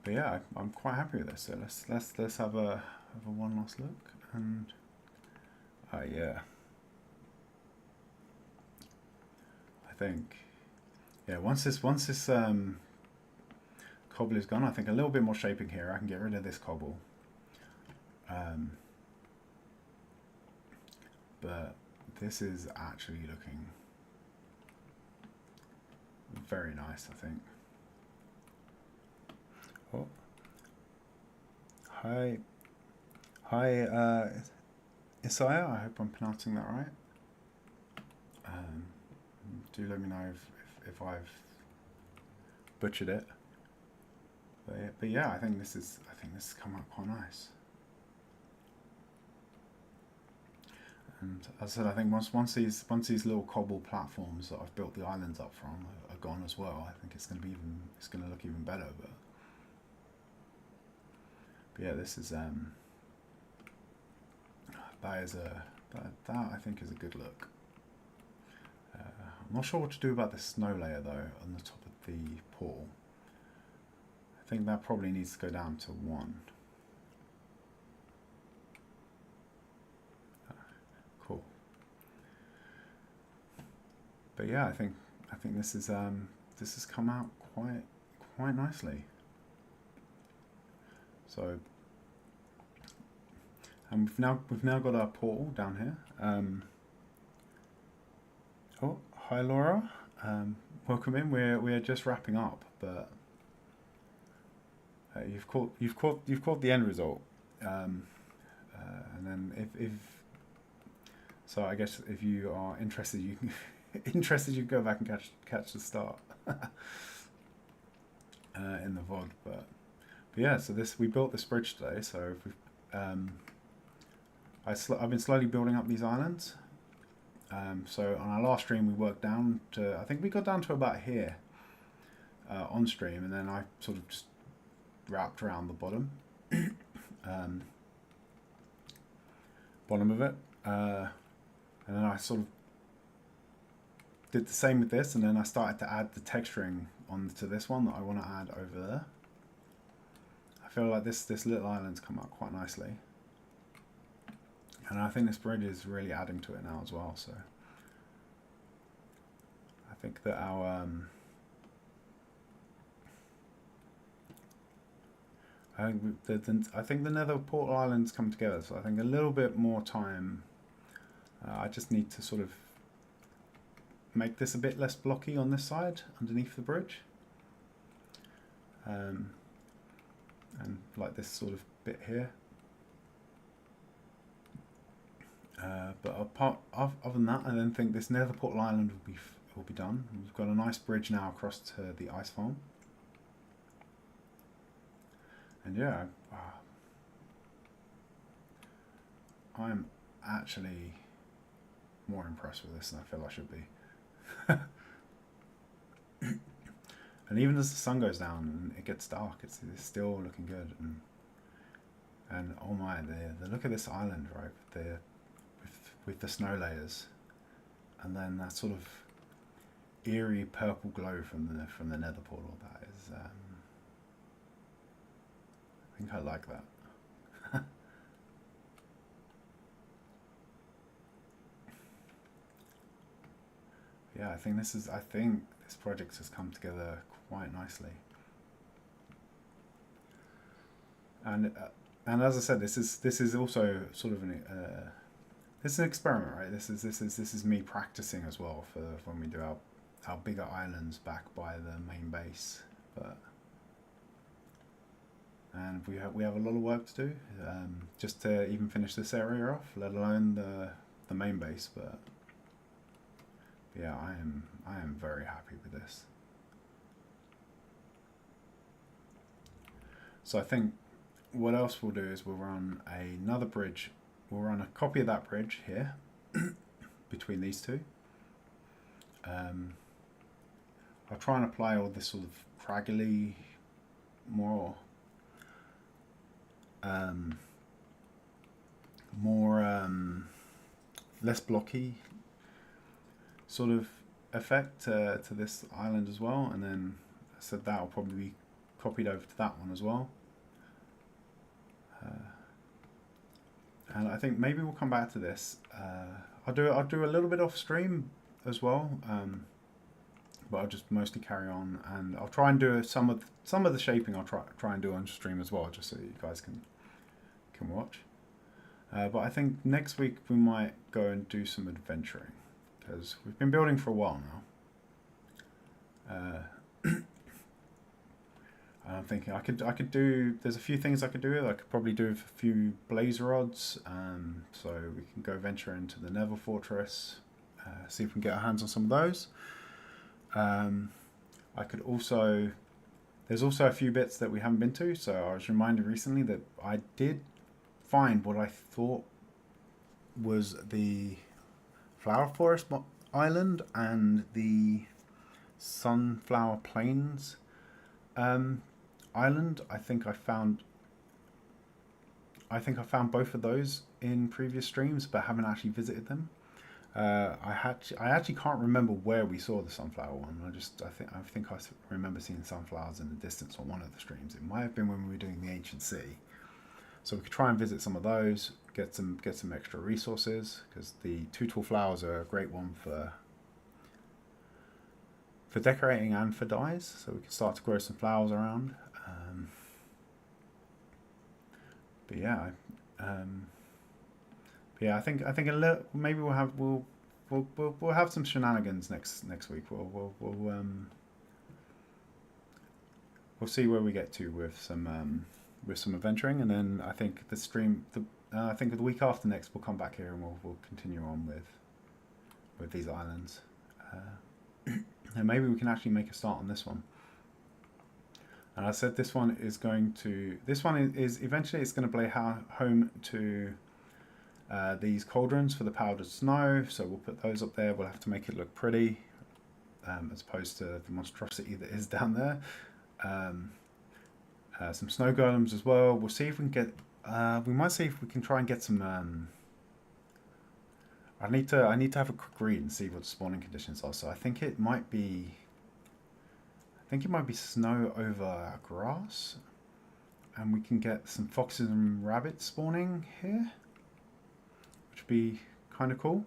But yeah, I'm quite happy with this. So let's have a one last look, and yeah. I think, yeah, once this cobble is gone, I think a little bit more shaping here. I can get rid of this cobble. But this is actually looking very nice, I think. Oh. Hi, Isaiah, I hope I'm pronouncing that right. Do let me know if I've butchered it. But yeah, I think this has come out quite nice. And as I said, I think once these little cobble platforms that I've built the islands up from are gone as well, I think it's going to look even better. But yeah, this is that I think is a good look. I'm not sure what to do about the snow layer though on the top of the portal. I think that probably needs to go down to 1. Cool. But yeah, I think this has come out quite nicely. So And we've now got our portal down here. Oh, hi Laura. Welcome in. We're just wrapping up, but you've caught the end result. And then if so, I guess if you are interested, you can you go back and catch the start in the VOD. But yeah, so we built this bridge today. So I've been slowly building up these islands. So on our last stream, we worked down to, I think we got down to about here on stream, and then I sort of just wrapped around the bottom, bottom of it, and then I sort of did the same with this, and then I started to add the texturing onto this one that I want to add over there. I feel like this little island's come out quite nicely. And I think this bridge is really adding to it now as well. So I think that I think the Nether portal islands come together. So I think a little bit more time. I just need to sort of make this a bit less blocky on this side underneath the bridge, and like this sort of bit here. But other than that, I don't think this Nether portal island will be done. We've got a nice bridge now across to the ice farm, and yeah, I'm actually more impressed with this than I feel I should be. And even as the sun goes down and it gets dark, it's still looking good. And oh my, the look at this island, right? With the snow layers, and then that sort of eerie purple glow from the Nether portal. That is, I think I like that. Yeah, I think this project has come together quite nicely. And as I said, this is also sort of this is an experiment, right? This is me practicing as well for when we do our bigger islands back by the main base. And we have a lot of work to do just to even finish this area off, let alone the main base. But yeah, I am very happy with this. So I think what else we'll do is we'll run another bridge. We'll run a copy of that bridge here between these two. I'll try and apply all this sort of craggly, more less blocky sort of effect to this island as well, and then I said that will probably be copied over to that one as well. And I think maybe we'll come back to this. I'll do a little bit off stream as well, but I'll just mostly carry on, and I'll try and do some of the shaping. I'll try and do on stream as well, just so you guys can watch. But I think next week we might go and do some adventuring, because we've been building for a while now. I'm thinking I could do. There's a few things I could do. I could probably do a few blaze rods, so we can go venture into the Nether fortress, see if we can get our hands on some of those. I could also. There's also a few bits that we haven't been to. So I was reminded recently that I did find what I thought was the Flower Forest Island and the Sunflower Plains island. I think I found both of those in previous streams, but haven't actually visited them. I actually can't remember where we saw the sunflower one. I think I remember seeing sunflowers in the distance on one of the streams. It might have been when we were doing the Ancient Sea. So we could try and visit some of those, get some extra resources, because the 2 tall flowers are a great one for decorating and for dyes. So we can start to grow some flowers around. But yeah, But yeah, I think a little, maybe we'll have some shenanigans next week. We'll see where we get to with some adventuring, and then I think I think the week after next we'll come back here and we'll continue on with these islands, and maybe we can actually make a start on this one. And I said this one is eventually it's going to play home to these cauldrons for the powdered snow. So we'll put those up there. We'll have to make it look pretty, as opposed to the monstrosity that is down there. Some snow golems as well. We'll see if we can get. We might see if we can try and get some. I need to have a quick read and see what the spawning conditions are. So I think it might be. I think it might be snow over grass, and we can get some foxes and rabbits spawning here, which would be kind of cool.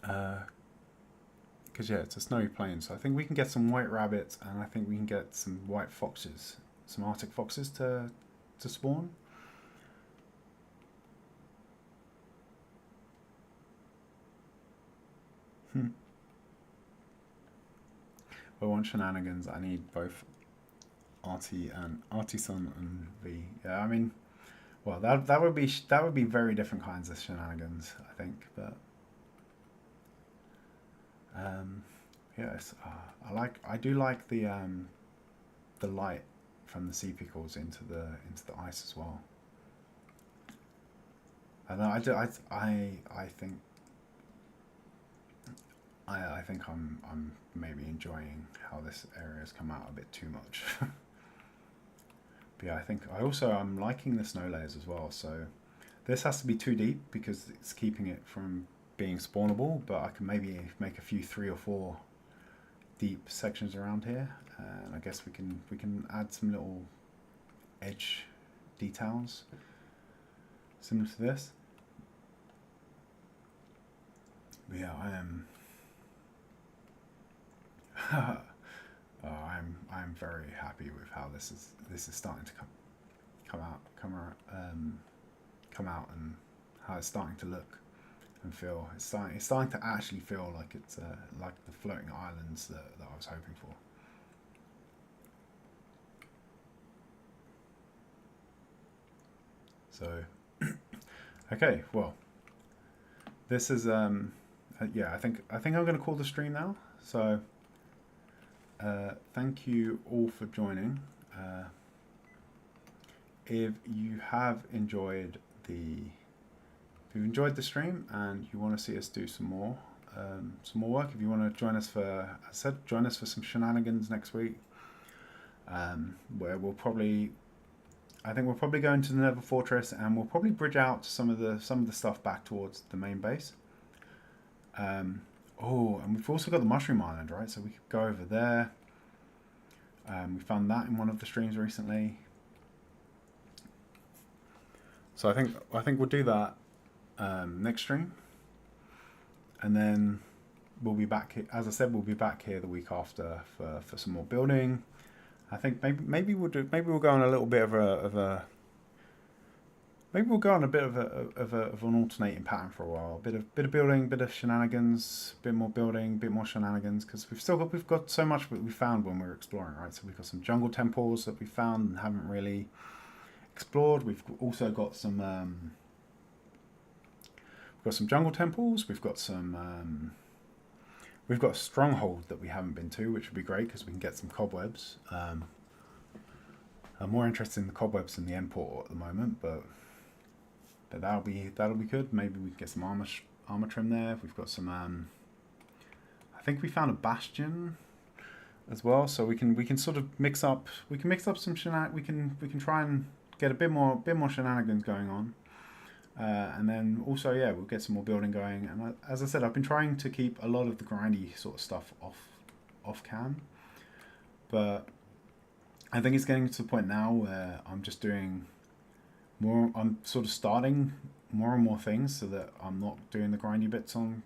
Because yeah, it's a snowy plain, so I think we can get some white rabbits, and I think we can get some white foxes, some Arctic foxes to spawn. I want shenanigans. I need both Artisan and V. Yeah, I mean, well, that would be very different kinds of shenanigans, I think. But yes, I do like the light from the sea pickles into the ice as well. And I think I think I'm maybe enjoying how this area has come out a bit too much. But yeah, I'm liking the snow layers as well. So this has to be too deep because it's keeping it from being spawnable. But I can maybe make a few 3 or 4 deep sections around here, and I guess we can add some little edge details similar to this. But yeah, I am. I'm very happy with how this is starting to come out, and how it's starting to look and feel. It's starting to actually feel like it's like the floating islands that I was hoping for. So, okay, well, this is yeah. I think I'm going to call the stream now. So. Thank you all for joining. If you have enjoyed the stream and you want to see us do some more work, if you want to join us for, as I said, join us for some shenanigans next week, where I think we'll probably go into the Nether Fortress, and we'll probably bridge out some of the stuff back towards the main base. Oh, and we've also got the Mushroom Island, right? So we could go over there. We found that in one of the streams recently. So I think we'll do that next stream, and then we'll be back here. As I said, we'll be back here the week after for some more building. I think maybe we'll go on a little bit of a maybe we'll go on a bit of an alternating pattern for a while. A bit of building, bit of shenanigans, bit more building, bit more shenanigans, because we've got so much that we found when we were exploring, right? So we've got some jungle temples that we found and haven't really explored. We've also got some jungle temples. We've got a stronghold that we haven't been to, which would be great because we can get some cobwebs. I'm more interested in the cobwebs than the end portal at the moment, but that'll be good. Maybe we can get some armor trim there. We've got some. I think we found a bastion as well, so we can sort of mix up. We can mix up some we can try and get a bit more shenanigans going on, and then also we'll get some more building going. And as I said, I've been trying to keep a lot of the grindy sort of stuff off cam, but I think it's getting to the point now where I'm just doing more. I'm sort of starting more and more things so that I'm not doing the grindy bits on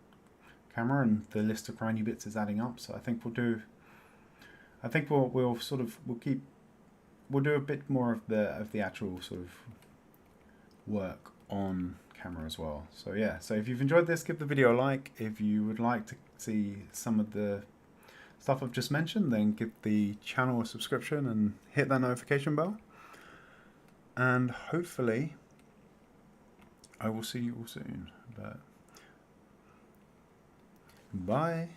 camera, and the list of grindy bits is adding up. So I think we'll do a bit more of the actual sort of work on camera as well. So yeah, so if you've enjoyed this, give the video a like. If you would like to see some of the stuff I've just mentioned, then give the channel a subscription and hit that notification bell. And hopefully I will see you all soon. But bye.